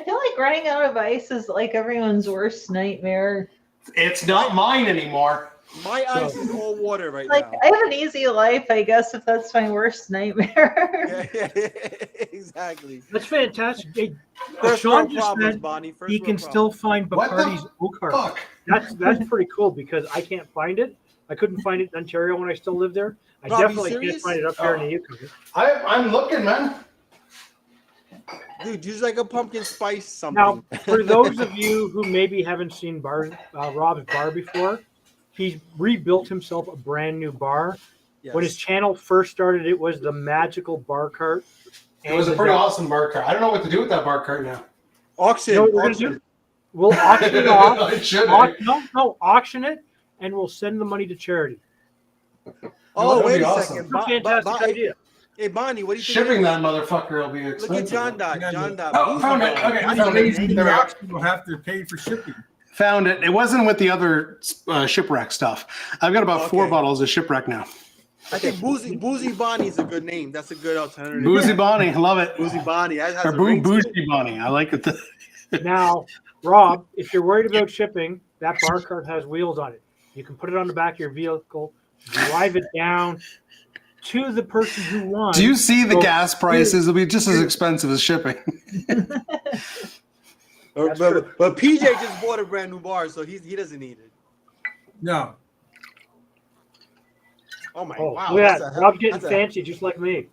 feel like running out of ice is like everyone's worst nightmare. It's not mine anymore. My ice is all water right Like now. I have an easy life, I guess, if that's my worst nightmare. Yeah, exactly. That's fantastic. Hey, First Sean world just problems, said Bonnie. First he world can problems. still find What the Bacardi's Oak Heart. Fuck. That's pretty cool because I can't find it. I couldn't find it in Ontario when I still lived there. I Rob, you definitely can't serious? find it up here in the Yukon. I'm looking, man. Dude, use like a pumpkin spice something. Now, for those of you who maybe haven't seen Rob's bar before, he's rebuilt himself a brand new bar. Yes. When his channel first started, it was the magical bar cart. It was a pretty awesome bar cart. I don't know what to do with that bar cart now. auction. You know what we're gonna auction. do? We'll auction it off. It should. Auction it, and we'll send the money to charity. Oh, That'd wait be a awesome. second. Fantastic idea. Hey, Bonnie, what do you think? Shipping that motherfucker will be Look expensive. at John Dot. John Dot. Oh, found it. Okay, I found it. The There we go. auction will have to pay for shipping. Found it. It wasn't with the other shipwreck stuff. I've got about 4 Okay. bottles of shipwreck now. I think Boozy Bonnie is a good name. That's a good alternative. Boozy Bonnie, love it. Boozy Bonnie. That has Or a ring to it. Bougie Bonnie. I like it. Now, Rob, if you're worried about shipping, that bar cart has wheels on it. You can put it on the back of your vehicle, drive it down, to the person who won. Do you see the So, gas prices? It'll be just as expensive as shipping. But PJ just bought a brand new bar, so he doesn't need it. No. Oh my Oh, wow! look at that's that. a- Rob's getting that's a- fancy, just like me.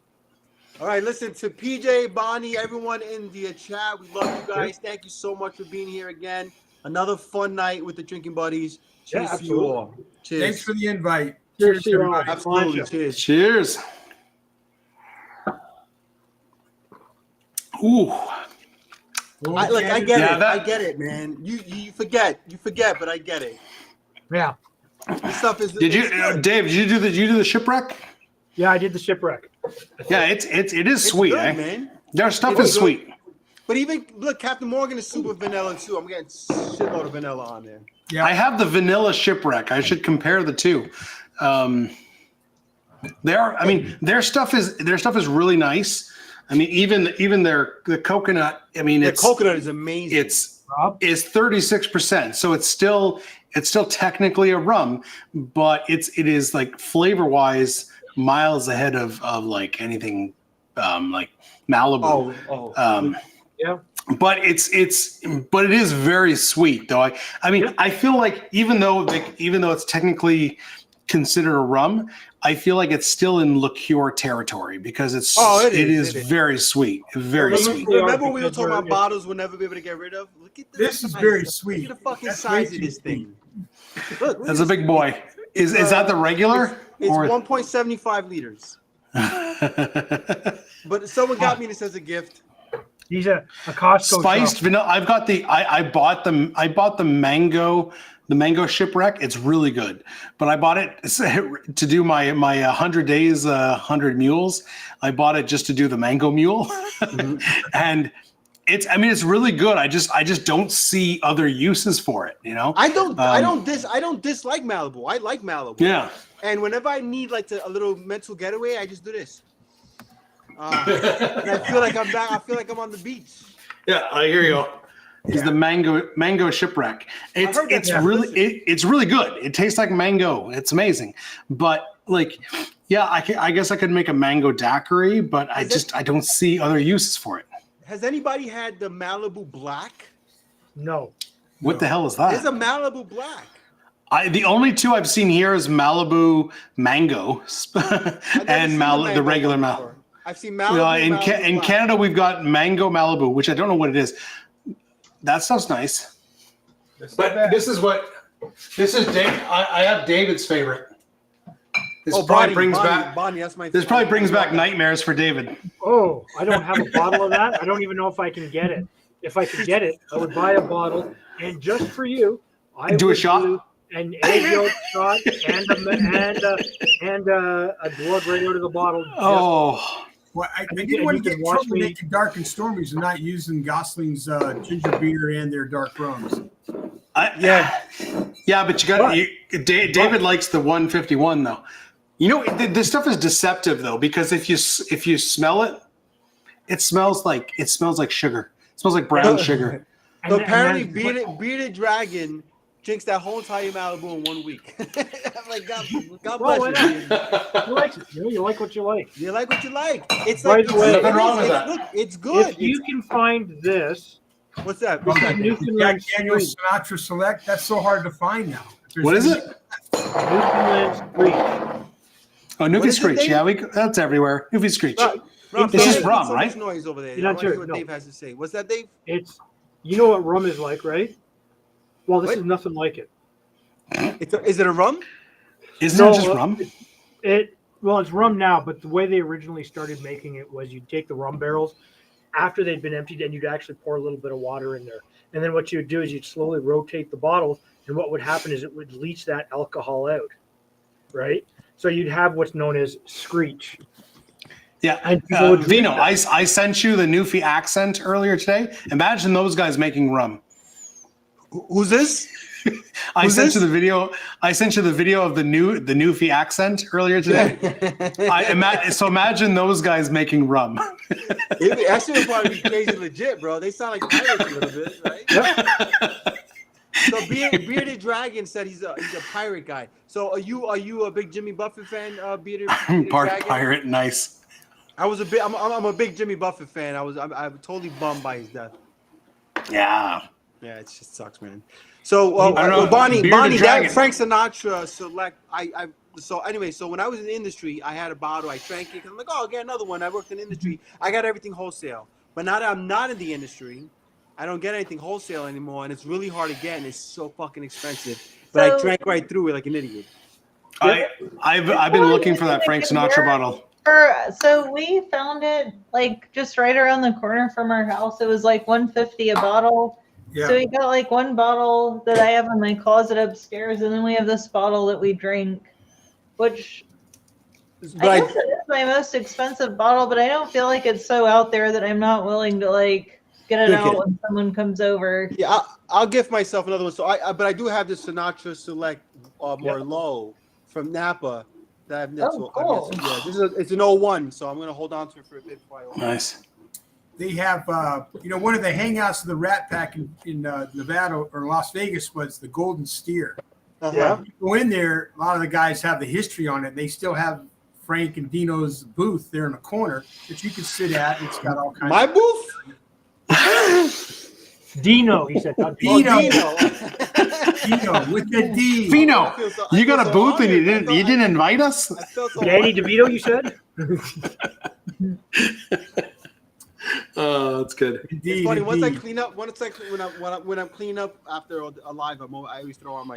All right, listen to PJ, Bonnie, everyone in the chat. We love you guys. Thank you so much for being here again. Another fun night with the Drinking Buddies. Cheers Yeah, to you all. Cheers. Thanks for the invite. Cheers to you all. everybody. Absolutely. Pleasure. Cheers. Cheers. Ooh. I get Yeah, it. that- I get it, man. You forget, but I get it. Yeah. This stuff is. Did you, it's good. Dave? Did you do the shipwreck? Yeah, I did the shipwreck. Yeah, it is It's sweet, good, eh? man. Their stuff It's is good. sweet. But even look, Captain Morgan is super vanilla too. I'm getting shitload of vanilla on there. Yeah. I have the vanilla shipwreck. I should compare the two. Their stuff is really nice. I mean, even the coconut. I mean, The it's coconut is amazing. it's 36%, so it's still technically a rum, but it is like flavor wise miles ahead of like anything like Malibu. Yeah. But it is very sweet though. I mean, I feel like even though it's technically considered a rum, I feel like it's still in liqueur territory because it is very sweet, very sweet. Remember we were talking about bottles we'll never be able to get rid of? Look at This is size. very Look sweet. at the fucking That's size way of this too thing. Look, That's a big boy. Is that the regular? It's Or- 1.75 liters. But someone got me this as a gift. He's a Costco Spiced shop. vanilla. I've got the. I bought the mango. The mango shipwreck. It's really good, but I bought it to do my 100 days, 100 mules. I bought it just to do the mango mule, and it's really good. I just don't see other uses for it. You know. I don't dislike Malibu. I like Malibu. Yeah. And whenever I need a little mental getaway, I just do this. And I feel like I'm back. I feel like I'm on the beach. Yeah, I hear you. Is the mango shipwreck? It's heard that, it's really good. It tastes like mango. It's amazing, but like, yeah, I guess I could make a mango daiquiri, but I don't see other uses for it. Has anybody had the Malibu Black? No. What the hell is that? There's a Malibu Black. The only two I've seen here is Malibu Mango and the regular Malibu. I've seen Malibu. In Malibu Black. Canada, we've got Mango Malibu, which I don't know what it is. That stuff's nice. But this is Dave. I have David's favorite. This probably brings back nightmares for David. Oh, I don't have a bottle of that. I don't even know if I can get it. If I could get it, I would buy a bottle, and just for you, I Do a would shot? do an egg yolk shot and a glug right out of the bottle. Oh. Well, I think didn't want you to get can in watch trouble me- making dark and stormies and not using Gosling's ginger beer and their dark rums. Yeah, but you got David likes the 151 though. You know, this stuff is deceptive though, because if you smell it, it smells like sugar. It smells like brown sugar. So apparently, Bearded Dragon drinks that whole entire Malibu in 1 week. I'm like, God Well, why bless you. not? You like it. You like what you like. You like what you like. It's By like the way- Nothing wrong with that. Look, it's good. If you can find this, What's that? this What's is that? Newfoundland Jack Daniel's Street. Sinatra Select, that's so hard to find now. What is it? Newfoundland Street. Oh, What Newfie is it, Screech. Dave? Yeah, that's everywhere. Newfie Screech. Rob, It's just make rum, so right? much noise over there. You're I not want to hear sure, what no. Dave has to say. What's that, Dave? It's, you know what rum is like, right? Well, this What? is nothing like it. Is it a rum? Isn't it just rum? Well, it's rum now, but the way they originally started making it was you'd take the rum barrels after they'd been emptied and you'd actually pour a little bit of water in there. And then what you would do is you'd slowly rotate the bottles, and what would happen is it would leach that alcohol out, right? So you'd have what's known as screech. Yeah, And people would drink Vino, that. I sent you the Newfie accent earlier today. Imagine those guys making rum. Who's this? I Who's sent this? you the video. I sent you the video of the Newfie accent earlier today. So imagine those guys making rum. That shit would probably be crazy legit, bro. They sound like pirates a little bit, right? So Bearded Dragon said he's a pirate guy. So are you a big Jimmy Buffett fan, Bearded Dragon? Pirate, nice. I'm a big Jimmy Buffett fan. I'm totally bummed by his death. Yeah. Yeah, it just sucks, man. So I don't know. Bonnie, Bearded that Dragon. Frank Sinatra select. So anyway, so when I was in the industry, I had a bottle. I drank it because I'm like, oh, I'll get another one. I worked in the industry. I got everything wholesale. But now that I'm not in the industry, I don't get anything wholesale anymore, and it's really hard to get, and it's so fucking expensive. But I drank right through it like an idiot. I've been looking for that Frank Sinatra bottle. So we found it like just right around the corner from our house. It was like $150 a bottle. Yeah. So we got like one bottle that I have in my closet upstairs, and then we have this bottle that we drink, which I guess it is my most expensive bottle, but I don't feel like it's so out there that I'm not willing to like get it out when someone comes over. Yeah, I'll give myself another one. So but I do have this Sinatra Select Merlot from Napa. Cool. Yeah, it's an 01, so I'm gonna hold on to it for a bit. Nice. They have, one of the hangouts of the Rat Pack in Nevada or Las Vegas was the Golden Steer. Yeah. You go in there, a lot of the guys have the history on it. They still have Frank and Dino's booth there in the corner that you can sit at. It's got all kinds My of booth? Dino, he said. Dino. Dino. Dino with the D. Vino, I you got feel a so booth and honored. you didn't invite us? I felt so Danny honored. DeVito, you said? Oh, that's good. Indeed, It's funny. Once I indeed. clean up, when I'm cleaning up after a live, I always throw on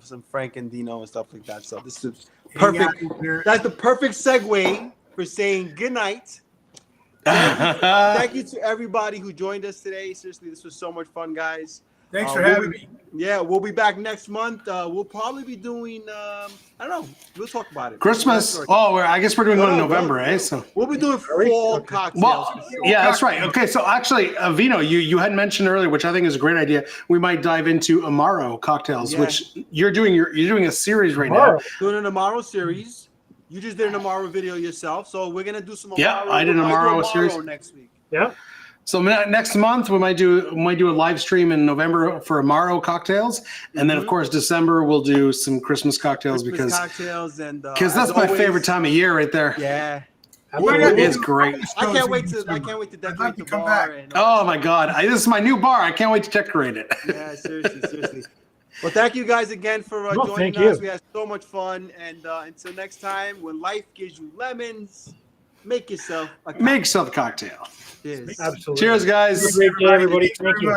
some Frank and Dino and stuff like that. So this is Hang out perfect. there. That's the perfect segue for saying good night. Thank you to everybody who joined us today. Seriously, this was so much fun, guys. Thanks for having me. Yeah, we'll be back next month. We'll probably be doing, I don't know. We'll talk about it. Christmas. Oh, I guess we're doing one in November, eh? So. We'll be doing fall cocktails. Well, yeah, that's right. Okay, so actually, Vino, you had mentioned earlier, which I think is a great idea. We might dive into Amaro cocktails, Yeah. which you're doing a series right now. Doing an Amaro series. You just did an Amaro video yourself, so we're gonna do some Amaro. Yeah, I did an Amaro series. next week. Yeah. So next month we might do a live stream in November for Amaro cocktails, and then of course December we'll do some Christmas cocktails Christmas cocktails and because that's my favorite time of year right there. Yeah. It's great. I can't wait to decorate the come bar. back. And, Oh my God, this is my new bar. I can't wait to decorate it. yeah, seriously. Well, thank you guys again for joining thank us. you. We had so much fun, and until next time, when life gives you lemons, make yourself a cocktail. Make yourself a cocktail. Cheers. Absolutely. Cheers, guys. Have a great day, everybody. Thank you.